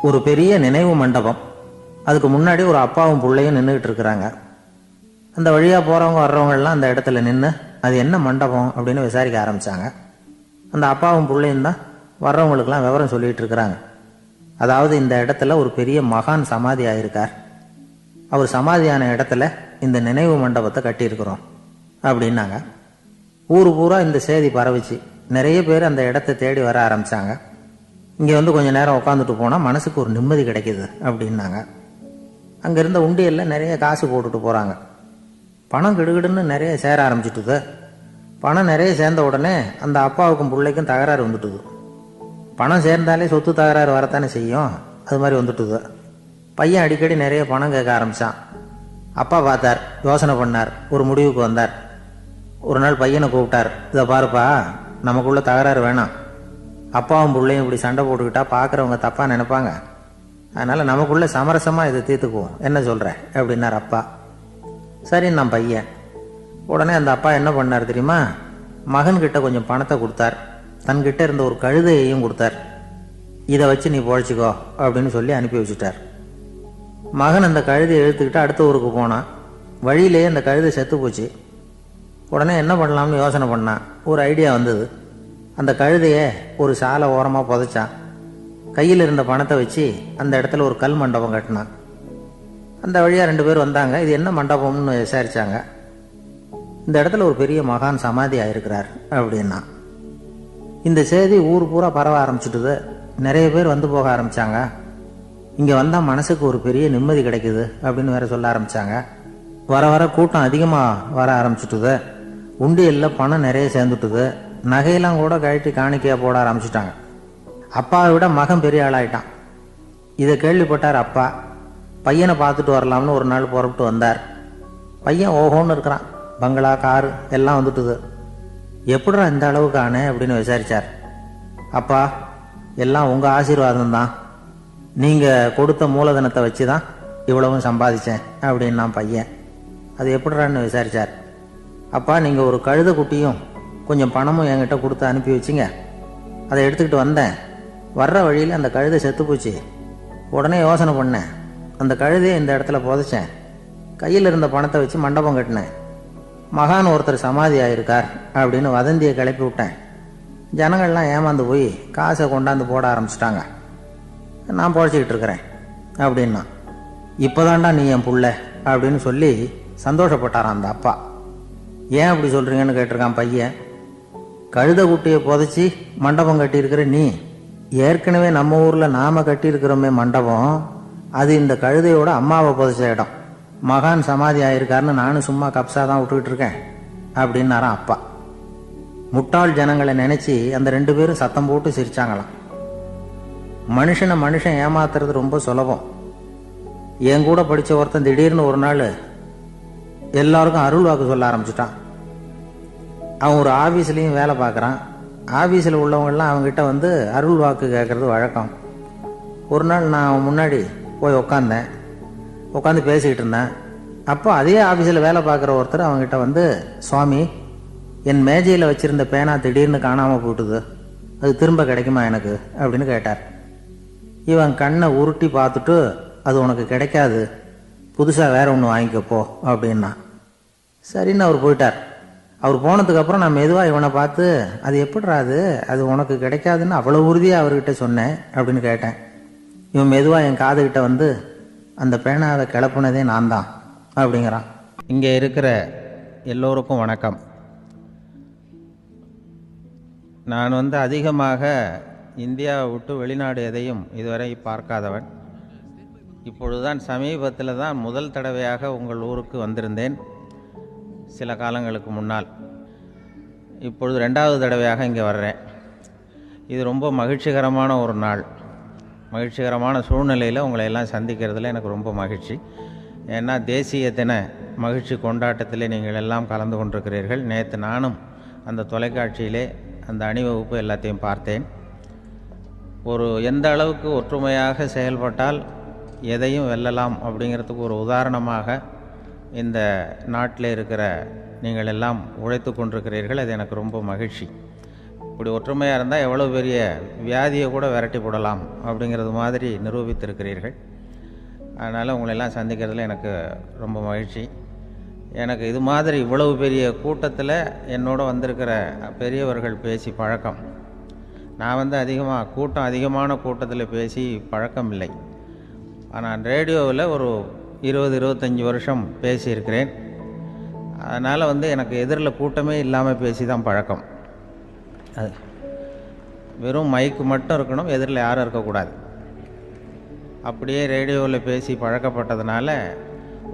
ஒரு பெரிய நினைவு மண்டபம். அதுக்கு முன்னாடி ஒரு அப்பாவும் பிள்ளையும் நின்றுக்கிட்டு இருக்கிறாங்க. அந்த வழியாக போகிறவங்க வர்றவங்கெல்லாம் அந்த இடத்துல நின்று அது என்ன மண்டபம் அப்படின்னு விசாரிக்க ஆரம்பித்தாங்க. அந்த அப்பாவும் பிள்ளையும் தான் வர்றவங்களுக்கெல்லாம் விவரம் சொல்லிகிட்டு இருக்கிறாங்க. அதாவது இந்த இடத்துல ஒரு பெரிய மகான் சமாதி ஆகியிருக்கார். அவர் சமாதியான இடத்துல இந்த நினைவு மண்டபத்தை கட்டியிருக்கிறோம் அப்படின்னாங்க. ஊர் பூரா இந்த செய்தி பரவிச்சு. நிறைய பேர் அந்த இடத்த தேடி வர ஆரம்பித்தாங்க. இங்கே வந்து கொஞ்சம் நேரம் உட்காந்துட்டு போனால் மனசுக்கு ஒரு நிம்மதி கிடைக்கிது அப்படின்னாங்க. அங்கே இருந்த உண்டியலில் நிறைய காசு போட்டுட்டு போகிறாங்க. பணம் கிடுகிடுன்னு நிறைய சேர ஆரம்பிச்சுட்டுது. பணம் நிறைய சேர்ந்த உடனே அந்த அப்பாவுக்கும் பிள்ளைக்கும் தகராறு வந்துட்டுது. பணம் சேர்ந்தாலே சொத்து தகராறு வரத்தானே செய்யும். அது மாதிரி வந்துட்டுது. பையன் அடிக்கடி நிறைய பணம் கேட்க ஆரம்பித்தான். அப்பா பார்த்தார், யோசனை பண்ணார், ஒரு முடிவுக்கு வந்தார். ஒரு நாள் பையனை கூப்பிட்டார். இதை பாருப்பா, நமக்குள்ள தகராறு வேணாம். அப்பாவும் பிள்ளையும் இப்படி சண்டை போட்டுக்கிட்டா பார்க்குறவங்க தப்பாக நினைப்பாங்க. அதனால் நமக்குள்ள சமரசமாக இதை தீர்த்துக்குவோம், என்ன சொல்கிற அப்படின்னார் அப்பா. சரின்னு நான் பையன். உடனே அந்த அப்பா என்ன பண்ணார் தெரியுமா? மகன்கிட்ட கொஞ்சம் பணத்தை கொடுத்தார். தன்கிட்ட இருந்த ஒரு கழுதையையும் கொடுத்தார். இதை வச்சு நீ பொழைச்சிக்கோ அப்படின்னு சொல்லி அனுப்பி வச்சுட்டார். மகன் அந்த கழுதையை இழுத்துக்கிட்டு அடுத்த ஊருக்கு போனான். வழியிலேயே அந்த கழுதை செத்து போச்சு. உடனே என்ன பண்ணலாம்னு யோசனை பண்ணான். ஒரு ஐடியா வந்தது. அந்த கழுதையை ஒரு சாலை ஓரமாக புதைச்சான். கையில் இருந்த பணத்தை வச்சு அந்த இடத்துல ஒரு கல் மண்டபம் கட்டினான். அந்த வழியாக 2 பேர் வந்தாங்க. இது என்ன மண்டபம்னு விசாரித்தாங்க. இந்த இடத்துல ஒரு பெரிய மகான் சமாதி ஆகிருக்கிறார் அப்படின்னா. இந்த செய்தி ஊர் பூரா பரவ ஆரம்பிச்சுட்டுது. நிறைய பேர் வந்து போக ஆரம்பித்தாங்க. இங்கே வந்தால் மனசுக்கு ஒரு பெரிய நிம்மதி கிடைக்குது அப்படின்னு வேற சொல்ல ஆரம்பித்தாங்க. வர வர கூட்டம் அதிகமாக வர ஆரம்பிச்சுட்டுது. உண்டியலில் பணம் நிறைய சேர்ந்துட்டுது. நகையெல்லாம் கூட கழட்டி காணிக்கையாக போட ஆரம்பிச்சுட்டாங்க. அப்பாவை விட மகன் பெரிய ஆளாயிட்டான். இதை கேள்விப்பட்டார் அப்பா. பையனை பார்த்துட்டு வரலாம்னு ஒரு நாள் புறப்பட்டு வந்தார். பையன் ஓஹோன்னு இருக்கிறான். பங்களா, காரு எல்லாம் வந்துட்டுது. எப்படிடா இந்த அளவுக்கு ஆனே அப்படின்னு விசாரித்தார். அப்பா, எல்லாம் உங்கள் ஆசீர்வாதம் தான். நீங்கள் கொடுத்த மூலதனத்தை வச்சு தான் இவ்வளவும் சம்பாதிச்சேன் அப்படின்னு நான் பையன். அது எப்படிறான்னு விசாரித்தார். அப்பா, நீங்கள் ஒரு கழுதை குட்டியும் கொஞ்சம் பணமும் என்கிட்ட கொடுத்து அனுப்பி வச்சிங்க. அதை எடுத்துக்கிட்டு வந்தேன். வர்ற வழியில் அந்த கழுதை செத்து போச்சு. உடனே யோசனை பண்ணேன். அந்த கழுதையை இந்த இடத்துல புதைச்சேன். கையில் இருந்த பணத்தை வச்சு மண்டபம் கட்டினேன். மகான் ஒருத்தர் சமாதி ஆகிருக்கார் அப்படின்னு வதந்தியை கிளப்பி விட்டேன். ஜனங்கள்லாம் ஏமாந்து போய் காசை கொண்டாந்து போட ஆரம்பிச்சிட்டாங்க. நான் பொழைச்சிக்கிட்டு இருக்கிறேன் அப்படின்னா. இப்போதான்டா நீ என் புள்ள அப்படின்னு சொல்லி சந்தோஷப்பட்டாரான் அந்த அப்பா. ஏன் அப்படி சொல்கிறீங்கன்னு கேட்டிருக்கான் பையன். கழுதை குட்டியை புதைச்சி மண்டபம் கட்டியிருக்கிற நீ, ஏற்கனவே நம்ம ஊரில் நாம் கட்டியிருக்கிறோமே மண்டபம், அது இந்த கழுதையோட அம்மாவை புதைச்ச இடம். மகான் சமாதி ஆகிருக்காருன்னு நானும் சும்மா கப்ஸா தான் விட்டுக்கிட்டு இருக்கேன் அப்படின்னாரான் அப்பா. முட்டாள் ஜனங்களை நினச்சி அந்த 2 பேரும் சத்தம் போட்டு சிரிச்சாங்களாம். மனுஷன் ஏமாத்துறது ரொம்ப சுலபம். என் கூட படித்த ஒருத்தன் திடீர்னு ஒரு நாள் எல்லாருக்கும் அருள் வாக்கு சொல்ல ஆரம்பிச்சிட்டான். அவன் ஒரு ஆஃபீஸ்லேயும் வேலை பார்க்குறான். ஆஃபீஸில் உள்ளவங்கெல்லாம் அவங்ககிட்ட வந்து அருள் வாக்கு கேட்குறது வழக்கம். ஒரு நாள் நான் அவன் முன்னாடி போய் உட்காந்து பேசிக்கிட்டு இருந்தேன். அப்போ அதே ஆஃபீஸில் வேலை பார்க்குற ஒருத்தர் அவங்ககிட்ட வந்து, சுவாமி, என் மேஜையில் வச்சுருந்த பேனா திடீர்னு காணாமல் போட்டுது, அது திரும்ப கிடைக்குமா எனக்கு அப்படின்னு கேட்டார். இவன் கண்ணை உருட்டி பார்த்துட்டு, அது உனக்கு கிடைக்காது, புதுசாக வேற ஒன்று வாங்கிக்கப்போ அப்படின்னா. சரின்னு அவர் போயிட்டார். அவர் போனதுக்கப்புறம் நான் மெதுவாக இவனை பார்த்து, அது எப்படிறா அது உனக்கு கிடைக்காதுன்னு அவ்வளோ உறுதியாக அவர்கிட்ட சொன்னேன் அப்படின்னு கேட்டேன். இவன் மெதுவாக என் காதுகிட்ட வந்து, அந்த பேனாவை கிளப்புனதே நான் தான் அப்படிங்கிறான். இங்கே இருக்கிற எல்லோருக்கும் வணக்கம். நான் அதிகமாக இந்தியாவை விட்டு வெளிநாடு எதையும் இதுவரை பார்க்காதவன். இப்பொழுதுதான் சமீபத்தில் தான் முதல் தடவையாக உங்கள் ஊருக்கு வந்திருந்தேன், சில காலங்களுக்கு முன்னால். இப்பொழுது 2வது தடவையாக இங்கே வர்றேன். இது ரொம்ப மகிழ்ச்சிகரமான ஒரு நாள். மகிழ்ச்சிகரமான சூழ்நிலையில் உங்களை எல்லாம் சந்திக்கிறதுல எனக்கு ரொம்ப மகிழ்ச்சி. ஏன்னா தேசிய தின மகிழ்ச்சி கொண்டாட்டத்திலே நீங்கள் எல்லாம் கலந்து கொண்டிருக்கிறீர்கள். நேற்று நானும் அந்த தொலைக்காட்சியிலே அந்த அணிவகுப்பு எல்லாத்தையும் பார்த்தேன். எந்த அளவுக்கு ஒற்றுமையாக செயல்பட்டால் எதையும் வெல்லலாம் அப்படிங்கிறதுக்கு ஒரு உதாரணமாக இந்த நாட்டில் இருக்கிற நீங்கள் எல்லாம் உழைத்து கொண்டிருக்கிறீர்கள். அது எனக்கு ரொம்ப மகிழ்ச்சி. இப்படி ஒற்றுமையாக இருந்தால் எவ்வளோ பெரிய வியாதியை கூட விரட்டி போடலாம் அப்படிங்கிறது மாதிரி நிரூபித்திருக்கிறீர்கள். அதனால் உங்களெல்லாம் சந்திக்கிறதுல எனக்கு ரொம்ப மகிழ்ச்சி. எனக்கு இது மாதிரி இவ்வளவு பெரிய கூட்டத்தில் என்னோடு வந்திருக்கிற பெரியவர்கள் பேசி பழக்கம். நான் அதிகமான கூட்டத்தில் பேசி பழக்கம் இல்லை. ஆனால் ரேடியோவில் ஒரு 20-25 வருஷம் பேசியிருக்கிறேன். அதனால் எனக்கு எதிரில் கூட்டமே இல்லாமல் பேசி தான் பழக்கம். அது வெறும் மைக்கு மட்டும் இருக்கணும், எதிரில் யாரும் இருக்கக்கூடாது. அப்படியே ரேடியோவில் பேசி பழக்கப்பட்டதுனால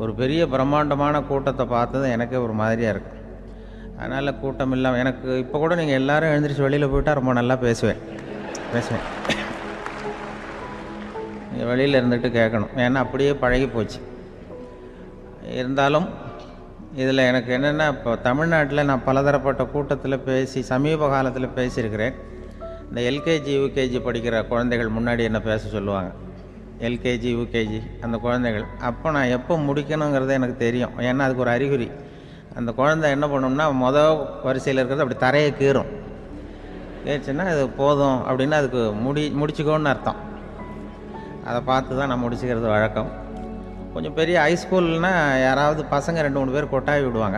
ஒரு பெரிய பிரம்மாண்டமான கூட்டத்தை பார்த்தது எனக்கே ஒரு மாதிரியாக இருக்குது. அதனால் கூட்டம் இல்லாமல் எனக்கு இப்போ கூட நீங்கள் எல்லோரும் எழுந்திரிச்சு வெளியில் போயிட்டால் ரொம்ப நல்லா பேசுவேன். நீங்கள் வெளியில் இருந்துட்டு கேட்கணும், ஏன்னா அப்படியே பழகி போச்சு. இருந்தாலும் இதில் எனக்கு என்னென்னா, இப்போ தமிழ்நாட்டில் நான் பலதரப்பட்ட கூட்டத்தில் பேசி சமீப காலத்தில் பேசியிருக்கிறேன். இந்த எல்கேஜி யூகேஜி படிக்கிற குழந்தைகள் முன்னாடி என்ன பேச சொல்லுவாங்க, எல்கேஜி யூகேஜி அந்த குழந்தைகள். அப்போ நான் எப்போ முடிக்கணுங்கிறது எனக்கு தெரியும், ஏன்னா அதுக்கு ஒரு அறிகுறி. அந்த குழந்தை என்ன பண்ணோம்னா மொதல் வரிசையில் இருக்கிறது அப்படி தரையை கீறும். கேச்சுன்னா அது போதும் அப்படின்னு அதுக்கு முடிச்சுக்கோன்னு அர்த்தம். அதை பார்த்து தான் நான் முடிச்சுக்கிறது வழக்கம். கொஞ்சம் பெரிய ஹைஸ்கூல்னால் யாராவது பசங்க 2-3 பேர் கொட்டாவி விடுவாங்க,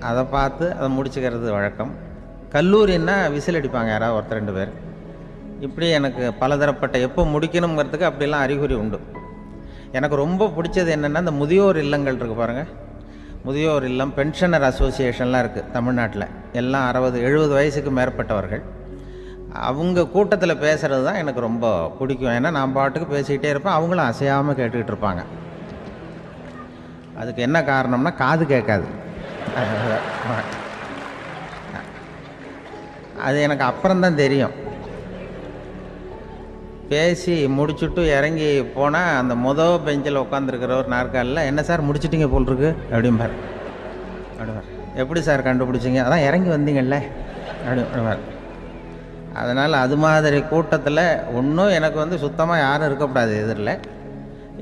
அதை பார்த்து அதை முடிச்சுக்கிறது வழக்கம். கல்லூரின்னா விசில் அடிப்பாங்க யாராவது 1-2 பேர். இப்படி எனக்கு பலதரப்பட்ட எப்போ முடிக்கணுங்கிறதுக்கு அப்படிலாம் அறிகுறி உண்டு. எனக்கு ரொம்ப பிடிச்சது என்னென்னா, இந்த முதியோர் இல்லங்கள் இருக்குது பாருங்கள். முதியோர் இல்லம், பென்ஷனர் அசோசியேஷன்லாம் இருக்குது தமிழ்நாட்டில். எல்லாம் 60-70 வயசுக்கு மேற்பட்டவர்கள். அவங்க கூட்டத்தில் பேசுகிறது தான் எனக்கு ரொம்ப பிடிக்கும். ஏன்னா நான் பாட்டுக்கு பேசிக்கிட்டே இருப்பேன், அவங்களும் அசையாமல் கேட்டுக்கிட்டு இருப்பாங்க. அதுக்கு என்ன காரணம்னா காது கேட்காது. அது எனக்கு அப்புறம்தான் தெரியும். பேசி முடிச்சுட்டு இறங்கி போனால் அந்த மொதல் பெஞ்சில் உட்காந்துருக்கிற ஒரு நாற்காலில், என்ன சார் முடிச்சிட்டிங்க போல் இருக்கு அப்படிம்பார். எப்படி சார் கண்டுபிடிச்சிங்க, அதான் இறங்கி வந்தீங்கல்ல அப்படிம்பார். அதனால் அது மாதிரி கூட்டத்தில் ஒன்றும் எனக்கு சுத்தமாக யாரும் இருக்கக்கூடாது எதிரில்.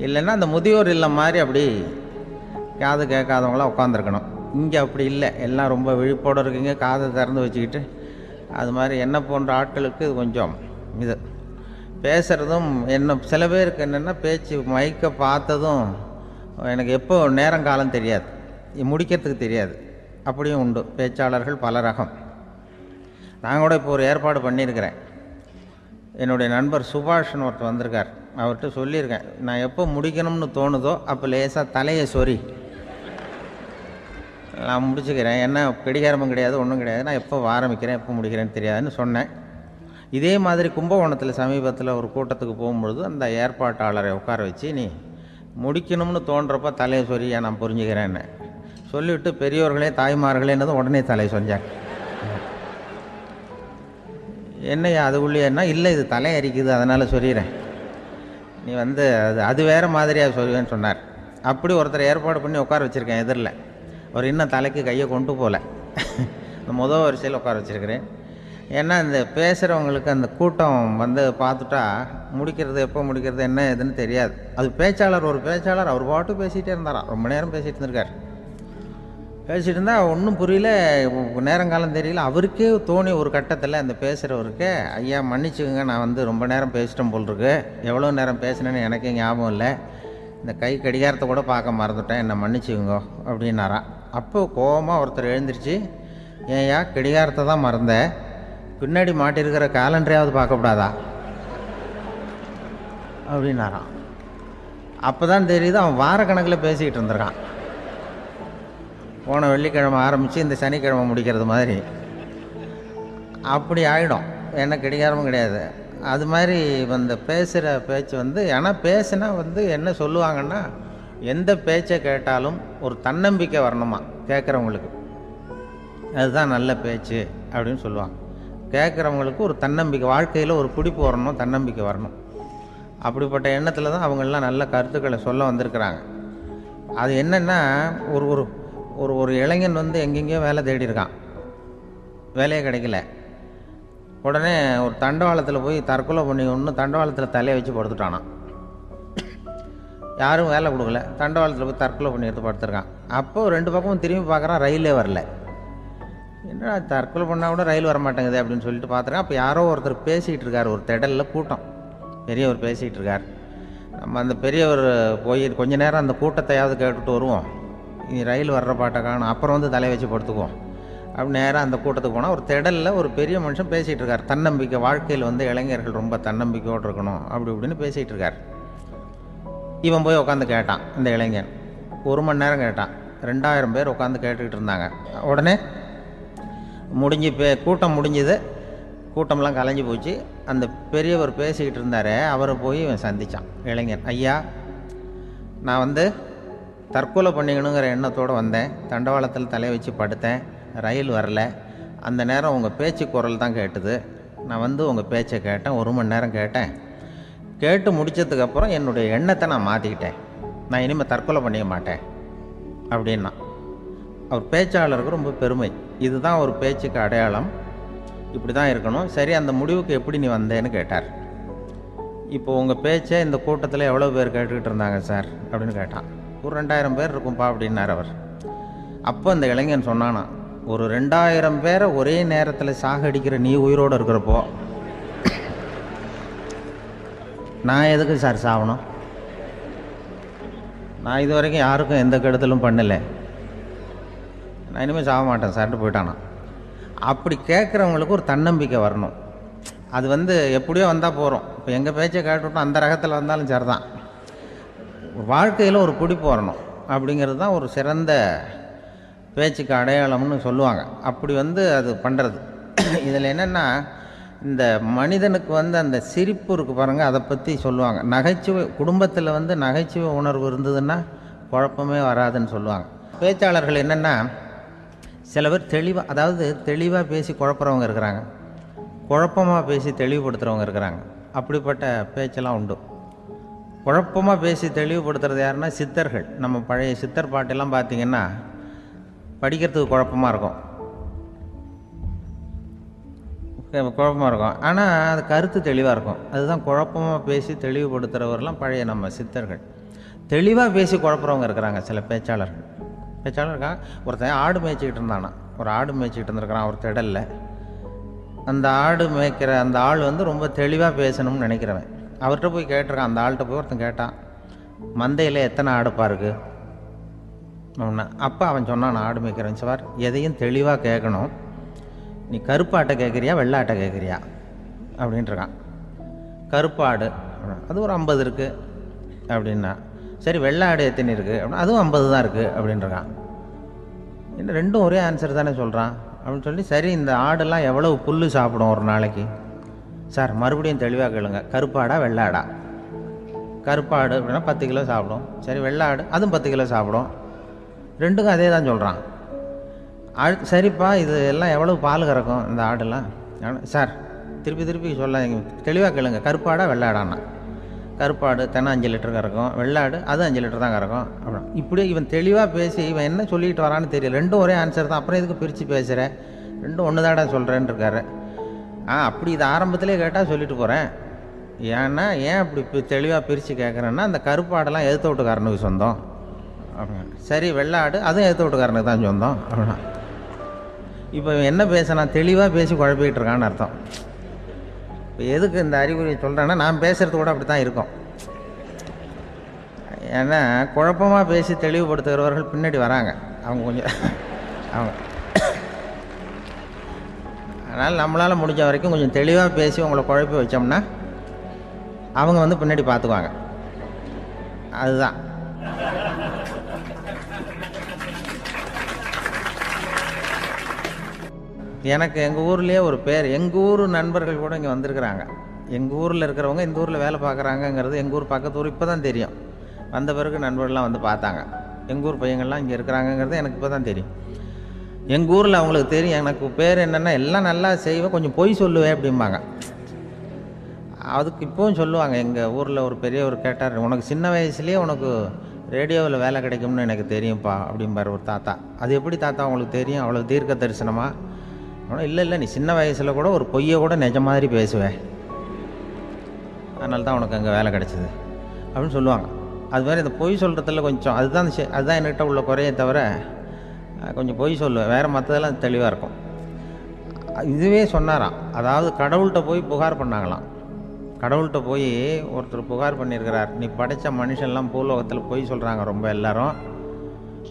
இல்லைன்னா அந்த முதியோர் இல்லம் மாதிரி அப்படி காது கேட்காதவங்களாம் உட்காந்துருக்கணும். இங்கே அப்படி இல்லை, எல்லாம் ரொம்ப விழிப்போடு இருக்கீங்க, காதை திறந்து வச்சுக்கிட்டு. அது மாதிரி என்ன போன்ற ஆட்களுக்கு கொஞ்சம் இது பேசுகிறதும் என்ன, சில பேருக்கு என்னென்னா பேச்சு மைக்கை பார்த்ததும் எனக்கு எப்போ நேரங்காலம் தெரியாது, முடிக்கிறதுக்கு தெரியாது. அப்படியும் உண்டு பேச்சாளர்கள் பல ரகம். நான் கூட இப்போ ஒரு ஏற்பாடு பண்ணியிருக்கிறேன். என்னுடைய நண்பர் சுபாஷ்னு ஒருத்தர் வந்திருக்கார். அவர்கிட்ட சொல்லியிருக்கேன், நான் எப்போ முடிக்கணும்னு தோணுதோ அப்போ லேசாக தலையை சொறி நான் முடிச்சுக்கிறேன். என்ன கடிகாரமும் கிடையாது, ஒன்றும் கிடையாது, நான் எப்போ ஆரம்பிக்கிறேன் எப்போ முடிக்கிறேன்னு தெரியாதுன்னு சொன்னேன். இதே மாதிரி கும்பகோணத்தில் சமீபத்தில் ஒரு கூட்டத்துக்கு போகும்பொழுது அந்த ஏற்பாட்டாளரை உட்கார வச்சு, நீ முடிக்கணும்னு தோன்றப்போ தலையை சொரியா நான் புரிஞ்சுக்கிறேன்னு சொல்லிவிட்டு, பெரியோர்களே தாய்மார்களேன்னதும் உடனே தலையை சொன்னாங்க. என்னையா அது உள்ளேன்னா, இல்லை இது தலை அரிக்குது அதனால் சொல்லிடுறேன், நீ அது வேறு மாதிரியாக சொல்லுவேன்னு சொன்னார். அப்படி ஒருத்தர் ஏற்பாடு பண்ணி உட்கார வச்சுருக்கேன் எதிரில். அவர் இன்னும் தலைக்கு கையை கொண்டு போகல, இந்த முதல் வரிசையில் உட்கார வச்சுருக்கிறேன். ஏன்னா இந்த பேசுகிறவங்களுக்கு அந்த கூட்டம் பார்த்துட்டா முடிக்கிறது எப்போ முடிக்கிறது என்ன எதுன்னு தெரியாது. அது ஒரு பேச்சாளர் அவர் பாட்டு பேசிகிட்டே இருந்தாராம், ரொம்ப நேரம் பேசிகிட்டு இருந்திருக்கார். பேசிகிட்டு இருந்தால் ஒன்றும் புரியல, நேரங்காலம் தெரியல. அவருக்கே தோணி ஒரு கட்டத்தில் அந்த பேசுகிறவருக்கு, ஐயா மன்னிச்சுக்கோங்க, நான் ரொம்ப நேரம் பேசிட்டேன் போல் இருக்கு, எவ்வளோ நேரம் பேசினேன்னு எனக்கே ஞாபகம் இல்லை, இந்த கை கடிகாரத்தை கூட பார்க்க மறந்துட்டேன், என்னை மன்னிச்சுக்கோங்க அப்படின்னாராம். அப்போ கோபமாக ஒருத்தர் எழுந்திரிச்சு, ஏன்யா கடிகாரத்தை தான் மறந்த, பின்னாடி மாட்டிருக்கிற காலண்டரையாவது பார்க்கக்கூடாதா அப்படின்னாராம். அப்போ தான் தெரியுது அவன் வாரக்கணக்கில் பேசிக்கிட்டு இருந்திருக்கான். போன வெள்ளிக்கிழமை ஆரம்பித்து இந்த சனிக்கிழமை முடிக்கிறது மாதிரி அப்படி ஆகிடும். என்ன கடிகாரமும் கிடையாது. அது மாதிரி பேசுகிற பேச்சு ஆனால் பேசுனா என்ன சொல்லுவாங்கன்னா, எந்த பேச்சை கேட்டாலும் ஒரு தன்னம்பிக்கை வரணுமா கேட்குறவங்களுக்கு, அதுதான் நல்ல பேச்சு அப்படின்னு சொல்லுவாங்க. கேட்குறவங்களுக்கு ஒரு தன்னம்பிக்கை, வாழ்க்கையில் ஒரு பிடிப்பு வரணும், தன்னம்பிக்கை வரணும். அப்படிப்பட்ட எண்ணத்தில் தான் அவங்கெல்லாம் நல்ல கருத்துக்களை சொல்ல வந்திருக்கிறாங்க. அது என்னென்னா, ஒரு ஒரு ஒரு ஒரு இளைஞன் எங்கெங்கேயோ வேலை தேடி இருக்கான், வேலையே கிடைக்கல. உடனே ஒரு தண்டவாளத்தில் போய் தற்கொலை பண்ணி தண்டவாளத்தில் தலையை வச்சு படுத்துட்டானான். யாரும் வேலை கொடுக்கல, தண்டவாளத்தில் போய் தற்கொலை பண்ணி எடுத்து படுத்துருக்கான். அப்போது 2 பக்கமும் திரும்பி பார்க்குறான், ரயிலே வரல. என்ன தற்கொலை பண்ணால் கூட ரயில் வர மாட்டேங்குது அப்படின்னு சொல்லிட்டு பார்த்துருக்கேன். அப்போ யாரோ ஒருத்தர் பேசிகிட்டு இருக்கார், ஒரு திடலில் கூட்டம், பெரியவர் பேசிகிட்டு இருக்கார். நம்ம அந்த பெரியவர் போய் கொஞ்ச நேரம் அந்த கூட்டத்தையாவது கேட்டுட்டு வருவோம், நீ ரயில் வர்ற பாட்டை காணும், அப்புறம் வந்து தலை வச்சு படுத்துக்குவோம் அப்படின்னு நேராக அந்த கூட்டத்துக்கு போனால் ஒரு திடலில் ஒரு பெரிய மனுஷன் பேசிகிட்டு இருக்கார். தன்னம்பிக்கை, வாழ்க்கையில் வந்து இளைஞர்கள் ரொம்ப தன்னம்பிக்கையோடு இருக்கணும் அப்படி இப்படின்னு பேசிகிட்டு இருக்கார். இவன் போய் உட்காந்து கேட்டான். இந்த இளைஞன் 1 மணி நேரம் கேட்டான். 2000 பேர் உட்காந்து கேட்டுக்கிட்டு இருந்தாங்க. உடனே கூட்டம் முடிஞ்சுது, கூட்டம்லாம் கலைஞ்சி போச்சு. அந்த பெரியவர் பேசிக்கிட்டு இருந்தாரே அவரை போய் இவன் சந்தித்தான். இளைஞன், ஐயா, நான் வந்து தற்கொலை பண்ணிக்கணுங்கிற எண்ணத்தோடு வந்தேன், தண்டவாளத்தில் தலையை வச்சு படுத்தேன், ரயில் வரல, அந்த நேரம் உங்கள் பேச்சு குரல் தான் கேட்டுது, நான் வந்து உங்கள் பேச்சை கேட்டேன், 1 மணி நேரம் கேட்டேன், கேட்டு முடித்ததுக்கப்புறம் என்னுடைய எண்ணத்தை நான் மாற்றிக்கிட்டேன், நான் இனிமேல் தற்கொலை பண்ணிக்க மாட்டேன் அப்படின்னா. அவர் பேச்சாளருக்கு ரொம்ப பெருமை, இதுதான் ஒரு பேச்சுக்கு அடையாளம், இப்படி தான் இருக்கணும். சரி, அந்த முடிவுக்கு எப்படி நீ வந்தேன்னு கேட்டார். இப்போ உங்கள் பேச்சை இந்த கூட்டத்தில் எவ்வளோ பேர் கேட்டுக்கிட்டு இருந்தாங்க சார் அப்படின்னு கேட்டான். ஒரு 2000 பேர் இருக்கும்பா அப்படின்னார் அவர். அப்போ அந்த இளைஞன் சொன்னானா, ஒரு 2000 பேரை ஒரே நேரத்தில் சாகடிக்கிற நீ உயிரோடு இருக்கிறப்போ நான் எதுக்கு சார் சாகணும்? நான் இது வரைக்கும் யாருக்கும் எந்த கெடுதலும் பண்ணலை, நான் இனிமேல் சாக மாட்டேன் சார்ட்டு போயிட்டானா. அப்படி கேட்குறவங்களுக்கு ஒரு தன்னம்பிக்கை வரணும். அது வந்து எப்படியோ வந்தால் போகிறோம். இப்போ எங்கள் பேச்சை கேட்டுவிட்டோம், அந்த ரகத்தில் வந்தாலும் சரி தான். வாழ்க்கையில் ஒரு பிடிப்பு வரணும் அப்படிங்கிறது தான் ஒரு சிறந்த பேச்சுக்கு அடையாளம்னு சொல்லுவாங்க. அப்படி வந்து அது பண்ணுறது. இதில் என்னென்னா, இந்த மனிதனுக்கு வந்து அந்த சிரிப்பு இருக்குது பாருங்கள், அதை பற்றி சொல்லுவாங்க. நகைச்சுவை, குடும்பத்தில் வந்து நகைச்சுவை உணர்வு இருந்ததுன்னா குழப்பமே வராதுன்னு சொல்லுவாங்க. பேச்சாளர்கள் என்னென்னா, சில பேர் தெளிவாக, அதாவது தெளிவாக பேசி குழப்புறவங்க இருக்கிறாங்க, குழப்பமாக பேசி தெளிவுபடுத்துகிறவங்க இருக்கிறாங்க. அப்படிப்பட்ட பேச்செல்லாம் உண்டு. குழப்பமாக பேசி தெளிவுபடுத்துறது யாருன்னா சித்தர்கள். நம்ம பழைய சித்தர் பாட்டெல்லாம் பார்த்திங்கன்னா படிக்கிறதுக்கு குழப்பமாக இருக்கும், ஆனால் அது கருத்து தெளிவாக இருக்கும். அதுதான் குழப்பமாக பேசி தெளிவுபடுத்துகிறவரெல்லாம் பழைய நம்ம சித்தர்கள். தெளிவாக பேசி குழப்புறவங்க இருக்கிறாங்க சில பேச்சாளர்கள். இருக்கான். ஒருத்தன் ஆடு மேய்ச்சிக்கிட்டு இருந்தானா, ஒரு ஆடு மேய்ச்சிக்கிட்டு இருந்திருக்கிறான் ஒரு திடலில். அந்த ஆடு மேய்க்கிற அந்த ஆள் வந்து ரொம்ப தெளிவாக பேசணும்னு நினைக்கிறவன். அவர்கிட்ட போய் கேட்டிருக்கான். அந்த ஆள்கிட்ட போய் ஒருத்தன் கேட்டான், மந்தையில் எத்தனை ஆடுப்பா இருக்குது அப்படின்னா. அப்போ அவன் சொன்னான், ஆடு மேய்க்கிறவன், சார் எதையும் தெளிவாக கேட்கணும், நீ கருப்பாட்டை கேட்குறியா வெள்ளாட்டை கேட்குறியா அப்படின்ட்டுருக்கான். கருப்பாடு அது ஒரு 50 இருக்குது அப்படின்னா. சரி, வெள்ளாடு எத்தனை இருக்குது அப்படின்னா, அதுவும் 50 தான் இருக்குது அப்படின்ட்டுருக்கான். இன்னும் ரெண்டும் ஒரே ஆன்சர் தானே சொல்கிறான் அப்படின்னு சொல்லி, சரி இந்த ஆடெல்லாம் எவ்வளவு புல் சாப்பிடும் ஒரு நாளைக்கு சார்? மறுபடியும் தெளிவாக கேளுங்க, கருப்பாடா வெள்ளாடா? கருப்பாடு அப்படின்னா 10 கிலோ சாப்பிடும். சரி, வெள்ளாடு அதுவும் 10 கிலோ சாப்பிடும். ரெண்டுக்கும் அதே தான் சொல்கிறான். சரிப்பா, இது எல்லாம் எவ்வளவு பால் கறக்கும் இந்த ஆடெல்லாம்? சார் திருப்பி திருப்பி சொல்ல, தெளிவாக கேளுங்க, கருப்பாடா வெள்ளாடான்னா? கருப்பாடு தினம் 5 லிட்டர் கறக்கும், வெள்ளாடு அது 5 லிட்டர் தான் கறக்கும் அப்படின்னா. இப்படியே இவன் தெளிவாக பேசி இவன் என்ன சொல்லிட்டு வரான்னு தெரியல. ரெண்டும் ஒரே ஆன்சர் தான், அப்புறம் எதுக்கு பிரித்து பேசுகிற, ரெண்டும் ஒன்று தாடா சொல்கிறேன்னு இருக்காரு. அப்படி இது ஆரம்பத்திலே கேட்டால் சொல்லிட்டு போகிறேன். ஏன்னா ஏன் அப்படி தெளிவாக பிரித்து கேட்குறேன்னா, அந்த கருப்பாடெல்லாம் எதிர்த்த வீட்டுக்காரனுக்கு சொந்தம் அப்படின்னா. சரி, வெள்ளாடு அதுவும் எதிர்த்த வீட்டுக்காரனுக்கு தான் சொந்தம் அப்படின்னா. இப்போ என்ன பேசினா தெளிவாக பேசி குழப்பிக்கிட்டு இருக்கான்னு அர்த்தம். இப்போ எதுக்கு இந்த அறிகுறியை சொல்கிறேன்னா, நான் பேசுகிறது கூட அப்படி தான் இருக்கும். ஏன்னா குழப்பமாக பேசி தெளிவுபடுத்துகிறவர்கள் பின்னாடி வராங்க, அவங்க கொஞ்சம் அவங்க. அதனால் நம்மளால் முடிஞ்ச வரைக்கும் கொஞ்சம் தெளிவாக பேசி உங்களை குழப்பி வச்சோம்னா அவங்க வந்து பின்னாடி பார்த்துக்குவாங்க. அதுதான். எனக்கு எங்கள் ஊர்லேயே ஒரு பேர், எங்கள் ஊர் நண்பர்கள் கூட இங்கே வந்திருக்கிறாங்க. எங்கள் ஊரில் இருக்கிறவங்க இந்த ஊரில் வேலை பார்க்குறாங்கங்கிறது எங்கள் ஊர் பக்கத்து ஊர் இப்போ தான் தெரியும். வந்த பிறகு நண்பர்கள்லாம் வந்து பார்த்தாங்க. எங்கள் ஊர் பையங்கள்லாம் இங்கே இருக்கிறாங்கங்கிறது எனக்கு இப்போ தான் தெரியும். எங்கள் ஊரில் அவங்களுக்கு தெரியும் எனக்கு பேர் என்னென்னா, எல்லாம் நல்லா செய்வேன், கொஞ்சம் பொய் சொல்லுவேன் அப்படிம்பாங்க. அதுக்கு இப்போவும் சொல்லுவாங்க. எங்கள் ஊரில் ஒரு பெரியவர் கேட்டார், உனக்கு சின்ன வயசுலேயே உனக்கு ரேடியோவில் வேலை கிடைக்கும்னு எனக்கு தெரியும்ப்பா அப்படிம்பார் ஒரு தாத்தா. அது எப்படி தாத்தா உங்களுக்கு தெரியும், அவ்வளோ தீர்க்க தரிசனமா? இல்லை இல்லை, நீ சின்ன வயசில் கூட ஒரு பொய்யை கூட நிஜ மாதிரி பேசுவேன், அதனால தான் உனக்கு அங்கே வேலை கிடச்சிது அப்படின்னு சொல்லுவாங்க. அது மாதிரி இந்த பொய் சொல்கிறதுல கொஞ்சம் அதுதான் என்கிட்ட உள்ள குறையை தவிர, கொஞ்சம் பொய் சொல்லுவேன், வேறு மற்றதெல்லாம் தெளிவாக இருக்கும். இதுவே சொன்னாராம். அதாவது கடவுள்கிட்ட போய் புகார் பண்ணாங்களாம். கடவுள்கிட்ட போய் ஒருத்தர் புகார் பண்ணியிருக்கிறார், நீ படைத்த மனுஷன்லாம் பூலோகத்தில் பொய் சொல்கிறாங்க, ரொம்ப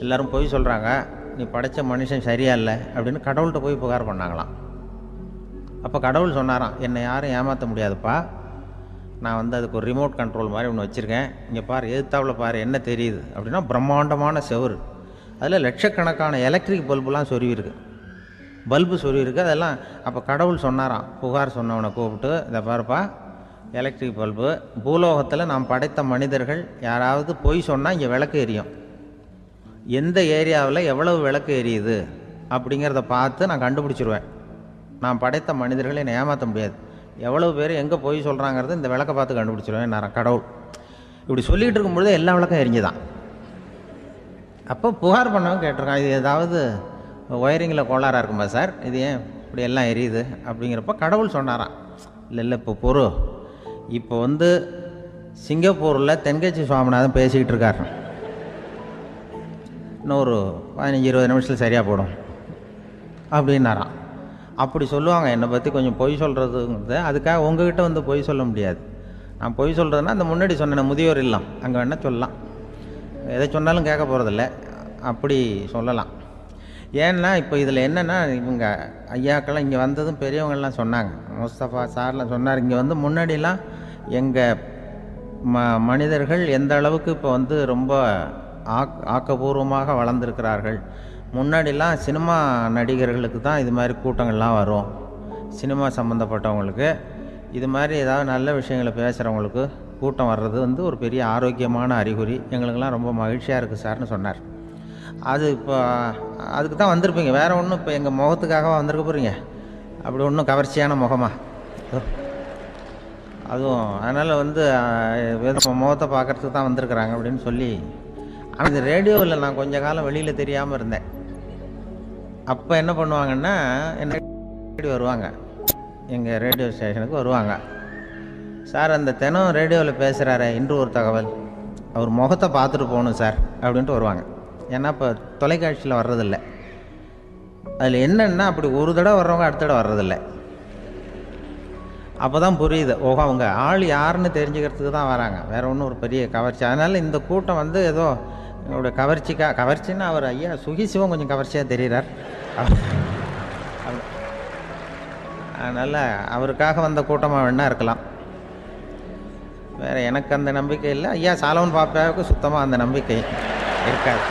எல்லாரும் பொய் சொல்கிறாங்க, நீ படைத்த மனுஷன் சரியா இல்லை அப்படின்னு கடவுள்கிட்ட போய் புகார் பண்ணாங்களாம். அப்போ கடவுள் சொன்னாராம், என்னை யாரும் ஏமாற்ற முடியாதுப்பா, நான் வந்து அதுக்கு ஒரு ரிமோட் கண்ட்ரோல் மாதிரி ஒன்று வச்சுருக்கேன், இங்கே பாரு, எதிர்த்தாவில் பாரு, என்ன தெரியுது அப்படின்னா பிரம்மாண்டமான செவுரு, அதில் லட்சக்கணக்கான எலக்ட்ரிக் பல்புலாம் சொருவிருக்கு, அதெல்லாம். அப்போ கடவுள் சொன்னாராம், புகார் சொன்னவனை கூப்பிட்டு, இதை பாருப்பா, எலக்ட்ரிக் பல்பு, பூலோகத்தில் நாம் படைத்த மனிதர்கள் யாராவது பொய் சொன்னால் இங்கே விளக்கு எரியும், எந்த ஏரியாவில் எவ்வளவு விளக்கு எரியுது அப்படிங்கிறத பார்த்து நான் கண்டுபிடிச்சிருவேன், நான் படைத்த மனிதர்களை என்னை ஏமாற்ற முடியாது, எவ்வளவு பேர் எங்கே பொய் சொல்கிறாங்கிறது இந்த விளக்கை பார்த்து கண்டுபிடிச்சிருவேன் நான் கடவுள். இப்படி சொல்லிகிட்டு இருக்கும்பொழுது எல்லா விளக்கம் எரிஞ்சுதான். அப்போ புகார் பண்ணவங்க கேட்டிருக்கான், இது ஏதாவது ஒயரிங்கில் கோளாறாக இருக்குமா சார், இது ஏன் இப்படி எல்லாம் எரியுது அப்படிங்கிறப்ப கடவுள் சொன்னாராம், இல்லை இப்போ இப்போ வந்து சிங்கப்பூரில் தென்கட்சி சுவாமிநாதன் பேசிக்கிட்டு இருக்காரு, இன்னும் ஒரு 15-20 நிமிஷத்தில் சரியாக போடும் அப்படின்னாராம். அப்படி சொல்லுவாங்க என்னை பற்றி கொஞ்சம் பொய் சொல்கிறதுங்கிறது, அதுக்காக உங்ககிட்ட வந்து பொய் சொல்ல முடியாது. நான் பொய் சொல்கிறதுனா அந்த முன்னாடி சொன்னேன் முதியோர் இல்லம், அங்கே வேணால் சொல்லலாம், எதை சொன்னாலும் கேட்க போகிறதில்ல, அப்படி சொல்லலாம். ஏன்னா இப்போ இதில் என்னென்னா, இவங்க ஐயாக்கெல்லாம் இங்கே வந்ததும் பெரியவங்கள்லாம் சொன்னாங்க, முஸ்தபா சார்லாம் சொன்னார், இங்கே வந்து முன்னாடிலாம் எங்கள் மனிதர்கள் எந்த அளவுக்கு இப்போ வந்து ரொம்ப ஆக்கப்பூர்வமாக வளர்ந்துருக்கிறார்கள். முன்னாடிலாம் சினிமா நடிகர்களுக்கு தான் இது மாதிரி கூட்டங்கள்லாம் வரும், சினிமா சம்மந்தப்பட்டவங்களுக்கு இது மாதிரி ஏதாவது நல்ல விஷயங்களை பேசுகிறவங்களுக்கு கூட்டம் வர்றது வந்து ஒரு பெரிய ஆரோக்கியமான அறிகுறி, எங்களுக்கெல்லாம் ரொம்ப மகிழ்ச்சியாக இருக்குது சார்னு சொன்னார். அது இப்போ அதுக்கு தான் வந்திருப்பீங்க, வேறு ஒன்றும் இப்போ எங்கள் முகத்துக்காக வந்திருக்க போகிறீங்க, அப்படி ஒன்றும் கவர்ச்சியான முகமா அதுவும், அதனால் வந்து முகத்தை பார்க்குறதுக்கு தான் வந்திருக்கிறாங்க அப்படின்னு சொல்லி. ஆனால் இந்த ரேடியோவில் நான் கொஞ்ச காலம் வெளியில் தெரியாமல் இருந்தேன். அப்போ என்ன பண்ணுவாங்கன்னா, என்ன வருவாங்க, எங்கள் ரேடியோ ஸ்டேஷனுக்கு வருவாங்க, சார் அந்த தினம் ரேடியோவில் பேசுகிறாரு இன்று ஒரு தகவல், அவர் முகத்தை பார்த்துட்டு போகணும் சார் அப்படின்ட்டு வருவாங்க. ஏன்னா இப்போ தொலைக்காட்சியில் வர்றதில்லை, அதில் என்னென்னா அப்படி ஒரு தடவை வர்றவங்க அடுத்த தடவை வர்றதில்லை. அப்போ தான் புரியுது, ஓஹோ அவங்க ஆள் யாருன்னு தெரிஞ்சுக்கிறதுக்கு தான் வராங்க, வேறு ஒன்றும் ஒரு பெரிய கவர்ச்சி. அதனால் இந்த கூட்டம் வந்து ஏதோ என்னோட கவர்ச்சின்னா அவர் ஐயா சுகிசிவம் கொஞ்சம் கவர்ச்சியாக தெரிகிறார், அதனால் அவருக்காக வந்த கூட்டமாக வேணா இருக்கலாம், வேறு எனக்கு அந்த நம்பிக்கை இல்லை. ஐயா சாலவன் பாப்பாவுக்கு சுத்தமாக அந்த நம்பிக்கை இருக்காது.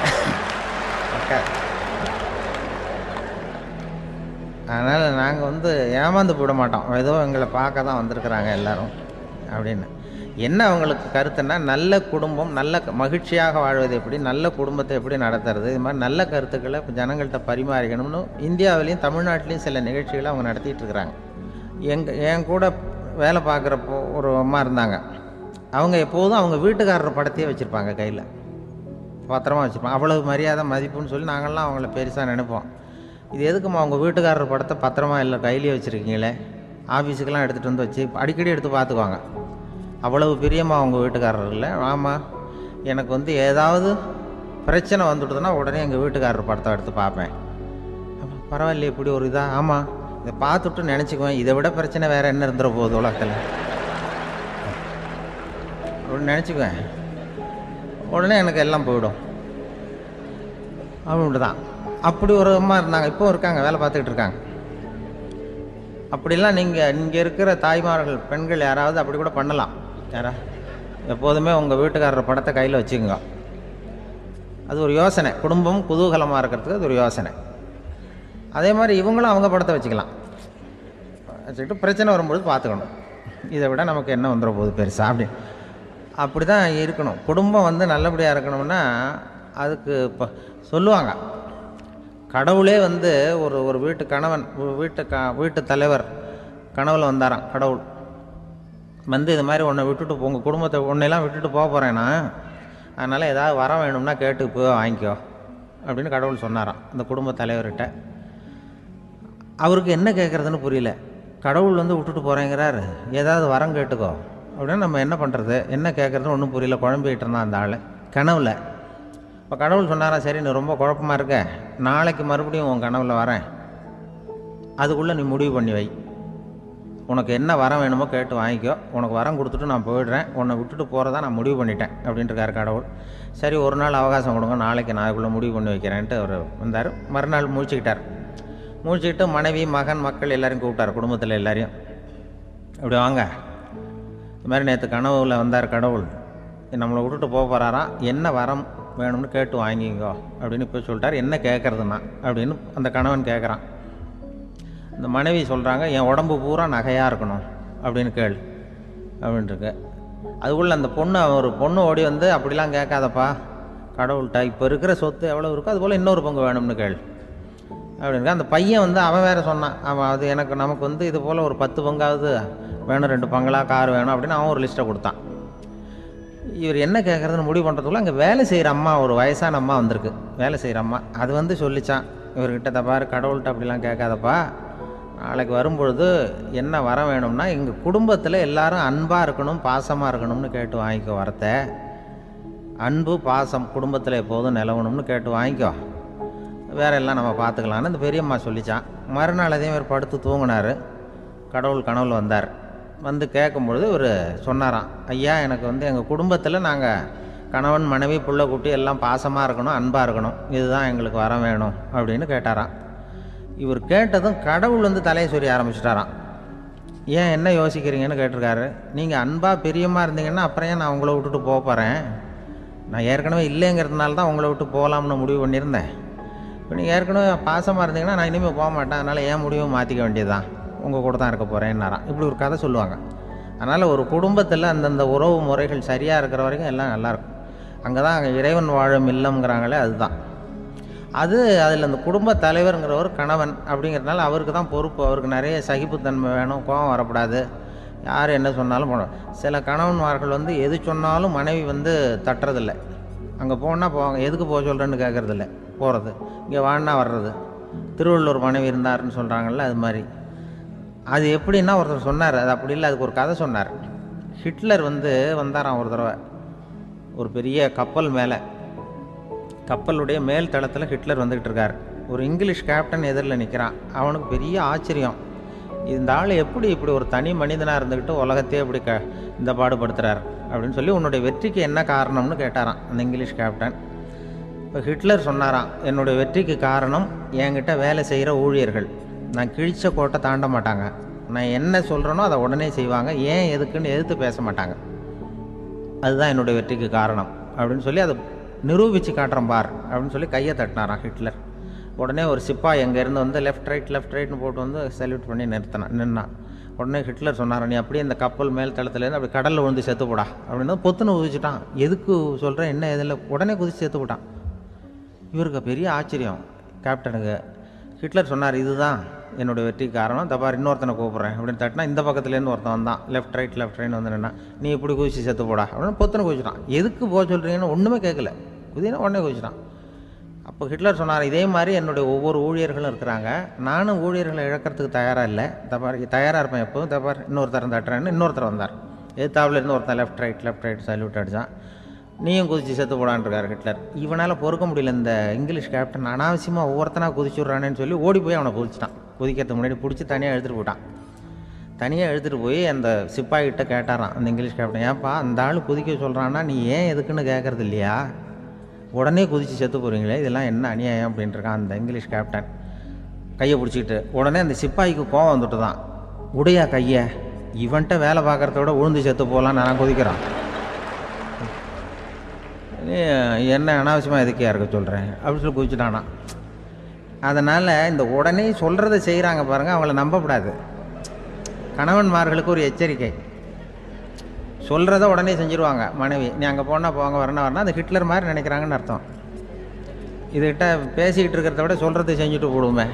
அதனால் நாங்கள் வந்து ஏமாந்து போட மாட்டோம், ஏதோ எங்களை பார்க்க தான் வந்திருக்கிறாங்க எல்லோரும் அப்படின்னு. என்ன அவங்களுக்கு கருத்துன்னா, நல்ல குடும்பம் நல்ல மகிழ்ச்சியாக வாழ்வது எப்படி, நல்ல குடும்பத்தை எப்படி நடத்துறது, இது மாதிரி நல்ல கருத்துக்களை ஜனங்கள்கிட்ட பரிமாறிக்கணும்னு இந்தியாவிலையும் தமிழ்நாட்டிலையும் சில நிகழ்ச்சிகளை அவங்க நடத்திட்டு இருக்கிறாங்க. என் கூட வேலை பார்க்குறப்போ ஒரு அம்மா இருந்தாங்க, அவங்க எப்போதும் அவங்க வீட்டுக்காரர் படத்தையே வச்சுருப்பாங்க, கையில் பத்திரமா வச்சுருப்பாங்க, அவ்வளவு மரியாதை மதிப்புன்னு சொல்லி நாங்கள்லாம் அவங்கள பெருசாக நினைப்போம். இது எதுக்குமா அவங்க வீட்டுக்காரர் படத்தை பத்திரமா இல்லை கையிலேயே வச்சுருக்கீங்களே, ஆஃபீஸுக்கெல்லாம் எடுத்துகிட்டு வந்து வச்சு அடிக்கடி எடுத்து பார்த்துக்குவாங்க, அவ்வளவு பிரியமாக அவங்க வீட்டுக்காரர் இல்லை. ஆமாம், எனக்கு வந்து ஏதாவது பிரச்சனை வந்துவிடுதுன்னா உடனே எங்கள் வீட்டுக்காரர் படத்தை எடுத்து பார்ப்பேன். பரவாயில்லையே இப்படி ஒரு இதாக, ஆமாம் இதை பார்த்துட்டு நினச்சிக்குவேன், இதை விட பிரச்சனை வேறு என்ன இருந்துட போகுது உலகத்தில் அப்படின்னு நினச்சிக்குவேன், உடனே எனக்கு எல்லாம் போயிடும் அப்படின்ட்டு தான். அப்படி ஒரு அம்மா இருந்தாங்க, இப்போ இருக்காங்க, வேலை பார்த்துக்கிட்டு இருக்காங்க. அப்படிலாம் இங்கே இருக்கிற தாய்மார்கள் பெண்கள் யாராவது அப்படி கூட பண்ணலாம். எப்போதுமே உங்கள் வீட்டுக்காரர் படத்தை கையில் வச்சுக்கோங்க, அது ஒரு யோசனை, குடும்பம் குதூகலமாக இருக்கிறதுக்கு அது ஒரு யோசனை. அதே மாதிரி இவங்களும் அவங்க படத்தை வச்சுக்கலாம், வச்சுக்கிட்டு பிரச்சனை வரும்பொழுது பார்த்துக்கணும், இதை விட நமக்கு என்ன வந்துட போகுது பெருசாக அப்படி தான் இருக்கணும். குடும்பம் வந்து நல்லபடியாக இருக்கணும்னா அதுக்கு இப்போ சொல்லுவாங்க, கடவுளே வந்து ஒரு வீட்டு கணவன் வீட்டு தலைவர் கனவுல வந்தாராம். கடவுள் வந்து இது மாதிரி உன்னை விட்டுட்டு உங்கள் குடும்பத்தை உன்னையெல்லாம் விட்டுட்டு போக போகிறேன்னா, அதனால் ஏதாவது வர வேணும்னா கேட்டு போய் வாங்கிக்கோ அப்படின்னு கடவுள் சொன்னாராம் அந்த குடும்ப தலைவர்கிட்ட. அவருக்கு என்ன கேட்குறதுன்னு புரியல, கடவுள் வந்து விட்டுட்டு போகிறேங்கிறாரு, ஏதாவது வரம் கேட்டுக்கோ அப்படின்னு நம்ம என்ன பண்ணுறது, என்ன கேட்குறதுன்னு ஒன்றும் புரியல, குழம்பிக்கிட்டு இருந்தான் அந்த ஆள் கனவுல. இப்போ கடவுள் சொன்னாரா, சரி நீ ரொம்ப குழப்பமாக இருக்க, நாளைக்கு மறுபடியும் உன் கனவுல வரேன், அதுக்குள்ளே நீ முடிவு பண்ணி வை, உனக்கு என்ன வரம் வேணுமோ கேட்டு வாங்கிக்கோ, உனக்கு வரம் கொடுத்துட்டு நான் போயிடுறேன், உன்னை விட்டுட்டு போகிறதா நான் முடிவு பண்ணிட்டேன் அப்படின்ட்டுருக்காரு கடவுள். சரி, ஒரு நாள் அவகாசம் கொடுங்க, நாளைக்கு நான் அதுக்குள்ளே முடிவு பண்ணி வைக்கிறேன்ட்டு அவர் வந்தார். மறுநாள் முழிச்சுக்கிட்டார். முழிச்சுக்கிட்டு மனைவி மகன் மக்கள் எல்லாரையும் கூப்பிட்டார், குடும்பத்தில் எல்லாரையும். அப்படி வாங்க, இது மாதிரி நேற்று கனவுல வந்தார் கடவுள், நம்மளை விட்டுட்டு போக போகிறாராம், என்ன வரம் வேணும்னு கேட்டு வாங்கிங்கோ அப்படின்னு இப்போ சொல்லிட்டார். என்ன கேட்குறதுன்னா அப்படின்னு அந்த கணவன் கேட்குறான். இந்த மனைவி சொல்கிறாங்க, என் உடம்பு பூரா நகையாக இருக்கணும் அப்படின்னு கேள் அப்படின்ட்டுருக்கு. அதுக்குள்ளே அந்த ஒரு பொண்ணு ஓடி வந்து, அப்படிலாம் கேட்காதப்பா கடவுள்கிட்ட, இப்போ இருக்கிற சொத்து எவ்வளோ இருக்கோ அதுபோல் இன்னொரு பங்கு வேணும்னு கேள் அப்படின்னு. அந்த பையன் வந்து அவன் வேறு சொன்னான், அவன் அது நமக்கு வந்து இது போல் ஒரு 10 பங்காவது வேணும், 2 பங்களா கார் வேணும் அப்படின்னு அவன் ஒரு லிஸ்ட்டை கொடுத்தான். இவர் என்ன கேட்குறதுன்னு முடிவு பண்ணுறதுக்குள்ள அங்கே வேலை செய்கிற அம்மா, ஒரு வயசான அம்மா வந்திருக்கு, வேலை செய்கிற அம்மா. அது வந்து சொல்லிச்சான் இவர்கிட்ட, தப்பாரு கடவுள்கிட்ட அப்படிலாம் கேட்காதப்பா, நாளைக்கு வரும்பொழுது என்ன வர வேணும்னா எங்கள் குடும்பத்தில் எல்லாரும் அன்பாக இருக்கணும், பாசமாக இருக்கணும்னு கேட்டு வாங்கிக்கோ வரத்தை. அன்பு பாசம் குடும்பத்தில் எப்போதும் நிலவணும்னு கேட்டு வாங்கிக்கோ, வேற எல்லாம் நம்ம பார்த்துக்கலான்னு அந்த பெரியம்மா சொல்லிச்சான். மறுநாள் அதே மாதிரி படுத்து தூங்கினார். கடவுள் கனவுல வந்தார். வந்து கேட்கும்பொழுது இவர் சொன்னாராம், ஐயா எனக்கு வந்து எங்கள் குடும்பத்தில் நாங்கள் கணவன் மனைவி புள்ள குட்டி எல்லாம் பாசமாக இருக்கணும், அன்பாக இருக்கணும், இதுதான் எங்களுக்கு வர வேணும் அப்படின்னு கேட்டாராம். இவர் கேட்டதும் கடவுள் வந்து தலையை சொரிய ஆரம்பிச்சிட்டாராம். ஏன் என்ன யோசிக்கிறீங்கன்னு கேட்டிருக்காரு. நீங்கள் அன்பாக பிரியமாக இருந்தீங்கன்னா அப்புறம் ஏன் நான் உங்களை விட்டுட்டு போக போகிறேன், நான் ஏற்கனவே இல்லைங்கிறதுனால தான் உங்களை விட்டு போகலாம்னு முடிவு பண்ணியிருந்தேன். இப்போ நீங்கள் ஏற்கனவே பாசமாக இருந்தீங்கன்னா நான் இனிமேல் போக மாட்டேன், அதனால் ஏன் முடிவை மாற்றிக்க வேண்டியது தான், உங்கள் கூட தான் இருக்க போகிறேன்னாராம். இப்படி ஒரு கதை சொல்லுவாங்க. அதனால் ஒரு குடும்பத்தில் அந்தந்த உறவு முறைகள் சரியாக இருக்கிற வரைக்கும் எல்லாம் நல்லாயிருக்கும். அங்கே தான் அங்கே இறைவன் வாழும் இல்லம்ங்கிறாங்களே, அதுதான் அது. அதில் அந்த குடும்ப தலைவருங்கிறவர் கணவன் அப்படிங்கிறதுனால அவருக்கு தான் பொறுப்பு. அவருக்கு நிறைய சகிப்புத்தன்மை வேணும், கோபம் வரக்கூடாது, யார் என்ன சொன்னாலும் போகணும். சில கணவன்மார்கள் வந்து எது சொன்னாலும் மனைவி வந்து தட்டுறதில்லை. அங்கே போனால் போவாங்க, எதுக்கு போக சொல்கிறேன்னு கேட்குறதில்ல, போகிறது, இங்கே வான்னா வர்றது. திருவள்ளூர் மனைவி இருந்தாருன்னு சொல்கிறாங்கல்ல, அது மாதிரி. அது எப்படின்னா ஒருத்தர் சொன்னார், அது அப்படி இல்லை, அதுக்கு ஒரு கதை சொன்னார். ஹிட்லர் வந்து வந்தாராம் ஒரு தடவை, ஒரு பெரிய கப்பல் மேலே, கப்பலுடைய மேல் தளத்தில் ஹிட்லர் வந்துக்கிட்டு இருக்கார். ஒரு இங்கிலீஷ் கேப்டன் எதிரில் நிற்கிறான். அவனுக்கு பெரிய ஆச்சரியம், இந்த ஆள் எப்படி இப்படி ஒரு தனி மனிதனாக இருந்துக்கிட்டு உலகத்தையே இப்படி இந்த பாடுபடுத்துகிறார் அப்படின்னு சொல்லி, உன்னுடைய வெற்றிக்கு என்ன காரணம்னு கேட்டாராம் அந்த இங்கிலீஷ் கேப்டன். இப்போ ஹிட்லர் சொன்னாராம், என்னுடைய வெற்றிக்கு காரணம் என்கிட்ட வேலை செய்கிற ஊழியர்கள். நான் கிழிச்ச கோட்டை தாண்ட மாட்டாங்க, நான் என்ன சொல்கிறேனோ அதை உடனே செய்வாங்க, ஏன் எதுக்குன்னு எதிர்த்து பேச மாட்டாங்க, அதுதான் என்னுடைய வெற்றிக்கு காரணம் அப்படின்னு சொல்லி அதை நிரூபித்து காட்டுறேன் பார் அப்படின்னு சொல்லி கையை தட்டினாராம் ஹிட்லர். உடனே ஒரு சிப்பாய் எங்கேருந்து வந்து லெஃப்ட் ரைட்னு போட்டு வந்து சல்யூட் பண்ணி நின்னான். உடனே ஹிட்லர் சொன்னார், நீ அப்படியே இந்த கப்பல் மேல் தளத்துலேருந்து அப்படி கடலில் விழுந்து செத்து போடா அப்படின்னு பொத்துன்னு குதிச்சுட்டான். எதுக்கு சொல்கிறேன் என்ன இதில், உடனே குதிச்சு செத்து போட்டான். இவருக்கு பெரிய ஆச்சரியம் கேப்டனுக்கு. ஹிட்லர் சொன்னார், இதுதான் என்னுடைய வெற்றி காரணம், தப்பார் இன்னொருத்தனை கூப்பிட்றேன் அப்படின்னு தட்டினா இந்த பக்கத்துலேருந்து ஒருத்தன் வந்தான், லெஃப்ட் ரைட் வந்து நின்னா, நீ இப்படி குதிச்சு செத்து போடா அப்படின்னு பொத்துன்னு குதிச்சிட்டான். எதுக்கு போக சொல்கிறீங்கன்னு ஒன்றுமே கேட்கல, குதினா உடனே குதிச்சிட்டான். அப்போ ஹிட்லர் சொன்னார், இதே மாதிரி என்னுடைய ஒவ்வொரு ஊழியர்களும் இருக்கிறாங்க, நானும் ஊழியர்களை இழக்கிறதுக்கு தயாராக இல்லை, தப்பார் தயாராக இருப்பேன் எப்போதும், தப்பார் இன்னொருத்தரம் தட்டுறேன்னு இன்னொருத்தர் வந்தார். எதிர்த்தாவில் இருந்து ஒருத்தன் லெஃப்ட் ரைட் சல்யூட் அடித்தான். நீயும் குதிச்சு செத்து போடான்ருக்கார் ஹிட்லர். இவனால் பொறுக்க முடியல, இந்த இங்கிலீஷ் கேப்டன் அனாவசியமாக ஒவ்வொருத்தனாக குதிச்சுட்றானேன்னு சொல்லி ஓடி போய் அவனை குதிச்சிட்டான். குதிக்கிறதுக்கு முன்னாடி பிடிச்சி தனியாக எடுத்துகிட்டு போட்டான். தனியாக எடுத்துகிட்டு போய் அந்த சிப்பாய்கிட்ட கேட்டாரான் அந்த இங்கிலீஷ் கேப்டன், ஏன்ப்பா அந்த ஆள் குதிக்க சொல்கிறான்னா நீ ஏன் எதுக்குன்னு கேட்குறது இல்லையா, உடனே குதித்து செத்து போகிறீங்களே, இதெல்லாம் என்ன அநியாயம் அப்படின்ட்டுருக்கான் அந்த இங்கிலீஷ் கேப்டன் கையை பிடிச்சிக்கிட்டு. உடனே அந்த சிப்பாய்க்கு கோவம் வந்துட்டு தான், உடையா கையை, இவன்ட்ட வேலை பார்க்குறத விட உழுந்து செத்து போகலான்னு நான் குதிக்கிறான், என்ன அனாவசியமாக எதுக்கே இருக்க சொல்கிறேன் அப்படின்னு சொல்லி குதிச்சுட்டானா. அதனால் இந்த உடனே சொல்கிறத செய்கிறாங்க பாருங்கள், அவங்கள நம்பக்கூடாது. கணவன்மார்களுக்கு ஒரு எச்சரிக்கை, சொல்கிறத உடனே செஞ்சுருவாங்க மனைவி, நீ அங்கே போனால் போங்க வரணும் அது ஹிட்லர் மாதிரி நினைக்கிறாங்கன்னு அர்த்தம். இதுகிட்ட பேசிக்கிட்டு இருக்கிறத விட சொல்கிறத செஞ்சுட்டு போடுவோமே,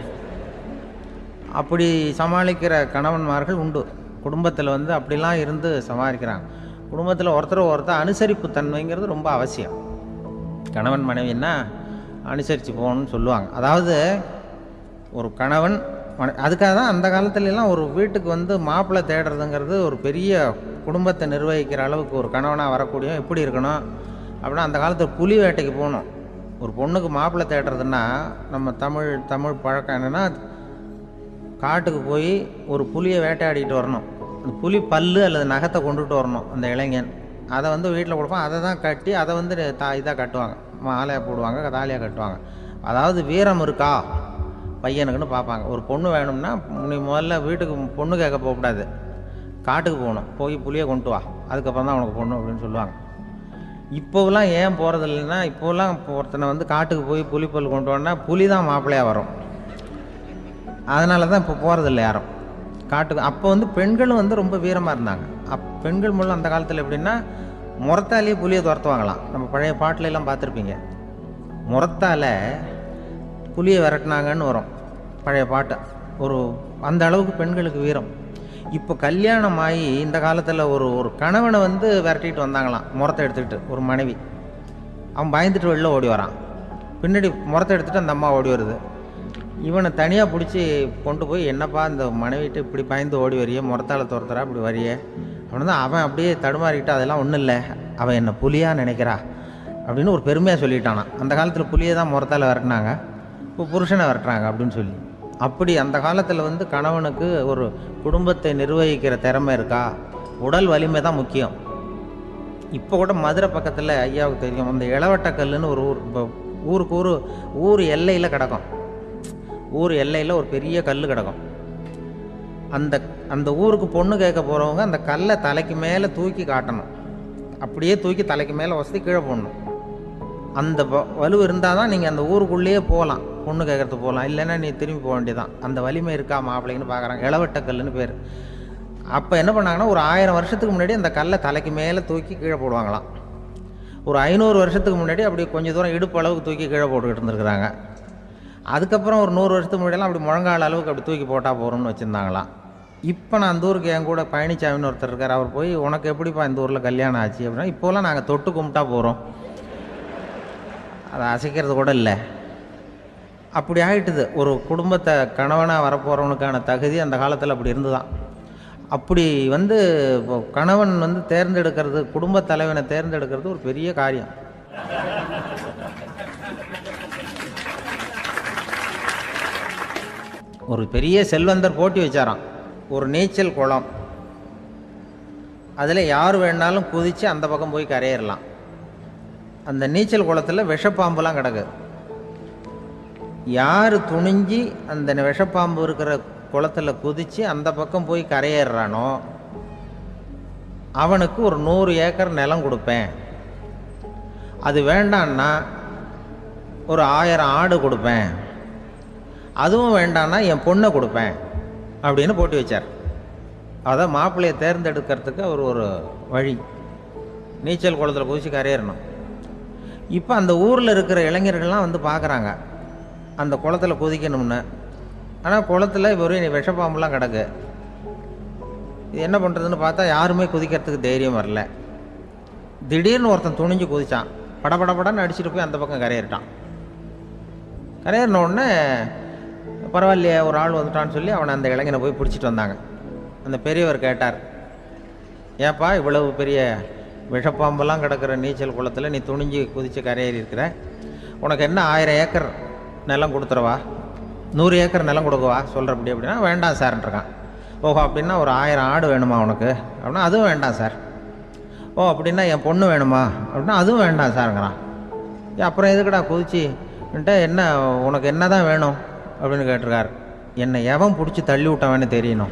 அப்படி சமாளிக்கிற கணவன்மார்கள் உண்டு. குடும்பத்தில் வந்து அப்படிலாம் இருந்து சமாளிக்கிறாங்க. குடும்பத்தில் ஒருத்தர் அனுசரிப்பு தன்மைங்கிறது ரொம்ப அவசியம். கணவன் மனைவின்னா அனுசரித்து போகணும்னு சொல்லுவாங்க. அதாவது ஒரு கணவன் அதுக்காக தான் அந்த காலத்துலலாம் ஒரு வீட்டுக்கு வந்து மாப்பிள்ளை தேடுறதுங்கிறது ஒரு பெரிய குடும்பத்தை நிர்வகிக்கிற அளவுக்கு ஒரு கணவனாக வரக்கூடிய எப்படி இருக்கணும் அப்படின்னா, அந்த காலத்தில் புலி வேட்டைக்கு போகணும். ஒரு பொண்ணுக்கு மாப்பிள்ளை தேடுறதுன்னா நம்ம தமிழ் பழக்கம் என்னென்னா, காட்டுக்கு போய் ஒரு புலியை வேட்டையாடிட்டு வரணும். அந்த புலி பல்லு அல்லது நகத்தை கொண்டுட்டு வரணும் அந்த இளைஞன். அதை வந்து வீட்டில் கொடுப்பான். அதை தான் கட்டி அதை வந்து இதாக கட்டுவாங்க, மாலையாக போடுவாங்க, தாலியாக கட்டுவாங்க. அதாவது வீரம் இருக்கா பையனுக்குன்னு பார்ப்பாங்க. ஒரு பொண்ணு வேணும்னா நீ முதல்ல வீட்டுக்கு பொண்ணு கேட்க போகக்கூடாது, காட்டுக்கு போகணும், போய் புளியை கொண்டு வா, அதுக்கப்புறம் தான் உனக்கு பொண்ணு அப்படின்னு சொல்லுவாங்க. இப்போவெல்லாம் ஏன் போகிறது இல்லைன்னா, இப்போலாம் ஒருத்தனை வந்து காட்டுக்கு போய் புலிப்பல் கொண்டு வரனா புலி தான் மாப்பிள்ளையாக வரும். அதனால தான் இப்போ போகிறதில்ல யாரும் காட்டுக்கு. அப்போ வந்து பெண்களும் வந்து ரொம்ப வீரமாக இருந்தாங்க. பெண்கள் மூலம் அந்த காலத்தில் எப்படின்னா முறத்தாலேயே புலியை துரத்துவாங்களாம். நம்ம பழைய பாட்டிலெல்லாம் பார்த்துருப்பீங்க, முறத்தால் புலியை விரட்டினாங்கன்னு வரும் பழைய பாட்டு. ஒரு அந்த அளவுக்கு பெண்களுக்கு வீரம். இப்போ கல்யாணம் ஆகி இந்த காலத்தில் ஒரு கணவனை வந்து விரட்டிட்டு வந்தாங்களாம் முறத்தை எடுத்துக்கிட்டு. ஒரு மனைவி அவன் பயந்துட்டு வெளில ஓடி வரான், பின்னாடி முறத்தை எடுத்துகிட்டு அந்த அம்மா ஓடி வருது. இவனை தனியாக பிடிச்சி கொண்டு போய், என்னப்பா இந்த மனைவிட்டு இப்படி பயந்து ஓடி வரிய, முறத்தால் துரத்துறா இப்படி வரிய அப்படின்னு தான். அவன் அப்படியே தடுமாறிக்கிட்டு, அதெல்லாம் ஒன்றும் இல்லை, அவன் என்ன புலியாக நினைக்கிறா அப்படின்னு ஒரு பெருமையாக சொல்லிட்டானான். அந்த காலத்தில் புலியை தான் முறத்தால் விரட்டினாங்க, இப்போ புருஷனை விரட்டுறாங்க அப்படின்னு சொல்லி. அப்படி அந்த காலத்தில் வந்து கணவனுக்கு ஒரு குடும்பத்தை நிர்வகிக்கிற திறமை இருக்கா, உடல் வலிமை தான் முக்கியம். இப்போ கூட மதுரை பக்கத்தில் ஐயாவுக்கு தெரியும், அந்த இளவட்டக்கல்லுன்னு ஒரு ஊர். இப்போ ஊருக்கு ஊர் எல்லையில் கிடக்கும். ஊர் எல்லையில் ஒரு பெரிய கல் கிடக்கும். அந்த ஊருக்கு பொண்ணு கேட்க போகிறவங்க அந்த கல்லை தலைக்கு மேலே தூக்கி காட்டணும். அப்படியே தூக்கி தலைக்கு மேலே வசதி கீழே போடணும். அந்த வலு இருந்தால் தான் நீங்கள் அந்த ஊருக்குள்ளேயே போகலாம், பொண்ணு கேட்குறதுக்கு போகலாம். இல்லைன்னா நீ திரும்பி போக வேண்டியதான். அந்த வலிமை இருக்கா மாப்பிள்ளைன்னு பார்க்குறாங்க. இளவட்டக்கல்லுன்னு பேர். அப்போ என்ன பண்ணாங்கன்னா, ஒரு 1000 வருஷத்துக்கு முன்னாடி அந்த கல்லை தலைக்கு மேலே தூக்கி கீழே போடுவாங்களாம். ஒரு 500 வருஷத்துக்கு முன்னாடி அப்படி கொஞ்சம் தூரம் இடுப்பு அளவுக்கு தூக்கி கீழே போட்டுக்கிட்டு இருந்துருக்குறாங்க. அதுக்கப்புறம் ஒரு 100 வருஷத்துக்கு முன்னாடியெல்லாம் அப்படி முழங்கால அளவுக்கு அப்படி தூக்கி போட்டால் போகிறோம்னு வச்சுருந்தாங்களாம். இப்போ நான் அந்த ஊருக்கு என் கூட பழனிசாமின்னு ஒருத்தர் இருக்கார். அவர் போய், உனக்கு எப்படிப்பா இந்த ஊரில் கல்யாணம் ஆச்சு அப்படின்னா, இப்போலாம் நாங்கள் தொட்டு கும்பிட்டா போகிறோம், அதை அசைக்கிறது கூட இல்லை. அப்படி ஆகிட்டுது. ஒரு குடும்பத்தை கணவனாக வரப்போகிறவனுக்கான தகுதி அந்த காலத்தில் அப்படி இருந்துதான். அப்படி வந்து இப்போ கணவன் வந்து தேர்ந்தெடுக்கிறது, குடும்ப தலைவனை தேர்ந்தெடுக்கிறது ஒரு பெரிய காரியம். ஒரு பெரிய செல்வந்தர் போட்டி வச்சாராம், ஒரு நீச்சல் குளம், அதில் யார் வேணாலும் குதித்து அந்த பக்கம் போய் கரையேறலாம். அந்த நீச்சல் குளத்தில் விஷப்பாம்புலாம் கிடக்கு. யார் துணிஞ்சி அந்த விஷப்பாம்பு இருக்கிற குளத்தில் குதித்து அந்த பக்கம் போய் கரையேறானோ அவனுக்கு ஒரு 100 ஏக்கர் நிலம் கொடுப்பேன். அது வேண்டான்னா ஒரு 1000 ஆடு கொடுப்பேன். அதுவும் வேண்டான்னா என் பொண்ணை கொடுப்பேன் அப்படின்னு போட்டி வச்சார். அதான் மாப்பிள்ளையை தேர்ந்தெடுக்கிறதுக்கு அவர் ஒரு வழி, நீச்சல் குளத்தில் குதிச்சு கரையேறணும். இப்போ அந்த ஊரில் இருக்கிற இளைஞர்கள்லாம் வந்து பார்க்குறாங்க அந்த குளத்தில் குதிக்கணும்னு. ஆனால் குளத்தில் வெறும் விஷப்பாம்புலாம் கிடக்கு. இது என்ன பண்ணுறதுன்னு பார்த்தா யாருமே குதிக்கிறதுக்கு தைரியம் வரல. திடீர்னு ஒருத்தன் துணிஞ்சு குதிச்சான், படபடன்னு அடிச்சுட்டு போய் அந்த பக்கம் கரையேறிட்டான். கரையேறின உடனே பரவாயில்லையே ஒரு ஆள் வந்துட்டான்னு சொல்லி அவனை அந்த இளைஞனை போய் பிடிச்சிட்டு வந்தாங்க. அந்த பெரியவர் கேட்டார், ஏப்பா இவ்வளவு பெரிய விஷப்பாம்பெல்லாம் கிடக்கிற நீச்சல் குளத்தில் நீ துணிஞ்சு குதித்து கரையேறி இருக்கிற, உனக்கு என்ன 1000 ஏக்கர் நிலம் கொடுத்துறவா, 100 ஏக்கர் நிலம் கொடுக்கவா சொல்கிறப்படி அப்படின்னா, வேண்டாம் சார்ன்றான். ஓஹோ அப்படின்னா ஒரு 1000 ஆடு வேணுமா உனக்கு அப்படின்னா, அதுவும் வேண்டாம் சார். ஓ அப்படின்னா என் பொண்ணு வேணுமா அப்படின்னா, அதுவும் வேண்டாம் சாருங்கிறான். அப்புறம் எதுக்குடா குதிச்சுன்ட்டு, என்ன உனக்கு என்ன தான் வேணும் அப்படின்னு கேட்டிருக்கார். என்னை எவன் பிடிச்சி தள்ளி விட்டவன்னு தெரியணும்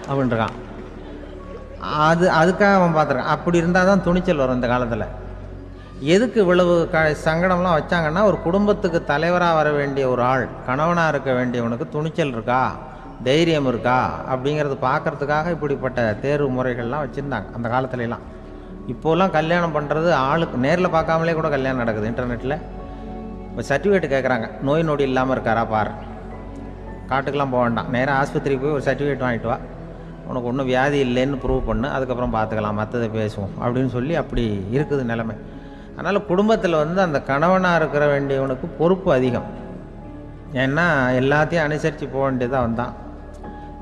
அப்படின்றான். அதுக்காக அவன் பார்த்துருக்கான். அப்படி இருந்தால் தான் துணிச்சல் வரும் இந்த காலத்தில். எதுக்கு இவ்வளவு சங்கடம்லாம் வச்சாங்கன்னா, ஒரு குடும்பத்துக்கு தலைவராக வர வேண்டிய ஒரு ஆள், கணவனாக இருக்க வேண்டியவனுக்கு துணிச்சல் இருக்கா, தைரியம் இருக்கா அப்படிங்கிறது பார்க்கறதுக்காக இப்படிப்பட்ட தேர்வு முறைகள்லாம் வச்சுருந்தாங்க அந்த காலத்துலலாம். இப்போலாம் கல்யாணம் பண்ணுறது ஆளுக்கு நேரில் பார்க்காமலே கூட கல்யாணம் நடக்குது இன்டர்நெட்டில். இப்போ சர்டிஃபிகேட் கேட்குறாங்க, நோய் நொடி இல்லாமல் இருக்காரா பார், காட்டுக்கெலாம் போக வேண்டாம், நேராக ஆஸ்பத்திரிக்கு போய் ஒரு சர்டிஃபிகேட் வாங்கிட்டு வா, உனக்கு ஒன்றும் வியாதி இல்லைன்னு ப்ரூவ் பண்ணு, அதுக்கப்புறம் பார்த்துக்கலாம், மற்றதை பேசுவோம் அப்படின்னு சொல்லி அப்படி இருக்குது நிலைமை. அதனால் குடும்பத்தில் வந்து அந்த கணவனாக இருக்கிற வேண்டியவனுக்கு பொறுப்பு அதிகம். ஏன்னா எல்லாத்தையும் அனுசரித்து போக வேண்டியதாக வந்தான்.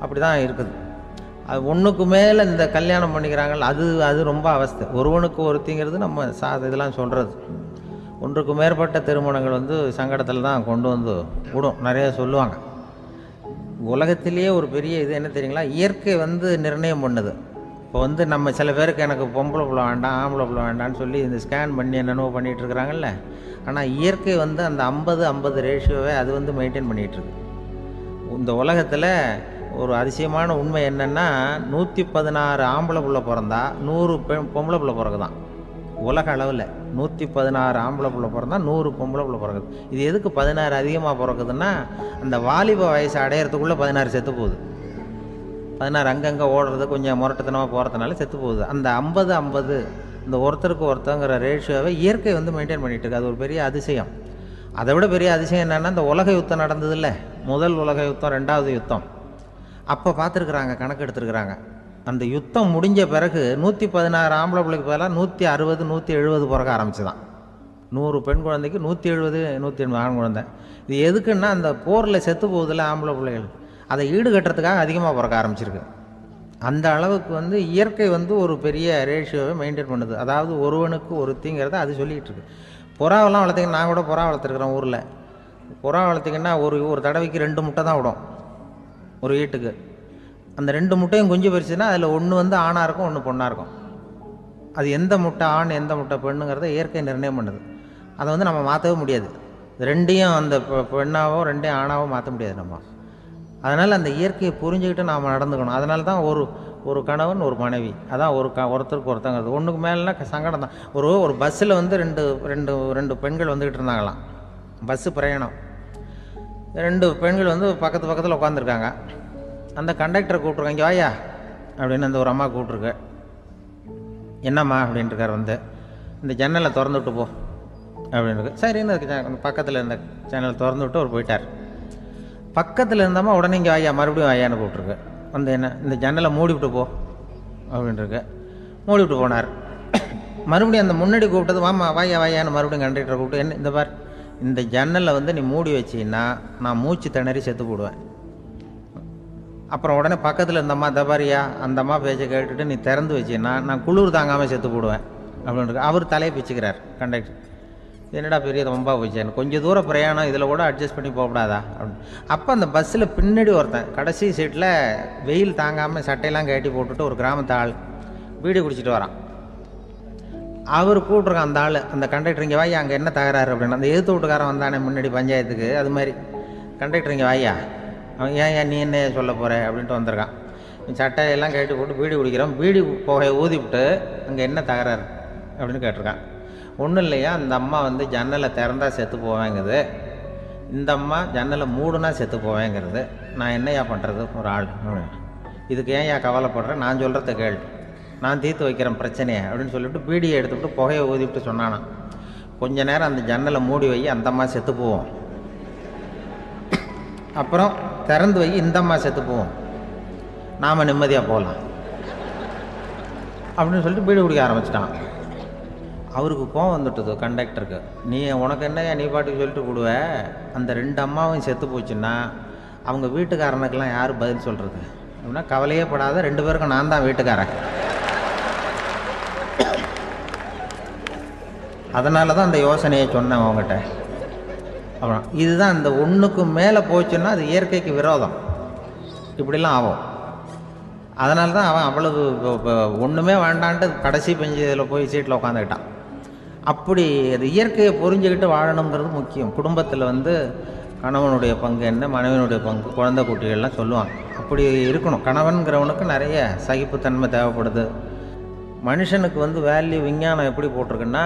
அப்படி தான் இருக்குது. அது ஒன்றுக்கு மேலே இந்த கல்யாணம் பண்ணிக்கிறாங்கல்ல, அது ரொம்ப அவஸ்தை. ஒருவனுக்கு ஒருத்திங்கிறது நம்ம இதெல்லாம் சொல்கிறது. ஒன்றுக்கு மேற்பட்ட திருமணங்கள் வந்து சங்கடத்தில் தான் கொண்டு வந்து விடும். நிறைய சொல்லுவாங்க, உலகத்திலேயே ஒரு பெரிய இது என்ன தெரியுங்களா, இயற்கை நிர்ணயம் பண்ணுது. இப்போ நம்ம சில பேருக்கு எனக்கு பொம்பளை பிள்ளை வேண்டாம் ஆம்பளை பிள்ளை வேண்டான்னு சொல்லி இந்த ஸ்கேன் பண்ணி என்னென்னவோ பண்ணிகிட்டு இருக்கிறாங்கல்ல. ஆனால் இயற்கை அந்த 50-50 ரேஷியோவை அது மெயின்டைன் பண்ணிகிட்ருக்கு. இந்த உலகத்தில் ஒரு அதிசயமான உண்மை என்னென்னா, 116 ஆம்பளை பிள்ளை பிறந்தா 100 பொம்பளை பிள்ளை பிறகுதான். உலக அளவில் 116 ஆம்பளை பிள்ளை பிறந்தா 100 பொம்பளை பிள்ளை பிறகுது. இது எதுக்கு 16 அதிகமாக பிறக்குதுன்னா, அந்த வாலிப வயசு அடையிறதுக்குள்ளே 16 செத்து போகுது. 16 அங்கங்கே ஓடுறது கொஞ்சம் முரட்டுத்தனமாக போகிறதுனால செத்து போகுது. அந்த 50-50 இந்த ஒருத்தருக்கு ஒருத்தங்கிற ரேஷியோவை இயற்கை மெயின்டைன் பண்ணிகிட்டு இருக்கு. அது ஒரு பெரிய அதிசயம். அதை விட பெரிய அதிசயம் என்னென்னா, இந்த உலக யுத்தம் நடந்ததில்ல, முதல் உலக யுத்தம், 2வது யுத்தம், அப்போ பார்த்துருக்குறாங்க, கணக்கு எடுத்துருக்குறாங்க. அந்த யுத்தம் முடிஞ்ச பிறகு 116 ஆம்பளை பிள்ளைக்கு பதிலாக 160 170 பிறக்க ஆரம்பிச்சுதான். 100 பெண் குழந்தைக்கு 170 180 ஆண் குழந்தை. இது எதுக்குன்னா, அந்த போரில் செத்து போகுதில்ல ஆம்பளை பிள்ளைகள், அதை ஈடுகட்டுறதுக்காக அதிகமாக பிறக்க ஆரம்பிச்சிருக்கு. அந்த அளவுக்கு இயற்கை ஒரு பெரிய ரேஷியோவை மெயின்டைன் பண்ணுது. அதாவது ஒருவனுக்கு ஒருத்திங்கிறத அது சொல்லிகிட்டு இருக்கு. புறாவெல்லாம் வளர்த்திங்கன்னா, நான் கூட புறா வளர்த்துருக்குறேன் ஊரில். புறா வளர்த்திங்கன்னா ஒரு தடவைக்கு 2 முட்டை தான் விடும் ஒரு வீட்டுக்கு. அந்த 2 முட்டையும் குஞ்சு பறிச்சுன்னா அதில் ஒன்று ஆணாக இருக்கும், ஒன்று பொண்ணாக இருக்கும். அது எந்த முட்டை ஆண் எந்த முட்டை பெண்ணுங்கிறத இயற்கை நிர்ணயம் பண்ணுது. அதை நம்ம மாற்றவே முடியாது. ரெண்டையும் அந்த பெண்ணாவோ 2 ஆணாவோ மாற்ற முடியாது நம்ம. அதனால் அந்த இயற்கையை புரிஞ்சுக்கிட்டு நாம் நடந்துக்கணும். அதனால தான் ஒரு கணவன் ஒரு மனைவி, அதான் ஒருத்தருக்கு ஒருத்தங்கிறது. ஒன்றுக்கு மேலேனா சங்கடம் தான். ஒரு பஸ்ஸில் ரெண்டு பெண்கள் வந்துக்கிட்டு இருந்தாங்களாம். பஸ்ஸு பிரயாணம். 2 பெண்கள் பக்கத்து பக்கத்தில் உட்காந்துருக்காங்க. அந்த கண்டக்டரை கூப்பிட்ருக்காங்க, இங்கே வாயா அப்படின்னு அந்த ஒரு அம்மா கூப்பிட்ருக்கு. என்னம்மா அப்படின்ட்டுருக்கார். இந்த ஜன்னலை திறந்து விட்டு போ அப்படின்னு. சரின்னு பக்கத்தில் இருந்த ஜன்னலை திறந்து விட்டு அவர் போயிட்டார். பக்கத்தில் இருந்தாமல் உடனே இங்கே வாயா மறுபடியும் வாயான்னு கூப்பிட்ருக்கு. என்ன இந்த ஜன்னலை மூடிவிட்டு போ அப்படின்ட்டுருக்கு. மூடிவிட்டு போனார். மறுபடியும் அந்த முன்னாடி கூப்பிட்டது வாமா வாயா வாயான்னு மறுபடியும் கண்டக்டரை கூப்பிட்டு, என்ன இந்த பார், இந்த ஜன்னலை நீ மூடி வச்சின்னா நான் மூச்சு திணறி செத்து போடுவேன். அப்புறம் உடனே பக்கத்தில் இருந்தம்மா தபாரியா அந்த அம்மா பேச்சை கேட்டுட்டு நீ திறந்து வச்சின்னா நான் குளிர் தாங்காமல் செத்து போடுவேன் அப்படின்ட்டு. அவர் தலையை பிச்சுக்கிறார் கண்டக்டர். என்னடா பெரிய ரொம்ப போச்சேன்னு, கொஞ்சம் தூரம் பிரயாணம், இதில் கூட அட்ஜஸ்ட் பண்ணி போகக்கூடாதா அப்படின்னு. அப்போ அந்த பஸ்ஸில் பின்னாடி ஒருத்தன் கடைசி சீட்டில் வெயில் தாங்காமல் சட்டையெல்லாம் கட்டி போட்டுட்டு ஒரு கிராமத்து ஆள் பீடி குடிச்சிட்டு வரான். அவர் கூப்பிட்ருக்கான் அந்த ஆள், அந்த கண்டக்டர், இங்கே வாயா அங்கே என்ன தகராறு அப்படின்னு. அந்த எதிர்த்து வீட்டுக்காரன் வந்தானே முன்னாடி பஞ்சாயத்துக்கு, அது மாதிரி கண்டக்டர் இங்கே வாயா, அவன் ஏன் நீ என்ன சொல்ல போகிற அப்படின்ட்டு வந்திருக்கான். சட்டையெல்லாம் கட்டி போட்டு பீடி குடிக்கிறோம், பீடி புகையை ஊதிவிட்டு அங்கே என்ன தகராறு அப்படின்னு கேட்டிருக்கான். ஒன்றும் இல்லையா, அந்த அம்மா ஜன்னலை திறந்தா செத்து போவேங்கிறது, இந்த அம்மா ஜன்னலை மூடுனா செத்து போவேங்கிறது, நான் என்னையா பண்ணுறது ஒரு ஆள், இதுக்கு ஏன் கவலைப்படுறேன், நான் சொல்கிறத கேள், நான் தீர்த்து வைக்கிறேன் பிரச்சனையை அப்படின்னு சொல்லிவிட்டு பீடியை எடுத்துவிட்டு புகையை ஊதிவிட்டு சொன்னானான். கொஞ்ச நேரம் அந்த ஜன்னலை மூடி வை, அந்த அம்மா செத்து போவோம், அப்புறம் திறந்து வை, இந்த அம்மா செத்து போவோம், நாம் நிம்மதியாக போகலாம் அப்படின்னு சொல்லிட்டு பீடி குடிக்க ஆரம்பிச்சிட்டான். அவருக்கு கோவம் வந்துட்டுது கண்டக்டருக்கு. உனக்கு என்னையா நீ பாட்டுக்கு சொல்லிட்டு போடுவ, அந்த 2 அம்மாவும் செத்து போச்சுன்னா அவங்க வீட்டுக்காரனுக்கெல்லாம் யார் பதில் சொல்கிறது அப்படின்னா, கவலையே படாத, 2 பேருக்கும் நான் தான் வீட்டுக்காரன். அதனால தான் அந்த யோசனையை சொன்னேன் அவங்ககிட்ட. அப்புறம் இதுதான், இந்த ஒன்றுக்கு மேலே போச்சுன்னா அது இயற்கைக்கு விரோதம், இப்படிலாம் ஆகும். அதனால தான் அவன் அவ்வளவு ஒன்றுமே வேண்டான்ட்டு கடைசி பெஞ்சு இதில் போய் சீட்டில் உட்காந்துக்கிட்டான். அப்படி அது இயற்கையை புரிஞ்சுக்கிட்டு வாழணுங்கிறது முக்கியம். குடும்பத்தில் கணவனுடைய பங்கு என்ன, மனைவியினுடைய பங்கு, குழந்தை குட்டிகள்லாம் சொல்லுவாங்க. அப்படி இருக்கணும். கணவன்கிறவனுக்கு நிறைய சகிப்புத்தன்மை தேவைப்படுது. மனுஷனுக்கு வேல்யூ விஞ்ஞானம் எப்படி போட்டிருக்குன்னா,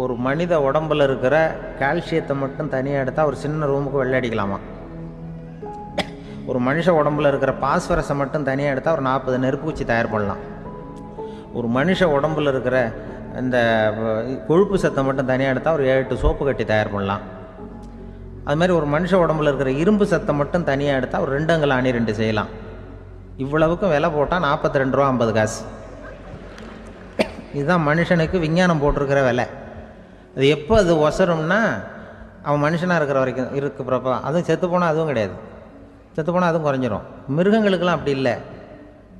ஒரு மனித உடம்பில் இருக்கிற கால்சியத்தை மட்டும் தனியாக எடுத்தால் ஒரு சின்ன ரூமுக்கு வெள்ளை அடிக்கலாமா. ஒரு மனுஷ உடம்பில் இருக்கிற பாஸ்பரஸை மட்டும் தனியாக எடுத்தால் ஒரு 40 நெருப்பூச்சி தயார் பண்ணலாம். ஒரு மனுஷ உடம்பில் இருக்கிற இந்த கொழுப்பு சத்தை மட்டும் தனியாக எடுத்தால் ஒரு 7-8 சோப்பு கட்டி தயார் பண்ணலாம். அதுமாதிரி ஒரு மனுஷ உடம்புல இருக்கிற இரும்பு சத்தை மட்டும் தனியாக எடுத்தால் ஒரு 2 அங்குல அணி 2 செய்யலாம். இவ்வளவுக்கும் விலை போட்டால் 42 ரூபா 50 காசு. இதுதான் மனுஷனுக்கு விஞ்ஞானம் போட்டிருக்கிற விலை. அது எப்போ அது ஒசரும்னா, அவன் மனுஷனாக இருக்கிற வரைக்கும் இருக்கிறப்ப. அதுவும் செத்து போனால் அதுவும் கிடையாது, செத்து போனால் அதுவும் குறைஞ்சிரும். மிருகங்களுக்கெல்லாம் அப்படி இல்லை,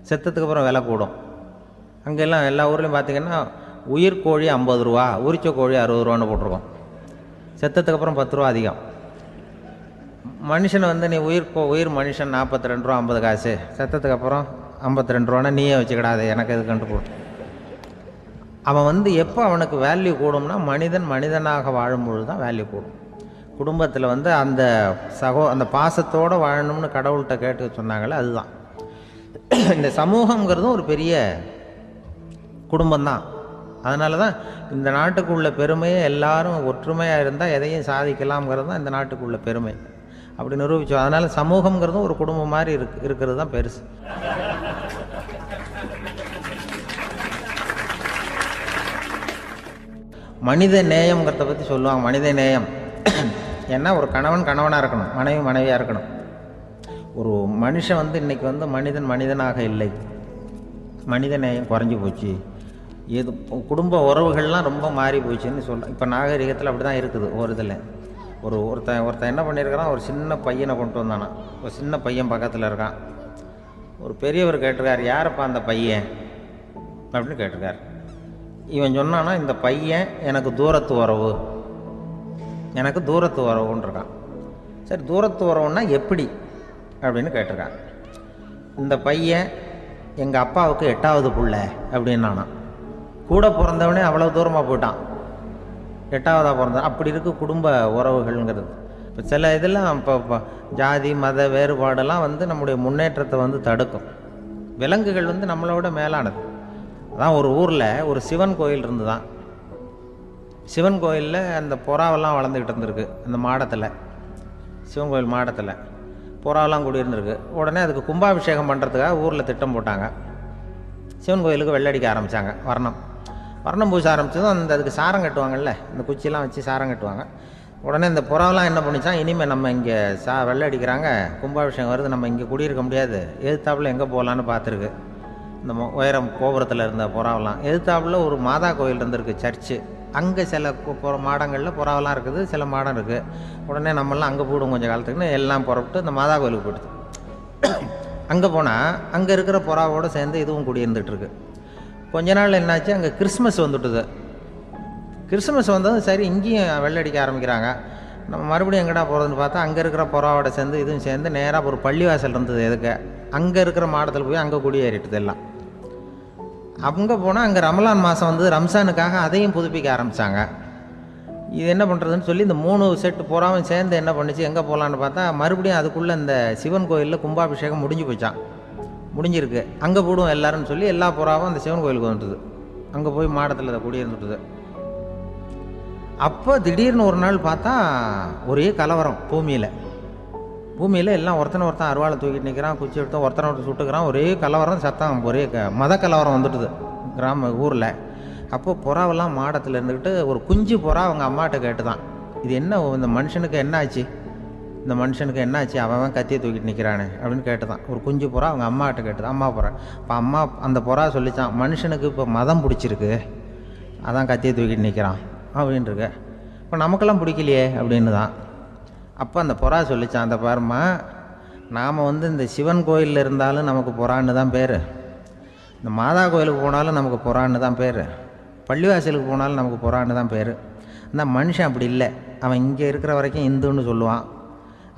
செத்ததுக்கு அப்புறம் விலை கூடும். அங்கெல்லாம் எல்லா ஊர்லேயும் பார்த்திங்கன்னா உயிர் கோழி 50 ரூபா, உரிச்ச கோழி 60 ரூபான்னு போட்டிருக்கோம். செத்ததுக்கு அப்புறம் 10 ரூபா அதிகம். மனுஷனை வந்து நீ உயிர் மனுஷன் 42 ரூபா 50 காசு, செத்ததுக்கு அப்புறம் 52 ரூபான்னா நீயே வச்சுக்கிடாது, எனக்கு எது கண்டு போடும். அவன் வந்து எப்போ அவனுக்கு வேல்யூ கூடும்னா மனிதனாக வாழும்பொழுது தான் வேல்யூ கூடும். குடும்பத்தில் வந்து அந்த பாசத்தோடு வாழணும்னு கடவுள்கிட்ட கேட்டு சொன்னாங்களே, அதுதான். இந்த சமூகங்கிறதும் ஒரு பெரிய குடும்பம்தான். அதனால தான் இந்த நாட்டுக்குள்ள பெருமையை எல்லாரும் ஒற்றுமையாக இருந்தால் எதையும் சாதிக்கலாம்ங்கிறது தான் இந்த நாட்டுக்குள்ள பெருமை. அப்படி நிரூபித்தோம். அதனால் சமூகங்கிறதும் ஒரு குடும்பம் மாதிரி இருக்கிறது தான் பெருசு. மனித நேயம்ங்கிறத பற்றி சொல்லுவாங்க. மனித நேயம் ஏன்னா ஒரு கணவனாக இருக்கணும், மனைவியாக இருக்கணும். ஒரு மனுஷன் வந்து இன்றைக்கி வந்து மனிதனாக இல்லை, மனித நேயம் குறைஞ்சி போச்சு. குடும்ப உறவுகள்லாம் ரொம்ப மாறி போச்சுன்னு சொல்லலாம். இப்போ நாகரிகத்தில் அப்படி தான் இருக்குது. ஒரு இதில் ஒருத்தன் என்ன பண்ணியிருக்கிறான், ஒரு சின்ன பையனை கொண்டு வந்தானா. ஒரு சின்ன பையன் பக்கத்தில் இருக்கான். ஒரு பெரியவர் கேட்டிருக்கார், யாரப்பா அந்த பையன் அப்படின்னு கேட்டிருக்கார். இவன் சொன்னான்னா, இந்த பையன் எனக்கு தூரத்து உறவுன்னு இருக்கான். சரி, தூரத்து உறவுன்னா எப்படி அப்படின்னு கேட்டிருக்கான். இந்த பையன் எங்கள் அப்பாவுக்கு 8வது பிள்ளை அப்படின்னானா. கூட பிறந்தவனே அவ்வளோ தூரமாக போயிட்டான், 8வதாக பிறந்தான். அப்படி இருக்குது குடும்ப உறவுகள்ங்கிறது. இப்போ சில இதெல்லாம் இப்போ ஜாதி மத வேறுபாடெல்லாம் வந்து நம்முடைய முன்னேற்றத்தை வந்து தடுக்கும். விலங்குகள் வந்து நம்மளோட மேலானது. அதான் ஒரு ஊரில் ஒரு சிவன் கோயில் இருந்து தான். சிவன் கோயிலில் அந்த புறாவெல்லாம் வளர்ந்துக்கிட்டு இருந்திருக்கு. அந்த மாடத்தில், சிவன் கோயில் மாடத்தில் புறாவெல்லாம் குடியிருந்துருக்கு. உடனே அதுக்கு கும்பாபிஷேகம் பண்ணுறதுக்காக ஊரில் திட்டம் போட்டாங்க. சிவன் கோயிலுக்கு வெள்ளடிக்க ஆரம்பித்தாங்க. வர்ணம் பூச ஆரம்பித்ததும் அதுக்கு சாரம் கட்டுவாங்கல்ல, இந்த குச்சியெல்லாம் வச்சு சாரம் கட்டுவாங்க. உடனே இந்த புறாவெல்லாம் என்ன பண்ணிச்சான், இனிமேல் நம்ம இங்கே வெள்ளை அடிக்கிறாங்க, கும்பாபிஷேகம் வருது, நம்ம இங்கே குடியிருக்க முடியாது, எதிர்த்தாப்புல எங்கே போகலான்னு பார்த்துருக்கு. இந்த உயரம் கோபுரத்தில் இருந்த புறாவெல்லாம் எதிர்த்தாப்புல ஒரு மாதா கோயில் இருந்திருக்கு, சர்ச்சு. அங்கே சில மாடங்களில் புறாவெல்லாம் இருக்குது, சில மாடம் இருக்குது. உடனே நம்மளாம் அங்கே போடுவோம் கொஞ்சம் காலத்துக்குன்னு எல்லாம் புறப்பட்டு இந்த மாதா கோயிலுக்கு போயிடுது. அங்கே போனால் அங்கே இருக்கிற புறாவோடு சேர்ந்து இதுவும் குடியிருந்துகிட்ருக்கு. கொஞ்ச நாள் என்னாச்சு, அங்கே கிறிஸ்மஸ் வந்துட்டுது. கிறிஸ்மஸ் வந்ததும் சரி இங்கேயும் வெள்ளடிக்க ஆரம்பிக்கிறாங்க. நம்ம மறுபடியும் எங்கடா போகிறதுன்னு பார்த்தா அங்கே இருக்கிற புறாவோட சேர்ந்து இதுவும் சேர்ந்து நேராக ஒரு பள்ளிவாசல் இருந்தது. எதுக்கு அங்கே இருக்கிற மாடத்தில் போய் அங்கே குடியேறிட்டுது எல்லாம். அங்கே போனால் அங்கே ரமலான் மாதம் வந்து ரம்ஜானுக்காக அதையும் புதுப்பிக்க ஆரம்பித்தாங்க. இது என்ன பண்ணுறதுன்னு சொல்லி இந்த 3 செட்டு புறாவும் சேர்ந்து என்ன பண்ணிச்சு, எங்கே போகலான்னு பார்த்தா மறுபடியும் அதுக்குள்ளே இந்த சிவன் கோயிலில் கும்பாபிஷேகம் முடிஞ்சிருக்கு. அங்கே போடுவோம் எல்லாருன்னு சொல்லி எல்லா புறாவும் அந்த சிவன் கோயிலுக்கு வந்துட்டுது. அங்கே போய் மாடத்தில் அதை குடியிருந்துட்டுது. அப்போ திடீர்னு ஒரு நாள் பார்த்தா ஒரே கலவரம் பூமியில் எல்லாம் ஒருத்தன் அருவாளை தூக்கிட்டு நிற்கிறான், குச்சி எடுத்து ஒருத்தனை சுட்டுக்கிறான். ஒரே கலவரம், சத்தம், ஒரே மத கலவரம் வந்துட்டுது ஊரில். அப்போ புறாவெல்லாம் மாடத்தில் இருந்துக்கிட்டு ஒரு குஞ்சு புறா அவங்க அம்மாட்ட கேட்டு தான், இது என்ன, இந்த மனுஷனுக்கு என்னாச்சு, அவன் கத்தியை தூக்கிட்டு நிற்கிறானே அப்படின்னு கேட்டுதான். ஒரு குஞ்சு புறா அவங்க அம்மாட்ட கேட்டுதான், அம்மா புறா. இப்போ அம்மா அந்த புறா சொல்லிச்சான், மனுஷனுக்கு இப்போ மதம் பிடிச்சிருக்கு, அதான் கத்தியை தூக்கிட்டு நிற்கிறான் அப்படின்ட்டுருக்கு. இப்போ நமக்கெல்லாம் பிடிக்கலையே அப்படின்னு தான். அப்போ அந்த புறா சொல்லிச்சான், அந்த பாருமா, நாம் வந்து இந்த சிவன் கோயிலில் இருந்தாலும் நமக்கு புறான்னு தான் பேர், இந்த மாதா கோயிலுக்கு போனாலும் நமக்கு புறான்னு தான் பேர், பள்ளிவாசலுக்கு போனாலும் நமக்கு புறான்னு தான் பேர். அந்த மனுஷன் அப்படி இல்லை. அவன் இங்கே இருக்கிற வரைக்கும் இந்துன்னு சொல்லுவான்,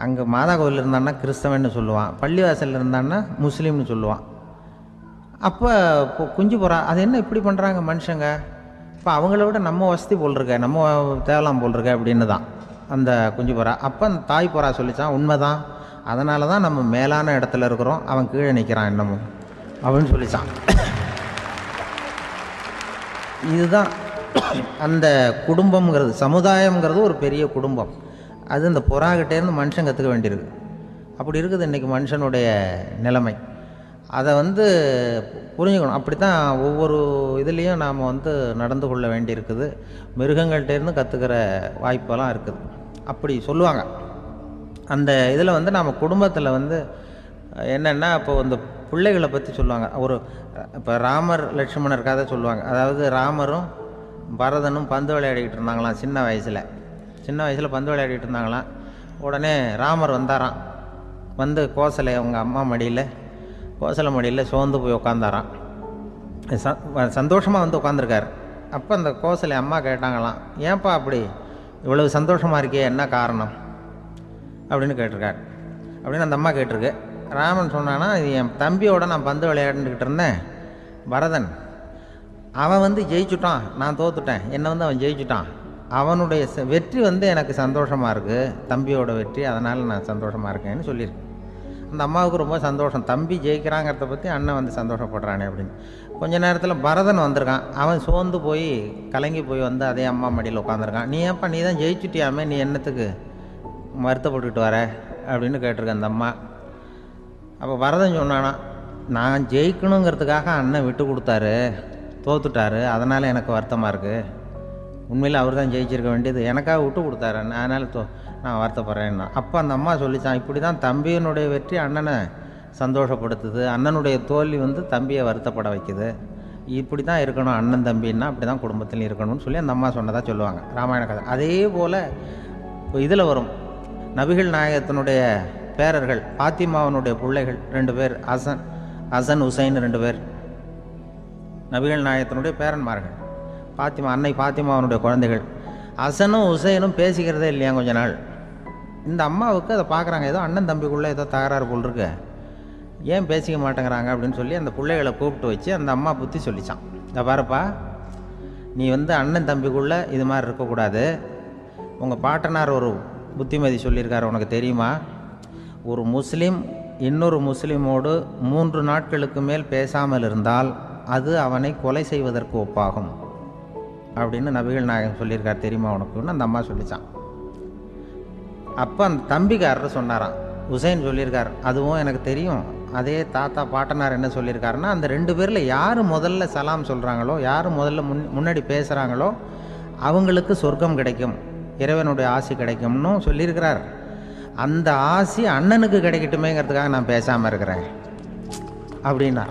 அங்கே மாதா கோயில் இருந்தான்னா கிறிஸ்தவன்னு சொல்லுவான், பள்ளிவாசலில் இருந்தான்னா முஸ்லீம்னு சொல்லுவான். அப்போ குஞ்சு புறா அது என்ன இப்படி பண்ணுறாங்க மனுஷங்க, இப்போ அவங்கள விட நம்ம வசதி போல் இருக்க, நம்ம தேவலாம் போல் இருக்க அப்படின்னு தான் அந்த குஞ்சு புறா. அப்போ அந்த தாய் புறா சொல்லிச்சான், உண்மைதான், அதனால தான் நம்ம மேலான இடத்துல இருக்கிறோம், அவன் கீழே நிற்கிறான் இன்னமும் அப்படின்னு சொல்லிச்சான். இதுதான் அந்த குடும்பம்ங்கிறது, சமுதாயம்ங்கிறது ஒரு பெரிய குடும்பம். அது இந்த புறாகிட்டேருந்து மனுஷன் கற்றுக்க வேண்டியிருக்கு. அப்படி இருக்குது இன்றைக்கி மனுஷனுடைய நிலைமை. அதை வந்து புரிஞ்சுக்கணும். அப்படி தான் ஒவ்வொரு இதுலேயும் நாம் வந்து நடந்து கொள்ள வேண்டியிருக்குது. மிருகங்கள்கிட்டேருந்து கற்றுக்கிற வாய்ப்பெல்லாம் இருக்குது. அப்படி சொல்லுவாங்க. அந்த இதில் வந்து நாம் குடும்பத்தில் வந்து என்னென்னா, இப்போ இந்த பிள்ளைகளை பற்றி சொல்லுவாங்க. இப்போ ராமர் லட்சுமணர் கதை சொல்லுவாங்க. அதாவது ராமரும் பரதனும் பந்து விளையாடிக்கிட்டு இருந்தாங்களாம் சின்ன வயசில் பந்து விளையாடிட்டு இருந்தாங்களாம். உடனே ராமர் வந்தாராம். வந்து கோசலை அவங்க அம்மா கோசலை மடியில் சோர்ந்து போய் உட்காந்தாராம். சந்தோஷமாக வந்து உட்காந்துருக்கார். அப்போ அந்த கோசலை அம்மா கேட்டாங்களாம், ஏன்ப்பா அப்படி இவ்வளவு சந்தோஷமாக இருக்கே, என்ன காரணம் அப்படின்னு கேட்டிருக்காரு. அப்படின்னு அந்த அம்மா கேட்டிருக்கு. ராமன் சொன்னான்னா, இது என் தம்பியோட நான் பந்து விளையாண்டுக்கிட்டு இருந்தேன், பரதன். அவன் ஜெயிச்சுட்டான், நான் தோத்துட்டேன். என்னை அவன் ஜெயிச்சுட்டான். அவனுடைய வெற்றி எனக்கு சந்தோஷமாக இருக்குது, தம்பியோட வெற்றி, அதனால் நான் சந்தோஷமாக இருக்கேன்னு சொல்லியிருக்கேன். அந்த அம்மாவுக்கு ரொம்ப சந்தோஷம், தம்பி ஜெயிக்கிறாங்கிறத பற்றி அண்ணன் சந்தோஷப்படுறானே அப்படின்னு. கொஞ்ச நேரத்தில் பரதன் வந்திருக்கான். அவன் சோர்ந்து போய் கலங்கி போய் அதே அம்மா மடியில் உட்காந்துருக்கான். நீ ஏன்ப்பா, நீ தான் ஜெயிச்சுட்டியாமே, நீ என்னத்துக்கு வருத்தப்பட்டுக்கிட்டு வர அப்படின்னு கேட்டிருக்க அந்த அம்மா. அப்போ பரதன் சொன்னானா, நான் ஜெயிக்கணுங்கிறதுக்காக அண்ணன் விட்டு கொடுத்தாரு, தோத்துட்டாரு, அதனால் எனக்கு வருத்தமாக இருக்குது. உண்மையில் அவர் தான் ஜெயிச்சிருக்க வேண்டியது, எனக்காக விட்டு கொடுத்தாரு, அதனால் நான் வருத்தப்படுறேன்னா. அப்போ அந்த அம்மா சொல்லித்தான், இப்படி தான் தம்பியினுடைய வெற்றி அண்ணனை சந்தோஷப்படுத்துது, அண்ணனுடைய தோல்வி தம்பியை வருத்தப்பட வைக்குது, இப்படி தான் இருக்கணும் அண்ணன் தம்பின்னா, அப்படி தான் குடும்பத்தில் இருக்கணும்னு சொல்லி அந்த அம்மா சொன்னதாக சொல்லுவாங்க ராமாயண கதை. அதே போல் இதில் வரும், நபிகள் நாயகத்தினுடைய பேரர்கள், பாத்திமாவனுடைய பிள்ளைகள் 2 பேர், ஹசன் ஹுசைன் 2 பேர் நபிகள் நாயகத்தினுடைய பேரன்மார்கள். அன்னை பாத்திமாவனுடைய குழந்தைகள். ஹசனும் ஹுசைனும் பேசிக்கிறதே இல்லையா கொஞ்ச நாள். இந்த அம்மாவுக்கு அதை பார்க்குறாங்க, ஏதோ அண்ணன் தம்பிக்குள்ளே ஏதோ தகராறு போல் இருக்கு, ஏன் பேசிக்க மாட்டேங்கிறாங்க அப்படின்னு சொல்லி அந்த பிள்ளைகளை கூப்பிட்டு வச்சு அந்த அம்மா புத்தி சொல்லிச்சான். இதை பாருப்பா, நீ அண்ணன் தம்பிக்குள்ளே இது மாதிரி இருக்கக்கூடாது. உங்கள் பாட்டனார் ஒரு புத்திமதி சொல்லியிருக்காரு, உனக்கு தெரியுமா? ஒரு முஸ்லீம் இன்னொரு முஸ்லீமோடு 3 நாட்களுக்கு மேல் பேசாமல் இருந்தால் அது அவனை கொலை செய்வதற்கு ஒப்பாகும் அப்படின்னு நபிகள் நாயகம் சொல்லியிருக்கார், தெரியுமா உனக்குன்னு அந்த அம்மா சொல்லிச்சான். அப்போ அந்த தம்பிக்காரர் சொன்னாராம், ஹுசைன் சொல்லியிருக்கார், அதுவும் எனக்கு தெரியும். அதே தாத்தா பாட்டனார் என்ன சொல்லியிருக்காருன்னா, அந்த 2 பேரில் யார் முதல்ல சலாம் சொல்கிறாங்களோ, யார் முதல்ல முன்னாடி பேசுகிறாங்களோ அவங்களுக்கு சொர்க்கம் கிடைக்கும், இறைவனுடைய ஆசி கிடைக்கும்னு சொல்லியிருக்கிறார். அந்த ஆசி அண்ணனுக்கு கிடைக்கட்டுமேங்கிறதுக்காக நான் பேசாமல் இருக்கிறேன் அப்படின்னா.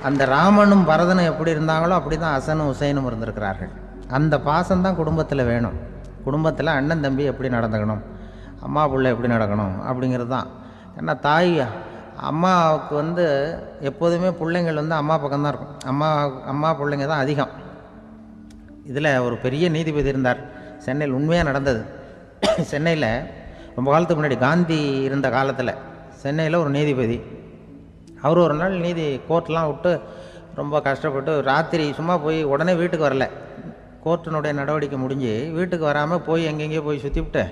அந்த ராமனும் பரதனும் எப்படி இருந்தாங்களோ அப்படி தான் ஹசனும் ஹுசைனும் இருந்திருக்கிறார்கள். அந்த பாசம்தான் குடும்பத்தில் வேணும். குடும்பத்தில் அண்ணன் தம்பி எப்படி நடந்துக்கணும், அம்மா பிள்ளை எப்படி நடக்கணும் அப்படிங்கிறது தான். ஏன்னா தாய் அம்மாவுக்கு எப்போதுமே பிள்ளைங்கள் அம்மா பக்கம்தான் இருக்கும். அம்மா பிள்ளைங்க தான் அதிகம். இதில் ஒரு பெரிய நீதிபதி இருந்தார் சென்னையில், உண்மையாக நடந்தது. சென்னையில் ரொம்ப காலத்துக்கு முன்னாடி, காந்தி இருந்த காலத்தில் சென்னையில் ஒரு நீதிபதி, அவர் ஒரு நாள் கோர்ட்லாம் விட்டு ரொம்ப கஷ்டப்பட்டு ராத்திரி சும்மா போய் உடனே வீட்டுக்கு வரல. கோர்ட்டினுடைய நடவடிக்கை முடிஞ்சு வீட்டுக்கு வராமல் போய் எங்கெங்கேயோ போய் சுற்றிவிட்டு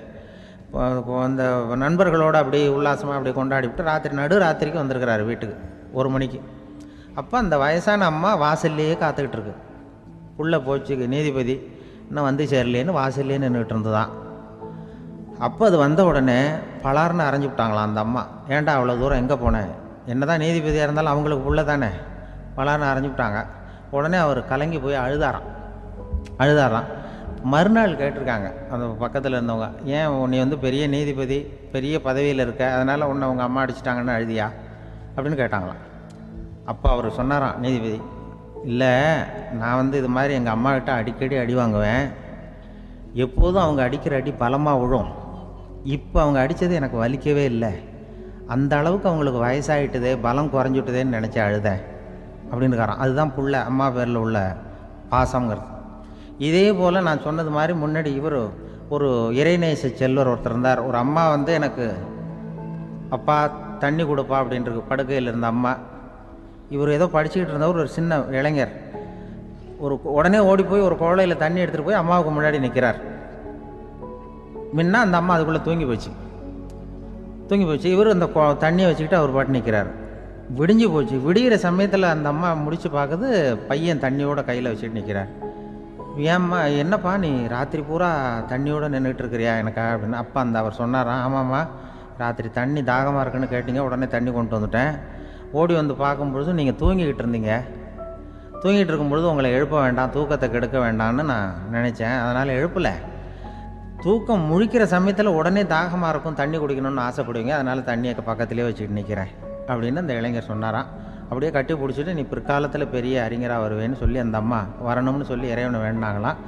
அந்த நண்பர்களோடு அப்படி உல்லாசமாக அப்படி கொண்டாடிவிட்டு நடுராத்திரிக்கு வந்திருக்கிறாரு வீட்டுக்கு 1 மணிக்கு. அப்போ அந்த வயசான அம்மா வாசல்லையே காத்துக்கிட்டு இருக்கு. உள்ளே போச்சு நீதிபதி, இன்னும் சேரலேன்னு வாசல்லே நின்றுட்டு இருந்துதான். அப்போ அது வந்த உடனே பலார்னு அரைஞ்சி விட்டாங்களாம் அந்த அம்மா. ஏன்டா அவ்வளோ தூரம் எங்கே போனேன், என்ன தான் நீதிபதியாக இருந்தாலும் அவங்களுக்கு உள்ள தானே, பலார்னு அரைஞ்சி விட்டாங்க. உடனே அவர் கலங்கி போய் அழுதாராம். மறுநாள் கேட்டிருக்காங்க அந்த பக்கத்தில் இருந்தவங்க, ஏன் நீ பெரிய நீதிபதி, பெரிய பதவியில் இருக்க, அதனால் உன்னை உங்கள் அம்மா அடிச்சிட்டாங்கன்னு அழுதியா அப்படின்னு கேட்டாங்களாம். அப்போ அவர் சொன்னாராம் நீதிபதி, இல்லை நான் இது மாதிரி எங்கள் அம்மாக்கிட்ட அடிக்கடி அடி வாங்குவேன், எப்போதும் அவங்க அடிக்கிற அடி பலமாக விழும், இப்போ அவங்க அடித்தது எனக்கு வலிக்கவே இல்லை, அந்த அளவுக்கு அவங்களுக்கு வயசாகிட்டுதே, பலம் குறைஞ்சிட்டுதேன்னு நினச்சி அழுதேன் அப்படின்னு இருக்காராம். அதுதான் புள்ள அம்மா பேரில் உள்ள பாசங்கிறது. இதே போல் நான் சொன்னது மாதிரி முன்னாடி இவர் ஒரு இறைநேச செல்வர் ஒருத்தர் இருந்தார். ஒரு அம்மா எனக்கு அப்பா தண்ணி கொடுப்பா அப்படின்ட்டு படுக்கையில் இருந்த அம்மா. இவர் ஏதோ படிச்சுக்கிட்டு இருந்தவர், ஒரு சின்ன இளைஞர், உடனே ஓடி போய் ஒரு குவளையில் தண்ணி எடுத்துகிட்டு போய் அம்மாவுக்கு முன்னாடி நிற்கிறார். முன்ன அந்த அம்மா அதுக்குள்ளே தூங்கி போச்சு. இவர் அந்த தண்ணியை வச்சுக்கிட்டு அவர் பாட்டு நிற்கிறார். விடிஞ்சு போச்சு. விடிகிற சமயத்தில் அந்த அம்மா முடிச்சு பார்க்குது, பையன் தண்ணியோட கையில் வச்சுட்டு நிற்கிறார். ஏம்மா என்னப்பா நீ ராத்திரி பூரா தண்ணியோடு நின்றுட்டு இருக்கிறியா எனக்கா அப்படின்னு. அப்பா அவர் சொன்னாராம், ஆமாம்மா ராத்திரி தண்ணி தாகமாக இருக்குன்னு கேட்டீங்க, உடனே தண்ணி கொண்டு வந்துட்டேன். ஓடி வந்து பார்க்கும்பொழுது நீங்கள் தூங்கிக்கிட்டு இருந்தீங்க, தூங்கிட்டு இருக்கும்பொழுது உங்களை எழுப்ப வேண்டாம், தூக்கத்தை கெடுக்க வேண்டாம்னு நான் நினச்சேன், அதனால் எழுப்பலை. தூக்கம் முழிக்கிற சமயத்தில் உடனே தாகமாக இருக்கும், தண்ணி குடிக்கணும்னு ஆசைப்படுவீங்க, அதனால் தண்ணியை பக்கத்துலேயே வச்சுக்கிட்டு நிற்கிறேன் அப்படின்னு அந்த இளைஞர் சொன்னாராம். அப்படியே கட்டி பிடிச்சிட்டு நீ பிற்காலத்தில் பெரிய அறிஞராக வருவேன்னு சொல்லி அந்த அம்மா வரணும்னு சொல்லி இறைவனை வேண்டாங்களாம்.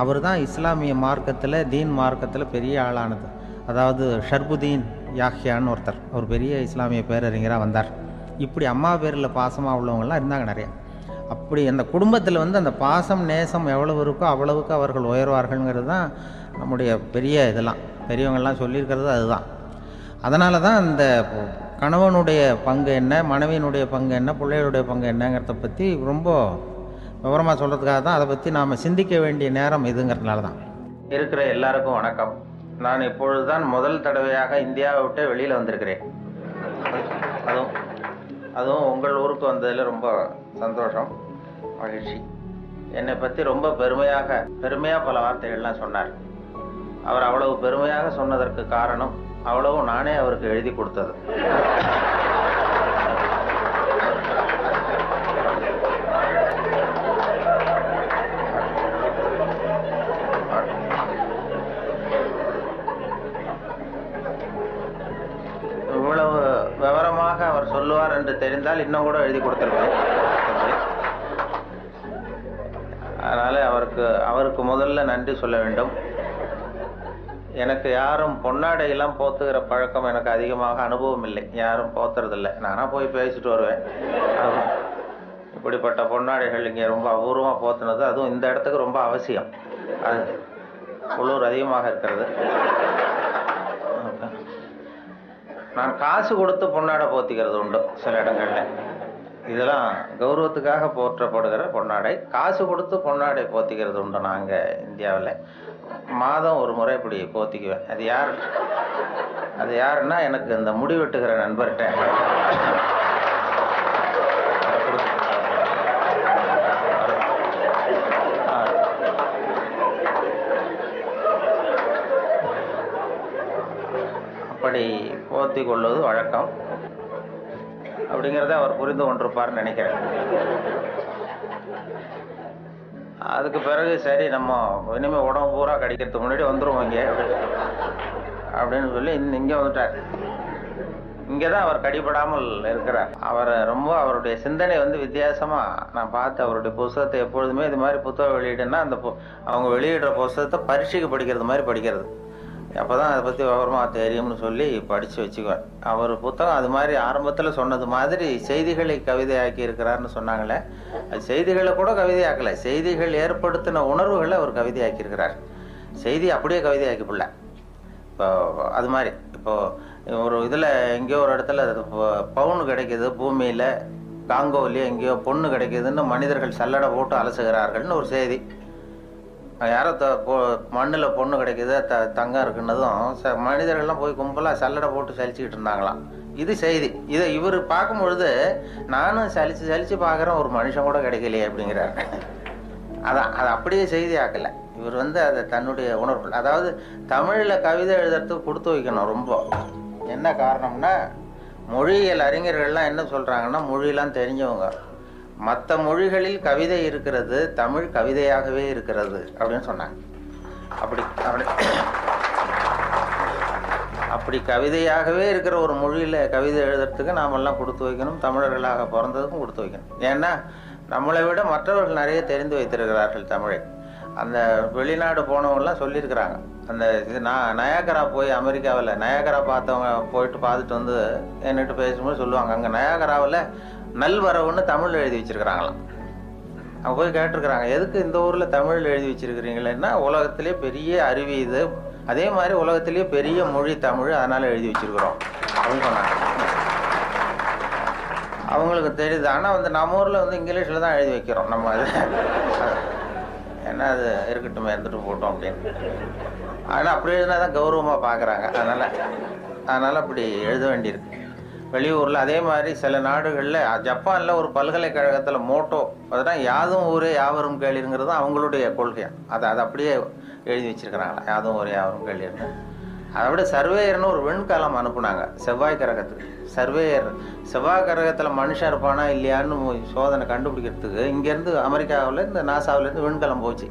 அவர் தான் இஸ்லாமிய மார்க்கத்தில், தீன் மார்க்கத்தில் பெரிய ஆளானது. அதாவது ஷர்புதீன் யாஹ்யான்னு ஒருத்தர், அவர் பெரிய இஸ்லாமிய பேரறிஞராக வந்தார். இப்படி அம்மா பேரில் பாசமாக உள்ளவங்களாம் இருந்தாங்க நிறையா. அப்படி அந்த குடும்பத்தில் அந்த பாசம் நேசம் எவ்வளவு இருக்கோ அவ்வளவுக்கு அவர்கள் உயர்வார்கள்ங்கிறது தான் நம்முடைய பெரிய இதெல்லாம் பெரியவங்கள்லாம் சொல்லியிருக்கிறது அதுதான். அதனால தான் அந்த கணவனுடைய பங்கு என்ன, மனைவியினுடைய பங்கு என்ன, பிள்ளைகளுடைய பங்கு என்னங்கிறத பற்றி ரொம்ப விவரமாக சொல்கிறதுக்காக தான் அதை பற்றி நாம் சிந்திக்க வேண்டிய நேரம் இதுங்கிறதுனால தான். இருக்கிற எல்லாருக்கும் வணக்கம். நான் இப்பொழுது தான் முதல் தடவையாக இந்தியாவை விட்டு வெளியில் வந்திருக்கிறேன். அதுவும் உங்கள் ஊருக்கு வந்ததில் ரொம்ப சந்தோஷம், மகிழ்ச்சி. என்னை பற்றி ரொம்ப பெருமையாக பல வார்த்தைகள்லாம் சொன்னார். அவர் அவ்வளவு பெருமையாக சொன்னதற்கு காரணம் அவ்வளவு நானே அவருக்கு எழுதி கொடுத்தது. இவ்வளவு விவரமாக அவர் சொல்லுவார் என்று தெரிந்தால் இன்னும் கூட எழுதி கொடுத்திருப்பேன். அதனால அவருக்கு முதல்ல நன்றி சொல்ல வேண்டும். எனக்கு யாரும் பொன்னாடையெல்லாம் போத்துகிற பழக்கம் எனக்கு அதிகமாக அனுபவம் இல்லை. யாரும் போத்துறதில்லை. நானாக போய் பேசிட்டு வருவேன். இப்படிப்பட்ட பொன்னாடைகள் இங்கே ரொம்ப அபூர்வமாக போத்துனது, அதுவும் இந்த இடத்துக்கு ரொம்ப அவசியம். அது குளிர் அதிகமாக இருக்கிறது. நான் காசு கொடுத்து பொன்னாடை போத்திக்கிறது உண்டு சில இடங்களில். இதெல்லாம் கௌரவத்துக்காக போற்றப்படுகிற பொன்னாடை. காசு கொடுத்து பொன்னாடை போத்திக்கிறது உண்டு நாங்கள் இந்தியாவில். மாதம் ஒரு முறை இப்படி போத்திக்குவேன். அது யாருன்னா எனக்கு இந்த முடி வெட்டுகிற நண்பர்கிட்ட அப்படி போத்தி கொள்வது வழக்கம். அப்படிங்கிறத அவர் புரிந்து கொண்டிருப்பார்னு நினைக்கிறேன். அதுக்கு பிறகு சரி நம்ம இனிமேல் உடம்பு பூரா கடிக்கிறதுக்கு முன்னாடி வந்துடுவோம் இங்கே அப்படின்னு சொல்லி இங்கே வந்துட்டார். இங்கே தான் அவர் கடிபடாமல் இருக்கிறார். அவருடைய சிந்தனை வித்தியாசமாக நான் பார்த்து அவருடைய புத்தகத்தை எப்பொழுதுமே இது மாதிரி புத்தகம் வெளியிடுன்னா அவங்க வெளியிடுற புத்தகத்தை பரீட்சைக்கு படிக்கிறது மாதிரி படிக்கிறது. அப்போ தான் அதை பற்றி விவரமாக தெரியும்னு சொல்லி படித்து வச்சுக்குவேன். அவர் புத்தகம் அது மாதிரி ஆரம்பத்தில் சொன்னது மாதிரி செய்திகளை கவிதையாக்கி இருக்கிறார்னு சொன்னாங்களே, அது செய்திகளை கூட கவிதையாக்கலை. செய்திகள் ஏற்படுத்தின உணர்வுகளை அவர் கவிதையாக்கியிருக்கிறார். செய்தி அப்படியே கவிதையாக்கிப்பில்ல. இப்போ அது மாதிரி இப்போது ஒரு இதில் எங்கேயோ ஒரு இடத்துல பவுன் கிடைக்கிது, பூமியில் காங்கோவிலேயே எங்கேயோ பொண்ணு கிடைக்கிதுன்னு மனிதர்கள் சல்லடை போட்டு அலசுகிறார்கள்னு ஒரு செய்தி. யாரோ மண்ணில் பொண்ணு கிடைக்கிது, தங்கம் இருக்குன்னதும் மனிதர்கள்லாம் போய் கும்பலாக சல்லடை போட்டு சலிச்சுக்கிட்டு இருந்தாங்களாம். இது செய்தி. இதை இவர் பார்க்கும் பொழுது நானும் சலிச்சு பார்க்குறேன், ஒரு மனுஷன் கூட கிடைக்கலையே அப்படிங்கிறார். அது அப்படியே செய்தி ஆக்கலை. இவர் அதை தன்னுடைய உணர்வு, அதாவது தமிழில் கவிதை எழுதுறதுக்கு கொடுத்து வைக்கணும் ரொம்ப. என்ன காரணம்னா, மொழியியல் அறிஞர்கள்லாம் என்ன சொல்கிறாங்கன்னா, மொழியெல்லாம் தெரிஞ்சவங்க, மற்ற மொழிகளில் கவிதை இருக்கிறது, தமிழ் கவிதையாகவே இருக்கிறது அப்படின்னு சொன்னாங்க. அப்படி கவிதையாகவே இருக்கிற ஒரு மொழியில் கவிதை எழுதுறதுக்கு நாமெல்லாம் கொடுத்து வைக்கணும். தமிழர்களாக பிறந்ததுக்கும் கொடுத்து வைக்கணும். ஏன்னா நம்மளை விட மற்றவர்கள் நிறைய தெரிந்து வைத்திருக்கிறார்கள் தமிழை. அந்த வெளிநாடு போனவங்கலாம் சொல்லியிருக்கிறாங்க. அந்த நயாகரா போய் அமெரிக்காவில் நயாகரா பார்த்தவங்க போயிட்டு பார்த்துட்டு என்கிட்ட பேசும்போது சொல்லுவாங்க, அங்கே நயாகராவில் நல்வரவுன்னு தமிழ் எழுதி வச்சிருக்கிறாங்களாம். அவங்க போய் கேட்டிருக்கிறாங்க, எதுக்கு இந்த ஊரில் தமிழ் எழுதி வச்சிருக்கிறீங்களேன்னா, உலகத்திலே பெரிய அருவி இது, அதே மாதிரி உலகத்திலேயே பெரிய மொழி தமிழ், அதனால எழுதி வச்சிருக்கிறோம் அப்படின்னு சொன்னாங்க. அவங்களுக்கு தெரியுது. ஆனால் நம்ம ஊரில் இங்கிலீஷில் தான் எழுதி வைக்கிறோம் நம்ம. அது ஏன்னா அது இருக்கட்டும், இருந்துட்டு போட்டோம் அப்படின்னு. ஆனால் அப்படி எழுதினா தான் கௌரவமாக பார்க்குறாங்க. அதனால் அப்படி எழுத வேண்டியிருக்கு. வெளியூரில் அதே மாதிரி சில நாடுகளில், ஜப்பானில் ஒரு பல்கலைக்கழகத்தில் மோட்டோ, அதுதான் யாதும் ஊரே யாவரும் கேளிருங்கிறது அவங்களுடைய கொள்கையாக. அதை அப்படியே எழுதி வச்சிருக்கிறாங்களா, யாதும் ஊரே யாவரும் கேளிருங்க. அதை விட சர்வேயர்னு ஒரு விண்கலம் அனுப்புனாங்க செவ்வாய் கிரகத்துக்கு. சர்வேயர் செவ்வாய் கிரகத்தில் மனுஷன் இருப்பானா இல்லையான்னு சோதனை கண்டுபிடிக்கிறதுக்கு இங்கேருந்து அமெரிக்காவிலேருந்து நாசாவிலேருந்து விண்கலம் போச்சு.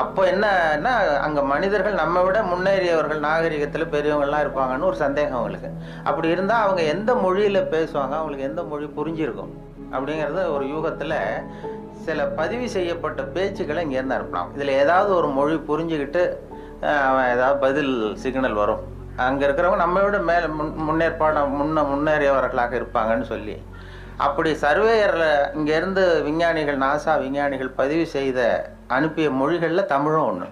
அப்போ என்னன்னா, அங்கே மனிதர்கள் நம்ம விட முன்னேறியவர்கள், நாகரிகத்தில் பெரியவங்கள்லாம் இருப்பாங்கன்னு ஒரு சந்தேகம் அவங்களுக்கு. அப்படி இருந்தால் அவங்க எந்த மொழியில் பேசுவாங்க, அவங்களுக்கு எந்த மொழி புரிஞ்சிருக்கும் அப்படிங்கிறது ஒரு யூகத்தில் சில பதிவு செய்யப்பட்ட பேச்சுக்களை இங்கேருந்து அனுப்பினாங்க. இதில் ஏதாவது ஒரு மொழி புரிஞ்சுக்கிட்டு ஏதாவது பதில் சிக்னல் வரும், அங்கே இருக்கிறவங்க நம்ம விட மேலே முன்னேறியவர்களாக இருப்பாங்கன்னு சொல்லி அப்படி சர்வேயரில் இங்கேருந்து விஞ்ஞானிகள், நாசா விஞ்ஞானிகள் பதிவு செய்த அனுப்பிய மொழிகளில் தமிழும் ஒன்று.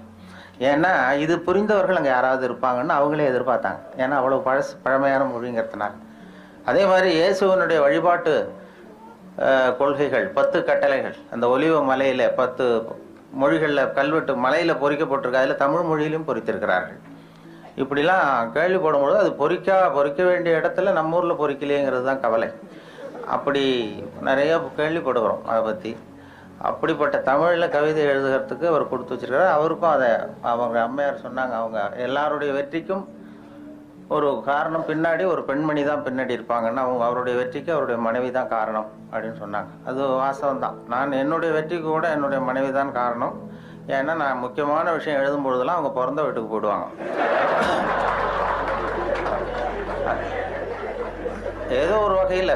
ஏன்னா இது புரிந்தவர்கள் அங்கே யாராவது இருப்பாங்கன்னு அவங்களே எதிர்பார்த்தாங்க. ஏன்னா அவ்வளோ பழமையான மொழிங்கிறதுனால. அதே மாதிரி இயேசுவனுடைய வழிபாட்டு கொள்கைகள், 10 கட்டளைகள் அந்த ஒலிவ மலையில் 10 மொழிகளில் கல்வெட்டு மலையில் பொறிக்கப்பட்டிருக்கு. அதில் தமிழ் மொழியிலும் பொறித்திருக்கிறார்கள். இப்படிலாம் கேள்விப்படும்பொழுது அது பொறிக்க வேண்டிய இடத்துல நம்ம ஊரில் பொறிக்கலையேங்கிறது தான் கவலை. அப்படி நிறைய கேள்விப்படுகிறோம் அதை பற்றி. அப்படிப்பட்ட தமிழில் கவிதை எழுதுகிறதுக்கு அவர் கொடுத்து வச்சிருக்காரு. அவருக்கும் அதை அவங்க அம்மையார் சொன்னாங்க, அவங்க எல்லாருடைய வெற்றிக்கும் ஒரு காரணம் பின்னாடி ஒரு பெண்மணி தான் பின்னாடி இருப்பாங்கன்னா அவருடைய வெற்றிக்கு அவருடைய மனைவி தான் காரணம் அப்படின்னு சொன்னாங்க. அது வாஸ்தவம் தான். நான் என்னுடைய வெற்றிக்கு கூட என்னுடைய மனைவி தான் காரணம். ஏன்னா நான் முக்கியமான விஷயம் எழுதும் பொழுதெல்லாம் அவங்க பிறந்த வீட்டுக்கு போயிடுவாங்க. ஏதோ ஒரு வகையில்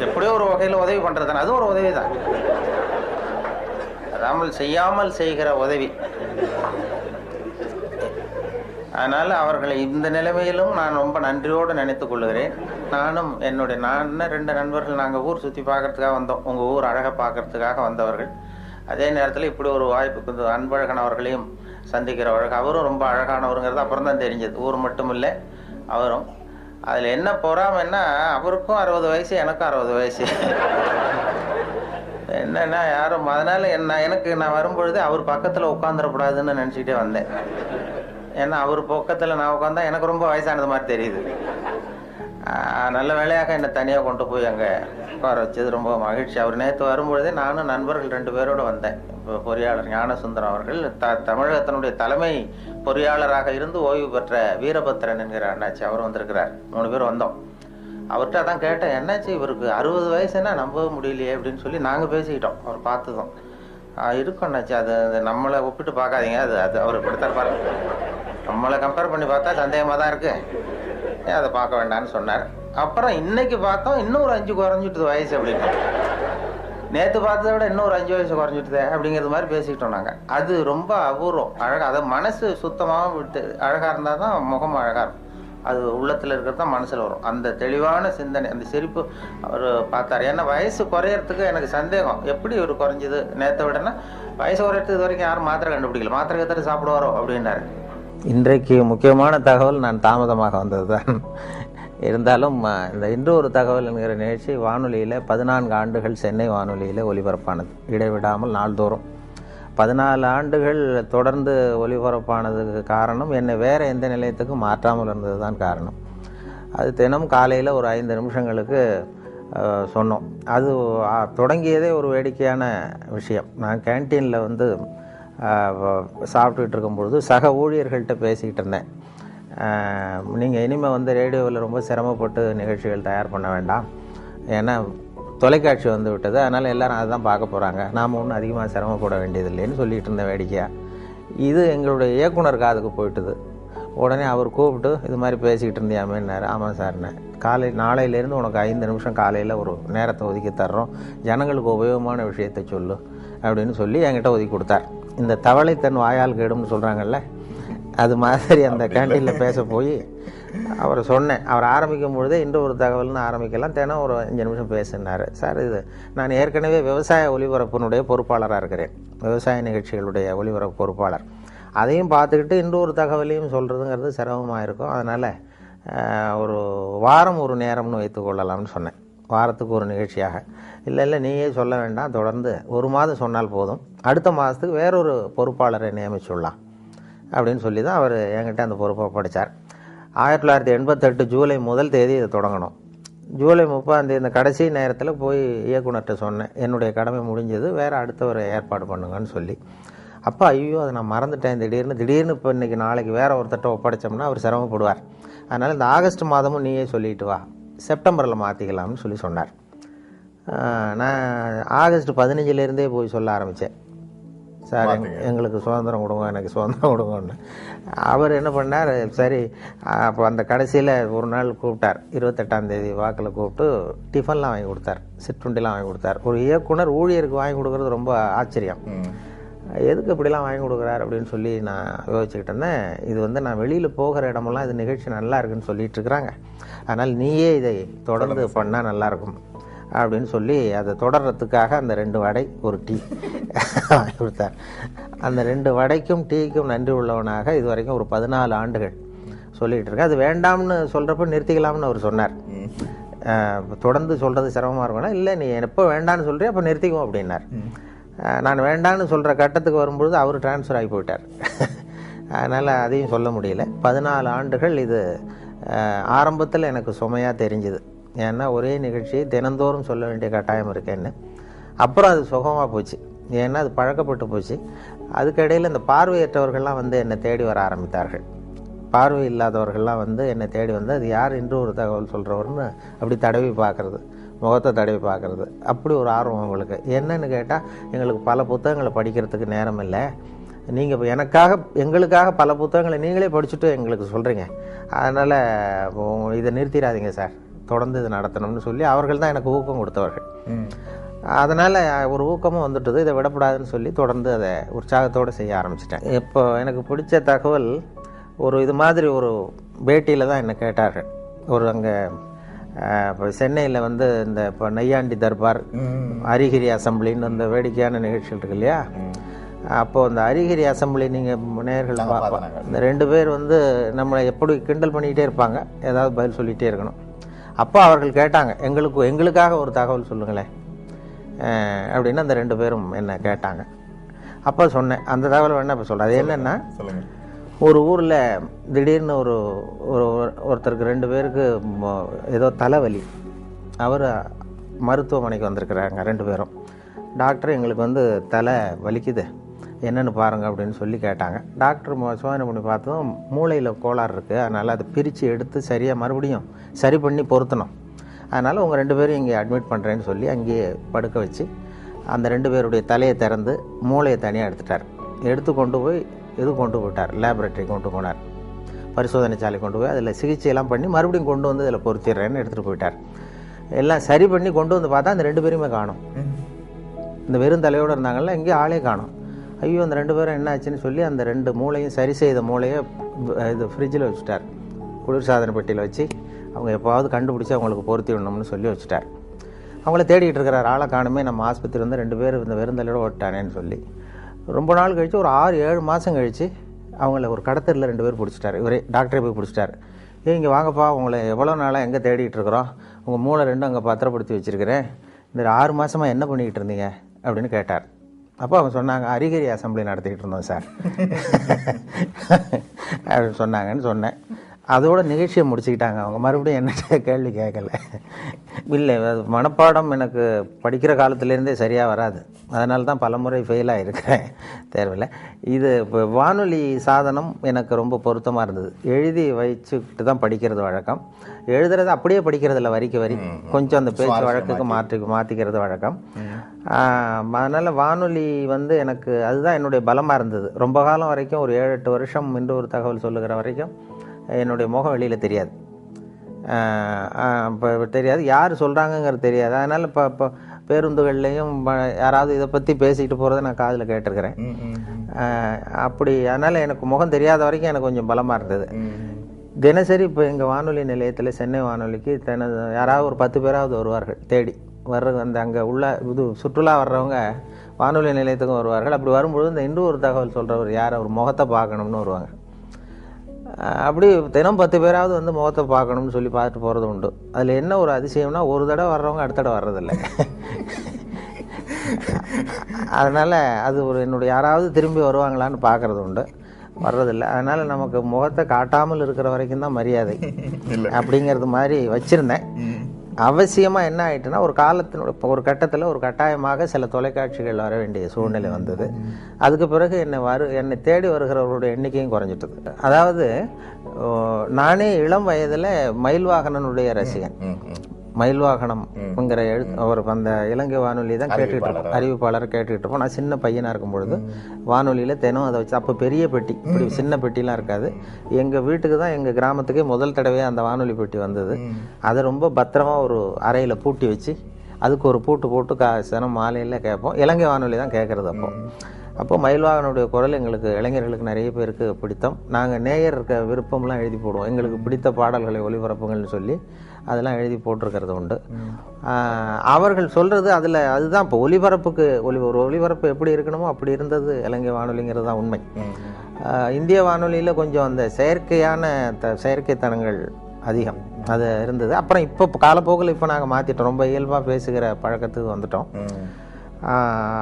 எப்படியோ ஒரு வகையில் உதவி பண்ணுறது தானே, அது ஒரு உதவி தான். அதாமல் செய்யாமல் செய்கிற உதவி. அதனால் அவர்களை இந்த நிலைமையிலும் நான் ரொம்ப நன்றியோடு நினைத்து கொள்ளுகிறேன். நான் 2 நண்பர்கள் நாங்கள் ஊர் சுற்றி பார்க்கறதுக்காக வந்தோம். உங்கள் ஊர் அழகை பார்க்கறதுக்காக வந்தவர்கள். அதே நேரத்தில் இப்படி ஒரு வாய்ப்பு அன்பழகன் அவர்களையும் சந்திக்கிற வழக்கு. அவரும் ரொம்ப அழகானவருங்கிறது அப்புறம் தான் தெரிஞ்சது. ஊர் மட்டும் இல்லை, அவரும். அதில் என்ன பொறாமைன்னா அவருக்கும் 60 வயசு, எனக்கும் 60 வயசு. என்னன்னா யாரும் அதனால் நான் வரும்பொழுது அவர் பக்கத்தில் உட்காந்துடக்கூடாதுன்னு நினச்சிக்கிட்டே வந்தேன். ஏன்னா அவர் பக்கத்தில் நான் உட்காந்தா எனக்கு ரொம்ப வயசானது மாதிரி தெரியுது. நல்ல வேலையாக என்னை தனியாக கொண்டு போய் அங்கே உட்கார வச்சது ரொம்ப மகிழ்ச்சி. அவர் நேற்று வரும்பொழுதே நானும் நண்பர்கள் 2 பேரோடு வந்தேன். இப்போ பொறியாளர் ஞானசுந்தரம் அவர்கள், தமிழகத்தினுடைய தலைமை பொறியாளராக இருந்து ஓய்வு பெற்ற வீரபத்திரன் என்கிற அண்ணாச்சி, அவர் வந்திருக்கிறார். 3 பேர் வந்தோம். அவர்கிட்ட அதான் கேட்டேன், என்னாச்சு இவருக்கு 60 வயசுன்னா நம்ப முடியலையே அப்படின்னு சொல்லி நாங்கள் பேசிக்கிட்டோம். அவர் பார்த்ததும் இருக்கும் அண்ணாச்சி, அது நம்மளை ஒப்பிட்டு பார்க்காதீங்க, அது அவர் இப்படித்தான் பாருங்க, நம்மளை கம்பேர் பண்ணி பார்த்தா சந்தேகமாக தான் இருக்கு, அதை பார்க்க வேண்டாம்னு சொன்னார். அப்புறம் இன்னைக்கு பார்த்தோம் இன்னும் ஒரு 5 குறைஞ்சிட்டுது வயசு அப்படின்னு. நேற்று பார்த்ததை விட இன்னும் ஒரு 5 வயசு குறைஞ்சிட்டுதே அப்படிங்கிறது மாதிரி பேசிக்கிட்டோம் நாங்கள். அது ரொம்ப அபூர்வம், அழகாக. அதை மனசு சுத்தமாக விட்டு அழகாக இருந்தால் தான் முகம் அழகாக இருக்கும். அது உள்ளத்தில் இருக்கிறது தான் மனசில் வரும். அந்த தெளிவான சிந்தனை, அந்த சிரிப்பு அவர் பார்த்தார். ஏன்னா வயசு குறையறதுக்கு எனக்கு சந்தேகம், எப்படி இவர் குறைஞ்சிது நேற்றை விடனா. வயசு குறையறதுக்கு இது வரைக்கும் யாரும் மாத்திரை கண்டுபிடிக்கல, மாத்திரை கத்திர சாப்பிடுவாரோ அப்படின்னாரு. இன்றைக்கு முக்கியமான தகவல் நான் தாமதமாக வந்தது தான். இருந்தாலும் இந்த இன்று ஒரு தகவல் என்கிற நிகழ்ச்சி வானொலியில் 14 ஆண்டுகள் சென்னை வானொலியில் ஒலிபரப்பானது, இடைவிடாமல் நாள்தோறும் 14 ஆண்டுகள் தொடர்ந்து ஒலிபரப்பானதுக்கு காரணம் என்னை வேறு எந்த நிலையத்துக்கும் மாற்றாமல் இருந்தது தான் காரணம். அது தினம் காலையில் ஒரு 5 நிமிஷங்களுக்கு சொன்னோம். அது தொடங்கியதே ஒரு வேடிக்கையான விஷயம். நான் கேன்டீனில் வந்து சாப்பிட்டுக்கிட்டு இருக்கும்பொழுது சக ஊழியர்கள்ட்ட பேசிக்கிட்டு இருந்தேன். நீங்கள் இனிமேல் வந்து ரேடியோவில் ரொம்ப சிரமப்பட்டு நிகழ்ச்சிகள் தயார் பண்ண வேண்டாம், ஏன்னா தொலைக்காட்சி வந்து விட்டது, அதனால் எல்லோரும் அதை தான் பார்க்க போகிறாங்க, நாம் ஒன்றும் அதிகமாக சிரமப்பட வேண்டியதில்லைன்னு சொல்லிகிட்டு இருந்த வேடிக்கையாக. இது எங்களுடைய இயக்குனர் காதுக்கு போயிட்டுது. உடனே அவர் கூப்பிட்டு இது மாதிரி பேசிக்கிட்டு இருந்தியாமேன்னாரு. ஆமாம் சார்ண்ணே, நாளையிலேருந்து உனக்கு 5 நிமிஷம் காலையில் ஒரு நேரத்தை ஒதுக்கி தர்றோம், ஜனங்களுக்கு உபயோகமான விஷயத்தை சொல்லு அப்படின்னு சொல்லி என்கிட்ட ஒதுக்கி கொடுத்தார். இந்த தவளை தன் வாயால் கேடும்னு சொல்கிறாங்கல்ல, அது மாதிரி அந்த கேண்டீனில் பேச போய் அவரை சொன்னேன். அவர் ஆரம்பிக்கும் பொழுதே இன்று ஒரு தகவல்னு ஆரம்பிக்கலாம், தினம் ஒரு 5 நிமிஷம் பேசினார். சார், இது நான் ஏற்கனவே விவசாய ஒலிபரப்பினுடைய பொறுப்பாளராக இருக்கிறேன், விவசாய நிகழ்ச்சிகளுடைய ஒலிபரப்பு பொறுப்பாளர். அதையும் பார்த்துக்கிட்டு இன்று ஒரு தகவலையும் சொல்கிறதுங்கிறது சிரமமாக இருக்கும், அதனால் ஒரு வாரம் ஒரு நேரம்னு வைத்துக்கொள்ளலாம்னு சொன்னேன். வாரத்துக்கு ஒரு நிகழ்ச்சியாக. இல்லை நீயே சொல்ல வேண்டாம், தொடர்ந்து 1 மாதம் சொன்னால் போதும், அடுத்த மாதத்துக்கு வேறொரு பொறுப்பாளரை நியமிச்சுடலாம் அப்படின்னு சொல்லி தான் அவர் என்கிட்ட அந்த பொறுப்பை படித்தார். 1988 ஜூலை 1 தேதி இதை தொடங்கணும். ஜூலை 30 இந்த கடைசி நேரத்தில் போய் இயக்குனர்கிட்ட சொன்னேன், என்னுடைய கடமை முடிஞ்சது, வேறு அடுத்தவர் ஏற்பாடு பண்ணுங்கன்னு சொல்லி. அப்போ ஐயோ அதை நான் மறந்துட்டேன், திடீர்னு இப்போ இன்றைக்கி நாளைக்கு வேறு ஒருத்தட்ட ஒப்படைச்சோம்னா அவர் சிரமப்படுவார், அதனால் இந்த ஆகஸ்ட் மாதமும் நீயே சொல்லிட்டு வா, செப்டம்பரில் மாற்றிக்கலாம்னு சொல்லி சொன்னார். நான் ஆகஸ்ட் 15 போய் சொல்ல ஆரம்பித்தேன், சார் எங்களுக்கு சுதந்திரம் கொடுங்க, எனக்கு சுதந்திரம் கொடுங்கன்னு. அவர் என்ன பண்ணார், சரி அப்போ அந்த கடைசியில் ஒரு நாள் கூப்பிட்டார், 28ஆம் தேதி வாக்கில் கூப்பிட்டு டிஃபன்லாம் வாங்கி கொடுத்தார், சிற்றுண்டிலாம் வாங்கி கொடுத்தார். ஒரு இயக்குனர் ஊழியருக்கு வாங்கி கொடுக்குறது ரொம்ப ஆச்சரியம், எதுக்கு இப்படிலாம் வாங்கி கொடுக்குறாரு அப்படின்னு சொல்லி நான் யோசிச்சுக்கிட்டு இருந்தேன். இது வந்து நான் வெளியில் போகிற இடமெல்லாம் இது நிகழ்ச்சி நல்லா இருக்குன்னு சொல்லிட்டு இருக்கிறாங்க, அதனால் நீயே இதை தொடர்ந்து பண்ணால் நல்லாயிருக்கும் அப்படின்னு சொல்லி அதை தொடர்றதுக்காக அந்த 2 வடை ஒரு டீ வாங்கி கொடுத்தார். அந்த 2 வடைக்கும் டீக்கும் நன்றி உள்ளவனாக இது வரைக்கும் ஒரு 14 ஆண்டுகள் சொல்லிகிட்டு இருக்கேன். அது வேண்டாம்னு சொல்கிறப்ப நிறுத்திக்கலாம்னு அவர் சொன்னார். தொடர்ந்து சொல்கிறது சிரமமாக இருக்கும்னா, இல்லை நீ எப்போ வேண்டான்னு சொல்கிறேன் அப்போ நிறுத்திக்குவோம் அப்படின்னார். நான் வேண்டான்னு சொல்கிற கட்டத்துக்கு வரும்பொழுது அவர் டிரான்ஸ்ஃபர் ஆகி போயிட்டார். அதனால் அதையும் சொல்ல முடியல. 14 ஆண்டுகள் இது ஆரம்பத்தில் எனக்கு சுமையாக தெரிஞ்சுது. ஏன்னா ஒரே நிகழ்ச்சியை தினந்தோறும் சொல்ல வேண்டிய கட்டாயம் இருக்கேன்னு. அப்புறம் அது சுகமாக போச்சு, ஏன்னா அது பழக்கப்பட்டு போச்சு. அதுக்கிடையில் இந்த பார்வையற்றவர்கள்லாம் வந்து என்னை தேடி வர ஆரம்பித்தார்கள். பார்வை இல்லாதவர்கள்லாம் வந்து என்னை தேடி வந்து அது யார் என்று ஒரு தகவல் சொல்கிறவர்னு அப்படி தடவி பார்க்குறது, முகத்தை தடவி பார்க்குறது, அப்படி ஒரு ஆர்வம் அவங்களுக்கு. என்னன்னு கேட்டால், எங்களுக்கு பல புத்தகங்களை படிக்கிறதுக்கு நேரம் இல்லை, நீங்கள் இப்போ எங்களுக்காக பல புத்தகங்களை நீங்களே படிச்சுட்டு எங்களுக்கு சொல்கிறீங்க, அதனால் இதை நிறுத்திடாதீங்க சார், தொடர்ந்து இது நடத்தணும்னு சொல்லி அவர்கள் தான் எனக்கு ஊக்கம் கொடுத்தவர்கள். அதனால் ஒரு ஊக்கமும் வந்துட்டுது, இதை விடக்கூடாதுன்னு சொல்லி தொடர்ந்து அதை உற்சாகத்தோடு செய்ய ஆரம்பிச்சிட்டேன். இப்போ எனக்கு பிடிச்ச தகவல், ஒரு இது மாதிரி ஒரு பேட்டியில் தான் என்னை கேட்டார்கள். ஒரு அங்கே இப்போ சென்னையில் வந்து இந்த இப்போ நையாண்டி தர்பார், அரிகிரி அசம்பிளின்னு அந்த வேடிக்கையான நிகழ்ச்சிகள் இருக்கு இல்லையா, அப்போது அந்த அரிகிரி அசம்பிளி நீங்கள் நேயர்கள் இந்த 2 பேர் வந்து நம்மளை எப்படி கிண்டல் பண்ணிக்கிட்டே இருப்பாங்க, ஏதாவது பதில் சொல்லிகிட்டே இருக்கணும். அப்போ அவர்கள் கேட்டாங்க, எங்களுக்காக ஒரு தகவல் சொல்லுங்களேன் அப்படின்னு அந்த 2 பேரும் என்ன கேட்டாங்க. அப்போ சொன்னேன், அந்த தகவல் வேணா இப்போ சொல்கிறேன். அது என்னென்னா, ஒரு ஊரில் திடீர்னு ஒருத்தருக்கு 2 பேருக்கு ஏதோ தலைவலி. அவர் மருத்துவமனைக்கு வந்திருக்கிறாங்க 2 பேரும். டாக்டர், எங்களுக்கு வந்து தலை வலிக்குது, என்னென்னு பாருங்கள் அப்படின்னு சொல்லி கேட்டாங்க. டாக்டர் சோதனை பண்ணி பார்த்ததும் மூளையில் கோளாறு இருக்குது, அதனால் அதை பிரித்து எடுத்து சரியாக மறுபடியும் சரி பண்ணி பொருத்தணும், அதனால் உங்கள் 2 பேரும் இங்கே அட்மிட் பண்ணுறேன்னு சொல்லி அங்கேயே படுக்க வச்சு அந்த 2 பேருடைய தலையை திறந்து மூளையை தனியாக எடுத்துட்டார். எடுத்து கொண்டு போயிட்டார், லேபரேட்டரி கொண்டு போனார், பரிசோதனை சாலை கொண்டு போய் அதில் சிகிச்சையெல்லாம் பண்ணி மறுபடியும் கொண்டு வந்து இதில் பொருத்திடுறேன்னு எடுத்துகிட்டு போயிட்டார். எல்லாம் சரி பண்ணி கொண்டு வந்து பார்த்தா அந்த 2 பேருமே காணும். இந்த வெறும் தலையோடு இருந்தாங்கல்ல, எங்கேயும் ஆளே காணும். ஐயோ, அந்த 2 பேரும் என்ன ஆச்சுன்னு சொல்லி அந்த 2 மூளையும் சரி செய்த மூளையை இது ஃப்ரிட்ஜில் வச்சுட்டார், குளிர்சாதன பெட்டியில் வச்சு அவங்க எப்போவாவது கண்டுபிடிச்சி அவங்களுக்கு பொருத்தி விடணும்னு சொல்லி வச்சுட்டார். அவங்கள தேடிக்கிட்டு இருக்கிறார், ஆளை காணுமே, நம்ம ஆஸ்பத்திரி வந்து 2 பேர் இந்த வெறுந்தலையோடு ஓட்டானேன்னு சொல்லி. ரொம்ப நாள் கழித்து ஒரு 6-7 மாதம் கழித்து அவங்கள ஒரு கடத்தரில் 2 பேர் பிடிச்சிட்டாரு. இவரே டாக்டரே போய் பிடிச்சிட்டாரு. இங்கே வாங்கப்பா, உங்களை எவ்வளோ நாளாக எங்கே தேடிட்டு இருக்கிறோம், உங்கள் மூளை 2 அங்கே பத்திரப்படுத்தி வச்சுருக்கிறேன், இந்த 6 மாதமாக என்ன பண்ணிக்கிட்டு இருந்தீங்க அப்படின்னு கேட்டார். அப்போ அவங்க சொன்னாங்க, அரிகிரி அசம்பிளி நடத்திக்கிட்டு இருந்தோம் சார் அப்படின்னு சொன்னாங்கன்னு சொன்னேன். அதோட நிகழ்ச்சியை முடிச்சுக்கிட்டாங்க அவங்க. மறுபடியும் என்ன கேள்வி கேட்கல. இல்லை, அது மனப்பாடம் எனக்கு படிக்கிற காலத்துலேருந்தே சரியாக வராது, அதனால தான் பல முறை ஃபெயிலாக இருக்கிறேன் தேர்வில். இது இப்போ வானொலி சாதனம் எனக்கு ரொம்ப பொருத்தமாக இருந்தது. எழுதி வச்சுக்கிட்டு தான் படிக்கிறது வழக்கம். எழுதுறது அப்படியே படிக்கிறது இல்லை, வரிக்கு வரி, கொஞ்சம் அந்த பேச்சு வழக்குக்கு மாற்றிக்கிறது வழக்கம். அதனால் வானொலி வந்து எனக்கு அதுதான் என்னுடைய பலமாக இருந்தது. ரொம்ப காலம் வரைக்கும், ஒரு 7-8 வருஷம் இன்று ஒரு தகவல் சொல்லுகிற வரைக்கும் என்னுடைய முகம் வெளியில் தெரியாது, இப்போ தெரியாது, யார் சொல்கிறாங்கங்கிறது தெரியாது. அதனால் இப்போ பேருந்துகள்லேயும் யாராவது இதை பற்றி பேசிக்கிட்டு போகிறத நான் காதில் கேட்டிருக்கிறேன். அப்படி அதனால் எனக்கு முகம் தெரியாத வரைக்கும் எனக்கு கொஞ்சம் பலமாக இருந்தது. தினசரி இப்போ எங்கள் வானொலி நிலையத்தில், சென்னை வானொலிக்கு யாராவது ஒரு 10 பேராவது வருவார்கள் தேடி அந்த அங்கே உள்ள இது சுற்றுலா வர்றவங்க வானொலி நிலையத்துக்கும் வருவார்கள். அப்படி வரும்பொழுது இந்த இன்று ஒரு தகவல் சொல்கிறவர் யார், அவர் முகத்தை பார்க்கணும்னு வருவாங்க. அப்படி தினம் 10 பேராவது வந்து முகத்தை பார்க்கணும்னு சொல்லி பார்த்துட்டு போகிறது உண்டு. அதில் என்ன ஒரு அதிசயம்னா, ஒரு தடவை வர்றவங்க அடுத்த தடவை வர்றதில்லை. அதனால் அது ஒரு என்னுடைய யாராவது திரும்பி வருவாங்களான்னு பார்க்குறது உண்டு, வர்றதில்லை. அதனால் நமக்கு முகத்தை காட்டாமல் இருக்கிற வரைக்கும் தான் மரியாதை அப்படிங்கிறது மாதிரி வச்சுருந்தேன். அவசியமாக என்ன ஆகிட்டுன்னா, ஒரு கட்டத்தில் ஒரு கட்டாயமாக சில தொலைக்காட்சிகள் வர வேண்டிய சூழ்நிலை வந்தது. அதுக்கு பிறகு என்னை தேடி வருகிறவர்களுடைய எண்ணிக்கையும் குறைஞ்சிட்டது. அதாவது நானே இளம் வயதில் மயில்வாகனனுடைய ரசிகன். மயில்வாகனம்ங்கிற அவர் அந்த இலங்கை வானொலி தான் கேட்டுக்கிட்டு இருப்போம், அறிவிப்பாளரை கேட்டுக்கிட்டு இருப்போம். நான் சின்ன பையனாக இருக்கும் பொழுது வானொலியில் தினம் அதை வச்சு, அப்போ பெரிய பெட்டி, இப்படி சின்ன பெட்டிலாம் இருக்காது. எங்கள் வீட்டுக்கு தான், எங்கள் கிராமத்துக்கே முதல் தடவையாக அந்த வானொலி பெட்டி வந்தது. அதை ரொம்ப பத்திரமா ஒரு அறையில் பூட்டி வச்சு அதுக்கு ஒரு பூட்டு போட்டு தினம் மாலையில் கேட்போம். இலங்கை வானொலி தான் கேட்குறது. அப்போ மயில்வாகனுடைய குரல் எங்களுக்கு இளைஞர்களுக்கு நிறைய பேருக்கு பிடித்தம். நாங்கள் நேயர் இருக்க விருப்பம்லாம் எழுதி போடுவோம், எங்களுக்கு பிடித்த பாடல்களை ஒளிபரப்புங்கள்னு சொல்லி அதெல்லாம் எழுதி போட்டிருக்கிறது உண்டு. அவர்கள் சொல்கிறது அதில் அதுதான் இப்போ ஒலிபரப்புக்கு ஒரு ஒலிபரப்பு எப்படி இருக்கணுமோ அப்படி இருந்தது இலங்கை வானொலிங்கிறது தான் உண்மை. இந்திய வானொலியில் கொஞ்சம் அந்த செயற்கைத்தனங்கள் அதிகம் அது இருந்தது. அப்புறம் இப்போ காலப்போக்கில் இப்போ நாங்கள் மாற்றிட்டோம், ரொம்ப இயல்பாக பேசுகிற பழக்கத்துக்கு வந்துட்டோம்.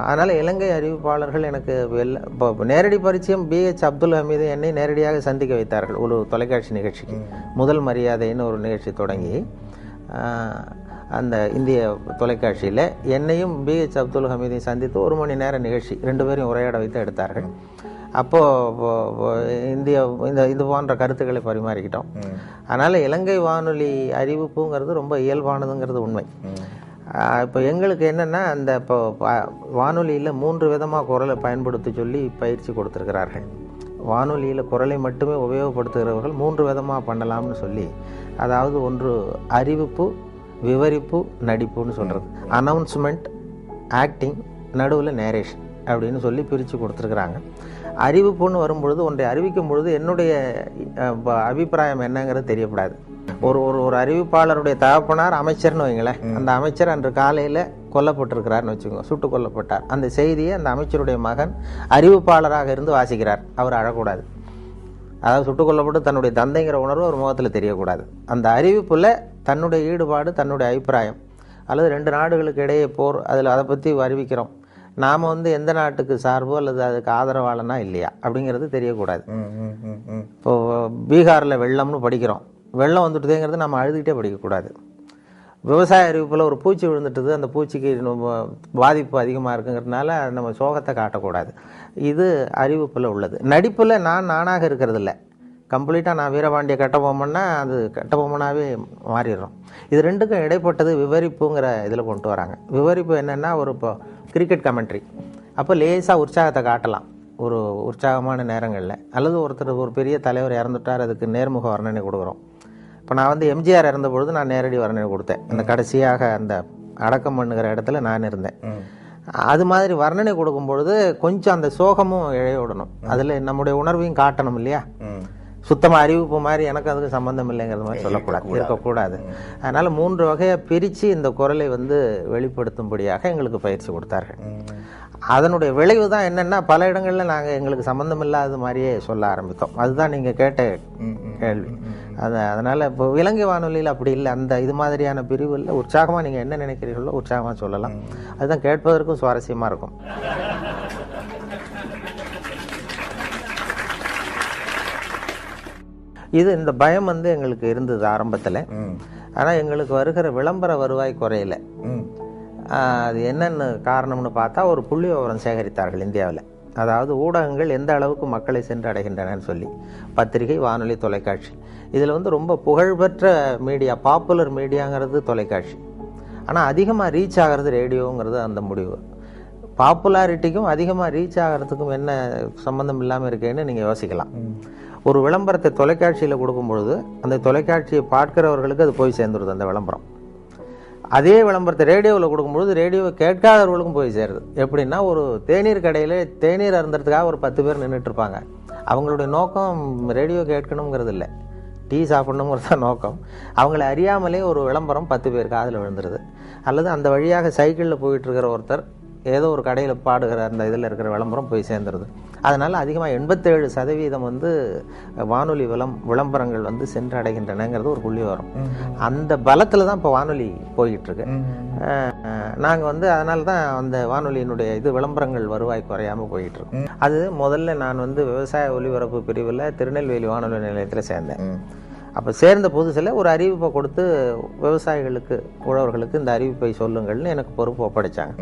அதனால் இலங்கை அறிவிப்பாளர்கள் எனக்கு இப்போ நேரடி பரிச்சயம் BH அப்துல் ஹமீது என்னை நேரடியாக சந்திக்க வைத்தார்கள் ஒரு தொலைக்காட்சி நிகழ்ச்சிக்கு. முதல் மரியாதைன்னு ஒரு நிகழ்ச்சி தொடங்கி அந்த இந்திய தொலைக்காட்சியில் என்னையும் BH அப்துல் ஹமீதையும் சந்தித்து 1 மணி நேர நிகழ்ச்சி 2 பேரையும் உரையாட வைத்து எடுத்தார்கள். அப்போது இது போன்ற கருத்துக்களை பரிமாறிக்கிட்டோம். அதனால் இலங்கை வானொலி அறிவிப்புங்கிறது ரொம்ப இயல்பானதுங்கிறது உண்மை. இப்போ எங்களுக்கு என்னென்னா அந்த இப்போ வானொலியில் 3 விதமாக குரலை பயன்படுத்தி சொல்லி பயிற்சி கொடுத்துருக்கிறார்கள். வானொலியில் குரலை மட்டுமே உபயோகப்படுத்துகிறவர்கள் 3 விதமாக பண்ணலாம்னு சொல்லி, அதாவது ஒன்று அறிவிப்பு, விவரிப்பு, நடிப்புன்னு சொல்கிறது, அனௌன்ஸ்மெண்ட், ஆக்டிங், நடுவில் நேரேஷன் அப்படின்னு சொல்லி பிரித்து கொடுத்துருக்குறாங்க. அறிவிப்புன்னு வரும்பொழுது ஒன்றை அறிவிக்கும் பொழுது என்னுடைய அபிப்பிராயம் என்னங்கிறது தெரியக்கூடாது. ஒரு அறிவிப்பாளருடைய தகப்பனார் அமைச்சர்னு வைங்களேன், அந்த அமைச்சர் அன்று காலையில் கொல்லப்பட்டிருக்கிறார்னு வச்சுக்கோங்க, சுட்டு கொல்லப்பட்டார். அந்த செய்தியை அந்த அமைச்சருடைய மகன் அறிவிப்பாளராக இருந்து வாசிக்கிறார். அவர் அழக்கூடாது, அதாவது சுட்டு கொல்லப்பட்டு தன்னுடைய தந்தைங்கிற உணர்வு ஒரு முகத்தில் தெரியக்கூடாது. அந்த அறிவிப்பில் தன்னுடைய ஈடுபாடு, தன்னுடைய அபிப்பிராயம், அல்லது 2 நாடுகளுக்கு இடையே போர், அதில் அதை பற்றி அறிவிக்கிறோம், நாம் எந்த நாட்டுக்கு சார்போ அல்லது அதுக்கு ஆதரவாளனா இல்லையா அப்படிங்கிறது தெரியக்கூடாது. இப்போது பீகாரில் வெள்ளம்னு படிக்கிறோம், வெள்ளம் வந்துட்டுதேங்கிறது நம்ம அழுதுகிட்டே படிக்கக்கூடாது. விவசாய அறிவிப்பில் ஒரு பூச்சி விழுந்துட்டுது, அந்த பூச்சிக்கு பாதிப்பு அதிகமாக இருக்குங்கிறதுனால நம்ம சோகத்தை காட்டக்கூடாது. இது அறிவிப்பில் உள்ளது. நடிப்பில் நானாக இருக்கிறது இல்லை, கம்ப்ளீட்டாக நான் வீரபாண்டிய கட்டபொம்மன்னா அது கட்டபொம்மனாகவே மாறிடுறோம். இது 2க்கும் இடைப்பட்டது விவரிப்புங்கிற இதில் கொண்டு வராங்க. விவரிப்பு என்னென்னா இப்போ கிரிக்கெட் கமெண்ட்ரி, அப்போ லேசாக உற்சாகத்தை காட்டலாம் ஒரு உற்சாகமான நேரங்களில், அல்லது ஒரு பெரிய தலைவர் இறந்துட்டார், அதுக்கு நேர்முக வர்ணனை கொடுக்குறோம். இப்போ நான் எம்ஜிஆர் இறந்த பொழுது நான் நேரடி வர்ணனை கொடுத்தேன். அந்த கடைசியாக அந்த அடக்கம் பண்ணுகிற இடத்துல நான் இருந்தேன். அது மாதிரி வர்ணனை கொடுக்கும் பொழுது கொஞ்சம் அந்த சோகமும் இழையோடணும், அதில் நம்முடைய உணர்வையும் காட்டணும் இல்லையா. சுத்தமாக அறிவிப்பு மாதிரி எனக்கு அதுக்கு சம்பந்தம் இல்லைங்கிறது மாதிரி சொல்லக்கூடாது, இருக்கக்கூடாது. அதனால் 3 வகையை பிரித்து இந்த குரலை வெளிப்படுத்தும்படியாக எங்களுக்கு பயிற்சி கொடுத்தார்கள். அதனுடைய விளைவு தான் என்னென்னா, பல இடங்களில் நாங்கள் எங்களுக்கு சம்மந்தம் இல்லாத மாதிரியே சொல்ல ஆரம்பித்தோம். அதுதான் நீங்கள் கேட்ட கேள்வி. அதனால் இப்போ இலங்கை வானொலியில் அப்படி இல்லை, அந்த இது மாதிரியான பிரிவில் உற்சாகமாக நீங்கள் என்ன நினைக்கிறீர்களோ உற்சாகமாக சொல்லலாம். அதுதான் கேட்பதற்கும் சுவாரஸ்யமாக இருக்கும். இது இந்த பயம் எங்களுக்கு இருந்தது ஆரம்பத்தில். ஆனால் எங்களுக்கு வருகிற விளம்பர வருவாய் குறையல. அது என்னென்னு காரணம்னு பார்த்தா, ஒரு புள்ளி விவரம் சேகரித்தார்கள் இந்தியாவில். அதாவது ஊடகங்கள் எந்த அளவுக்கு மக்களை சென்று அடைகின்றனன்னு சொல்லி, பத்திரிகை, வானொலி, தொலைக்காட்சி. இதில் ரொம்ப புகழ்பெற்ற மீடியா, பாப்புலர் மீடியாங்கிறது தொலைக்காட்சி. ஆனால் அதிகமாக ரீச் ஆகிறது ரேடியோங்கிறது அந்த முடிவு. பாப்புலாரிட்டிக்கும் அதிகமாக ரீச் ஆகிறதுக்கும் என்ன சம்மந்தம் இல்லாமல் இருக்கேன்னு நீங்கள் யோசிக்கலாம். ஒரு விளம்பரத்தை தொலைக்காட்சியில் கொடுக்கும்பொழுது அந்த தொலைக்காட்சியை பார்க்கிறவர்களுக்கு அது போய் சேர்ந்துருது அந்த விளம்பரம். அதே விளம்பரத்தை ரேடியோவில் கொடுக்கும்பொழுது ரேடியோவை கேட்காதவர்களுக்கும் போய் சேருது. எப்படின்னா, ஒரு தேநீர் கடையில் தேநீர் அருந்துறதுக்காக ஒரு 10 பேர் நின்றுட்டுருப்பாங்க. அவங்களுடைய நோக்கம் ரேடியோ கேட்கணுங்கிறது இல்லை, டீ சாப்பிடணுங்கிறது தான் நோக்கம். அவங்கள அறியாமலே ஒரு விளம்பரம் 10 பேர் காதில் விழுந்துருது. அல்லது அந்த வழியாக சைக்கிளில் போயிட்டுருக்கிற ஒருத்தர் ஏதோ ஒரு கடையில் பாடுகிற அந்த இதில் இருக்கிற விளம்பரம் போய் சேர்ந்துருது. அதனால் அதிகமாக 87% வானொலி விளம்பரங்கள் சென்றடைகின்றனங்கிறது ஒரு புள்ளி வரும். அந்த பலத்தில் தான் இப்போ வானொலி போய்கிட்டுருக்கு. நாங்கள் அதனால தான் அந்த வானொலியினுடைய விளம்பரங்கள் வருவாய் குறையாமல் போய்கிட்டுருக்கு. அது முதல்ல நான் விவசாய ஒலிபரப்பு பிரிவில் திருநெல்வேலி வானொலி நிலையத்தில் சேர்ந்தேன். அப்போ சேர்ந்த புதுசில் ஒரு அறிவிப்பை கொடுத்து விவசாயிகளுக்கு, உழவர்களுக்கு இந்த அறிவிப்பை சொல்லுங்கள்னு எனக்கு பொறுப்பு ஒப்படைச்சாங்க.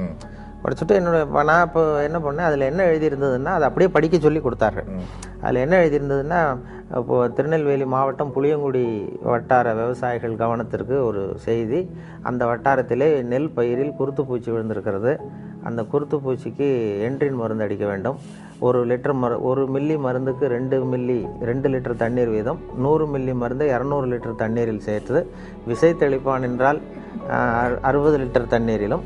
படிச்சுட்டு நான் இப்போ என்ன பண்ணேன், அதில் என்ன எழுதியிருந்ததுன்னா அதை அப்படியே படிக்க சொல்லி கொடுத்தாரு. அதில் என்ன எழுதியிருந்ததுன்னா, இப்போது திருநெல்வேலி மாவட்டம் புளியங்குடி வட்டார விவசாயிகள் கவனத்திற்கு ஒரு செய்தி. அந்த வட்டாரத்திலே நெல் பயிரில் குருத்துப்பூச்சி விழுந்திருக்கிறது. அந்த குருத்துப்பூச்சிக்கு என்ட்ரின் மருந்து அடிக்க வேண்டும். 1 மில்லி மருந்துக்கு 2 லிட்டர் தண்ணீர் வீதம், 100 மில்லி மருந்தை 200 லிட்டர் தண்ணீரில் சேர்த்து, விசை தெளிப்பான் என்றால் 60 லிட்டர் தண்ணீரிலும்,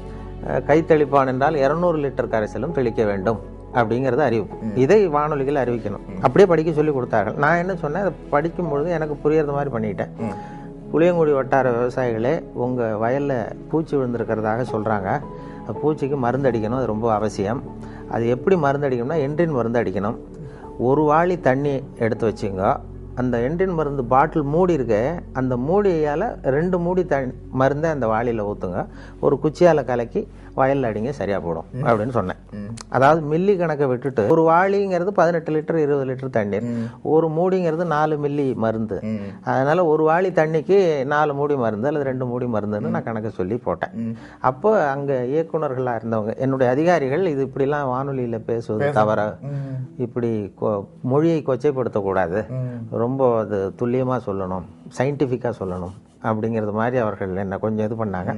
கைத்தெளிப்பான் என்றால் 200 லிட்டர் கரைசலும் தெளிக்க வேண்டும் அப்படிங்கிறது அறிவிப்பு. இதை வானொலிகள் அறிவிக்கணும். அப்படியே படிக்க சொல்லி கொடுத்தார்கள். நான் என்ன சொன்னேன், அதை படிக்கும்பொழுது எனக்கு புரியறது மாதிரி பண்ணிட்டேன். புளியங்குடி வட்டார விவசாயிகளே, உங்கள் வயலில் பூச்சி விழுந்திருக்கிறதாக சொல்கிறாங்க. பூச்சிக்கு மருந்து அடிக்கணும், அது ரொம்ப அவசியம். அது எப்படி மருந்து அடிக்கணும்னா என்ட்ரின் மருந்து அடிக்கணும். ஒரு வாளி தண்ணி எடுத்து வச்சுங்க. அந்த என்ட்ரின் மருந்து பாட்டில் மூடி இருக்க, அந்த மூடியால் 2 மூடி மருந்தை அந்த வாளியில் ஊற்றுங்க. ஒரு குச்சியால் கலக்கி வயலில் அடிங்க, சரியாக போடும் அப்படின்னு சொன்னேன். அதாவது மில்லி கணக்கை விட்டுட்டு, ஒரு வாளிங்கிறது 18 லிட்டர் 20 லிட்டர் தண்ணீர், ஒரு மூடிங்கிறது 4 மில்லி மருந்து. அதனால் ஒரு வாளி தண்ணிக்கு 4 மூடி மருந்து அல்லது 2 மூடி மருந்துன்னு நான் கணக்கு சொல்லி போட்டேன். அப்போ அங்கே இயக்குநர்களாக இருந்தவங்க, என்னுடைய அதிகாரிகள், இது இப்படிலாம் வானொலியில் பேசுவது தவிர, இப்படி மொழியை கொச்சைப்படுத்தக்கூடாது, ரொம்ப அது துல்லியமாக சொல்லணும், சயின்டிஃபிக்காக சொல்லணும் அப்படிங்கிறது மாதிரி அவர்கள் என்னை கொஞ்சம் இது பண்ணாங்க.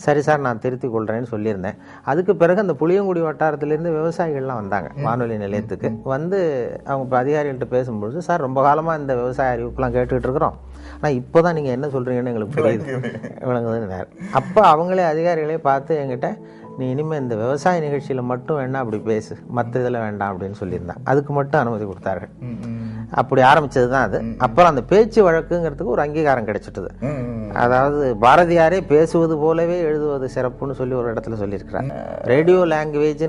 சரி சார், நான் திருத்திக் கொள்கிறேன்னு சொல்லியிருந்தேன். அதுக்கு பிறகு அந்த புளியங்குடி வட்டாரத்திலேருந்து விவசாயிகள்லாம் வந்தாங்க வானொலி நிலையத்துக்கு. வந்து அவங்க இப்போ அதிகாரிகள்கிட்ட பேசும்பொழுது, சார் ரொம்ப காலமாக இந்த விவசாய அறிவிப்புலாம் கேட்டுக்கிட்டு இருக்கிறோம், ஆனால் இப்போ தான் நீங்கள் என்ன சொல்கிறீங்கன்னு எங்களுக்கு புரியுது விளங்குதுன்னு. அப்போ அவங்களே அதிகாரிகளே பார்த்து என்கிட்ட, நீ இனிமேல் இந்த விவசாய நிகழ்ச்சியில் மட்டும் வேணா அப்படி பேசு, மற்ற இதில் வேண்டாம் அப்படின்னு சொல்லியிருந்தேன். அதுக்கு மட்டும் அனுமதி கொடுத்தார்கள். அப்படி ஆரம்பிச்சது தான் அது. அப்புறம் அந்த பேச்சு வழக்குங்கிறதுக்கு ஒரு அங்கீகாரம் கிடைச்சிட்டது. அதாவது பாரதியாரே பேசுவது போலவே எழுதுவது சிறப்புன்னு சொல்லி ஒரு இடத்துல சொல்லியிருக்கிறார். ரேடியோ லாங்குவேஜ்,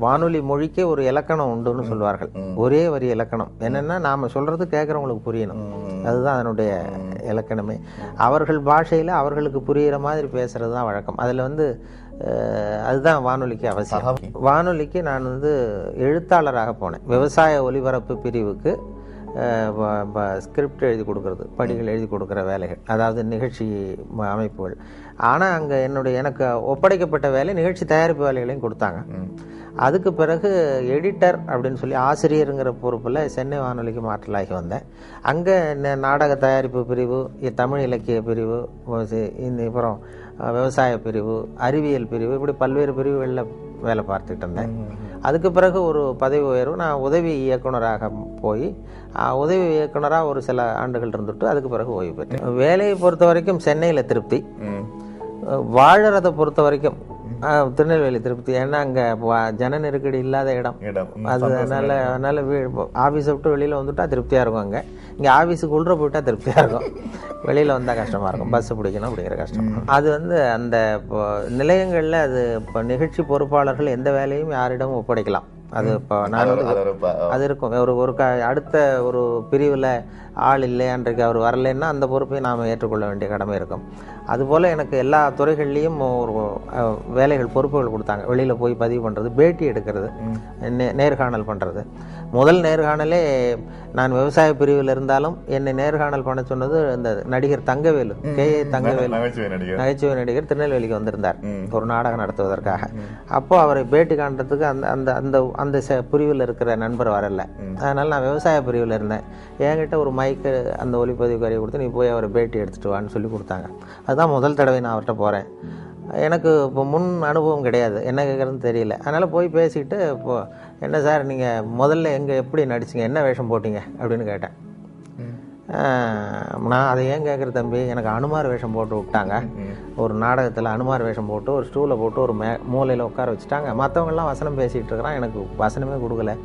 வானொலி மொழிக்கே ஒரு இலக்கணம் உண்டுன்னு சொல்வார்கள். ஒரே வரி இலக்கணம். என்னன்னா, நாம சொல்றது கேட்கறவங்களுக்கு புரியணும், அதுதான் அதனுடைய இலக்கணமே. அவர்கள் பாஷையில அவர்களுக்கு புரிகிற மாதிரி பேசுறது தான் வழக்கம். அதுல அதுதான் வானொலிக்கு அவசியம். வானொலிக்கு நான் எழுத்தாளராக போனேன். விவசாய ஒலிபரப்பு பிரிவுக்கு ஸ்கிரிப்ட் எழுதி கொடுக்கறது, படிகள் எழுதி கொடுக்குற வேலைகள், அதாவது நிகழ்ச்சி அமைப்புகள். ஆனால் அங்கே எனக்கு ஒப்படைக்கப்பட்ட வேலை நிகழ்ச்சி தயாரிப்பு வேலைகளையும் கொடுத்தாங்க. அதுக்கு பிறகு எடிட்டர் அப்படின்னு சொல்லி ஆசிரியருங்கிற பொறுப்பில் சென்னை வானொலிக்கு மாற்றலாகி வந்தேன். அங்கே நாடக தயாரிப்பு பிரிவு, தமிழ் இலக்கிய பிரிவு, அப்புறம் விவசாய பிரிவு, அறிவியல் பிரிவு, இப்படி பல்வேறு பிரிவுகளில் வேலை பார்த்துக்கிட்டு இருந்தேன். அதுக்கு பிறகு ஒரு பதவி உயர்வு, நான் உதவி இயக்குனராக போய் உதவி இயக்குனராக ஒரு சில ஆண்டுகள் இருந்துட்டு அதுக்கு பிறகு ஓய்வு பெற்றேன். வேலையை பொறுத்த வரைக்கும் சென்னையில் திருப்தி, வாழறதை பொறுத்த வரைக்கும் திருநெல்வேலி திருப்தி. ஏன்னா அங்கே ஜன நெருக்கடி இல்லாத இடம். அதனால ஆஃபீஸை விட்டு வெளியில் வந்துட்டா திருப்தியாக இருக்கும். இங்கே ஆஃபீஸுக்கு உள்ள போயிட்டா திருப்தியாக இருக்கும், வெளியில் வந்தால் கஷ்டமாக இருக்கும், பஸ் பிடிக்கணும் அப்படிங்கிற கஷ்டம். அது அந்த நிலையங்களில் இப்போ நிகழ்ச்சி பொறுப்பாளர்கள் எந்த வேலையும் யாரிடமும் ஒப்படைக்கலாம். அது இப்போ நான் அது இருக்கும். ஒரு அடுத்த ஒரு பிரிவில் ஆள் இல்லை, அன்றைக்கு அவர் வரலைன்னா அந்த பொறுப்பை நாம் ஏற்றுக்கொள்ள வேண்டிய கடமை இருக்கும். அதுபோல் எனக்கு எல்லா துறைகள்லேயும் ஒரு வேலைகள் பொறுப்புகள் கொடுத்தாங்க. வெளியில் போய் பதிவு பண்ணுறது, பேட்டி எடுக்கிறது, நேர்காணல் பண்ணுறது. முதல் நேர்காணலே நான் விவசாய பிரிவில் இருந்தாலும் என்னை நேர்காணல் பண்ண சொன்னது இந்த நடிகர் தங்கவேலு, K.A. தங்கவேலு, நகைச்சுவை நடிகர், திருநெல்வேலிக்கு வந்திருந்தார் ஒரு நாடகம் நடத்துவதற்காக. அப்போ அவரை பேட்டி காண்றதுக்கு அந்த அந்த அந்த பிரிவில் இருக்கிற நண்பர் வரல. அதனால நான் விவசாய பிரிவில் இருந்தேன். என்கிட்ட ஒரு மைக்கு, அந்த ஒலிப்பதிவு கருவி கொடுத்து, நீ போய் அவரை பேட்டி எடுத்துட்டு வான்னு சொல்லி கொடுத்தாங்க. அதுதான் முதல் தடவை நான் அவர்கிட்ட போகிறேன். எனக்கு இப்போ முன் அனுபவம் கிடையாது, என்ன கேட்குறதுன்னு தெரியல. அதனால் போய் பேசிக்கிட்டு, இப்போது என்ன சார் நீங்கள் முதல்ல எப்படி நடிச்சிங்க, என்ன வேஷம் போட்டிங்க அப்படின்னு கேட்டேன். நான் அதை ஏன் கேட்குற தம்பி, எனக்கு அனுமார் வேஷம் போட்டு விட்டாங்க. ஒரு நாடகத்தில் அனுமார் வேஷம் போட்டு ஒரு ஸ்டூலில் போட்டு ஒரு மூலையில் உட்கார வச்சுட்டாங்க. மற்றவங்கெல்லாம் வசனம் பேசிகிட்டு இருக்கிறான், எனக்கு வசனமே கொடுக்கல.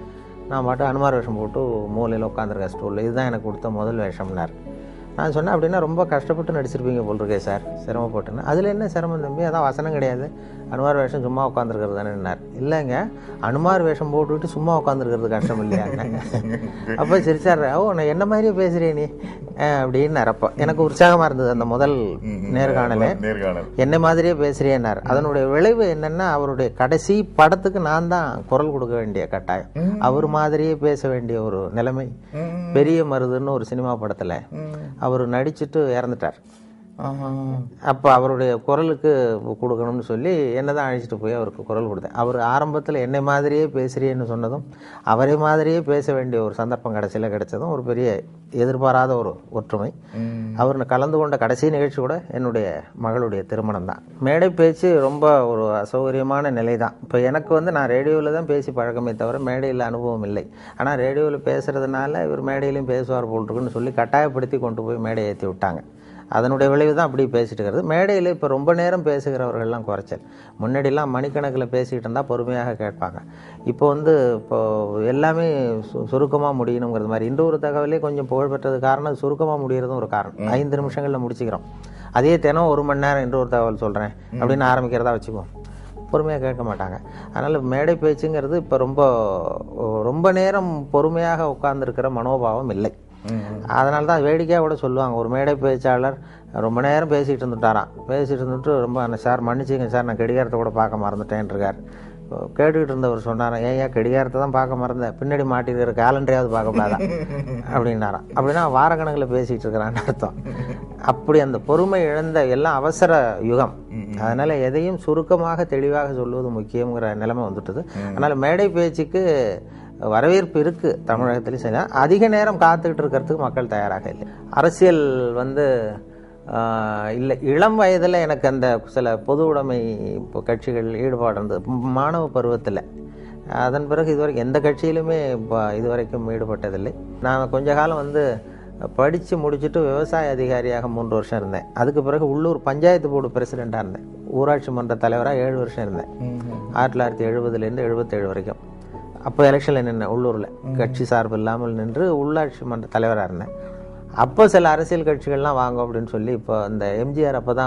நான் பாட்டு அனுமார் வேஷம் போட்டு மூலையில் உட்காந்துருக்கேன் ஸ்டூலில். இதுதான் எனக்கு கொடுத்த முதல் வேஷம்னார். நான் சொன்னேன், அப்படின்னா ரொம்ப கஷ்டப்பட்டு நடிச்சிருப்பீங்க போல் இருக்கே சார், சிரமப்பட்டுன்னு. அதில் என்ன சிரமம் தம்பி, அதான் வசனம் கிடையாது, அனுமார் வேஷம் சும்மா உட்காந்துருக்கிறது தானேன்னார். இல்லைங்க, அனுமார் வேஷம் போட்டுவிட்டு சும்மா உட்காந்துருக்கிறது கஷ்டம் இல்லையாங்க. அப்போ சிரிச்சார். நான் என்ன மாதிரியே பேசுகிறேன் நீ அப்படின்னார். அப்போ எனக்கு உற்சாகமாக இருந்தது அந்த முதல் நேர்காணலே. என்ன மாதிரியே பேசுகிறேன்னார். அதனுடைய விளைவு என்னென்னா, அவருடைய கடைசி படத்துக்கு நான் தான் குரல் கொடுக்க வேண்டிய கட்டாயம். அவர் மாதிரியே பேச வேண்டிய ஒரு நிலைமை. பெரிய மருதுன்னு ஒரு சினிமா படத்தில் அவர் நடிச்சுட்டு இறந்துட்டார். அப்போ அவருடைய குரலுக்கு கொடுக்கணும்னு சொல்லி என்னதான் அழைச்சிட்டு போய் அவருக்கு குரல் கொடுத்தேன். அவர் ஆரம்பத்தில் என்னை மாதிரியே பேசுகிறேன்னு சொன்னதும், அவரை மாதிரியே பேச வேண்டிய ஒரு சந்தர்ப்பம் கடைசியில் கிடைச்சதும் ஒரு பெரிய எதிர்பாராத ஒரு ஒற்றுமை. அவர் கலந்து கொண்ட கடைசி நிகழ்ச்சி கூட என்னுடைய மகளுடைய திருமணம் தான். மேடை பேச்சு ரொம்ப ஒரு அசௌகரியமான நிலை தான். இப்போ எனக்கு நான் ரேடியோவில் தான் பேசி பழக்கமே தவிர மேடையில் அனுபவம் இல்லை. ஆனால் ரேடியோவில் பேசுகிறதுனால இவர் மேடையிலையும் பேசுவார் போல் இருக்குன்னு சொல்லி கட்டாயப்படுத்தி கொண்டு போய் மேடை ஏற்றி விட்டாங்க. அதனுடைய விளைவு தான் அப்படி பேசிட்டு இருக்கிறது. மேடையில் இப்போ ரொம்ப நேரம் பேசுகிறவர்கள்லாம் குறைச்சல். முன்னாடிலாம் மணிக்கணக்கில் பேசிகிட்டு இருந்தால் பொறுமையாக கேட்பாங்க. இப்போ எல்லாமே சுருக்கமாக முடியணுங்கிறது மாதிரி. இன்று ஒரு தகவலே கொஞ்சம் புகழ்பெற்றது காரணம் சுருக்கமாக முடிகிறதும் ஒரு காரணம். 5 நிமிஷங்களில் முடிச்சுக்கிறோம். அதே தினம் 1 மணி நேரம் இன்று ஒரு தகவல் சொல்கிறேன் அப்படின்னு ஆரம்பிக்கிறதா வச்சுக்குவோம், பொறுமையாக கேட்க மாட்டாங்க. அதனால் மேடை பேச்சுங்கிறது இப்போ ரொம்ப நேரம் பொறுமையாக உட்கார்ந்துருக்கிற மனோபாவம் இல்லை. அதனால தான் வேடிக்கையாக கூட சொல்லுவாங்க, ஒரு மேடை பேச்சாளர் ரொம்ப நேரம் பேசிகிட்டு இருந்துட்டு ரொம்ப சார் மன்னிச்சிங்க சார், நான் கடிகாரத்தை கூட பார்க்க மறந்துட்டேன்ருக்கார். கேட்டுக்கிட்டு இருந்தவர் சொன்னாராம், ஏன் கடிகாரத்தை தான் பார்க்க மறந்தேன், பின்னாடி மாட்டிருக்கிற கேலண்டரையாவது பார்க்கக்கூடாதா அப்படின்னாராம். அப்படின்னா வாரக்கணக்கில் பேசிகிட்டு இருக்கிறான்னு அர்த்தம். அப்படி அந்த பொறுமை இழந்த எல்லாம் அவசர யுகம். அதனால் எதையும் சுருக்கமாக தெளிவாக சொல்லுவது முக்கியங்கிற நிலைமை வந்துட்டுது. அதனால் மேடை பேச்சுக்கு வரவேற்பு இருக்குது தமிழகத்திலையும். சரி, அதிக நேரம் காத்துக்கிட்டு இருக்கிறதுக்கு மக்கள் தயாராக இல்லை. அரசியல் இல்லை, இளம் வயதில் எனக்கு அந்த சில பொது உடைமை கட்சிகள் ஈடுபாடு இருந்தது மாணவ பருவத்தில். அதன் பிறகு இதுவரைக்கும் எந்த கட்சியிலுமே இதுவரைக்கும் ஈடுபட்டதில்லை. நான் கொஞ்ச காலம் படித்து முடிச்சுட்டு விவசாய அதிகாரியாக 3 வருஷம் இருந்தேன். அதுக்கு பிறகு உள்ளூர் பஞ்சாயத்து போர்டு பிரசிடெண்ட்டாக இருந்தேன். ஊராட்சி மன்ற தலைவராக 7 வருஷம் இருந்தேன். 1970லேருந்து 77 வரைக்கும். அப்போ எலெக்ஷனில் நின்றேன், உள்ளூரில் கட்சி சார்பு இல்லாமல் நின்று உள்ளாட்சி மன்ற தலைவராக இருந்தேன். அப்போ சில அரசியல் கட்சிகள்லாம் வாங்க அப்படின்னு சொல்லி, இப்போ இந்த எம்ஜிஆர் அப்போ தான்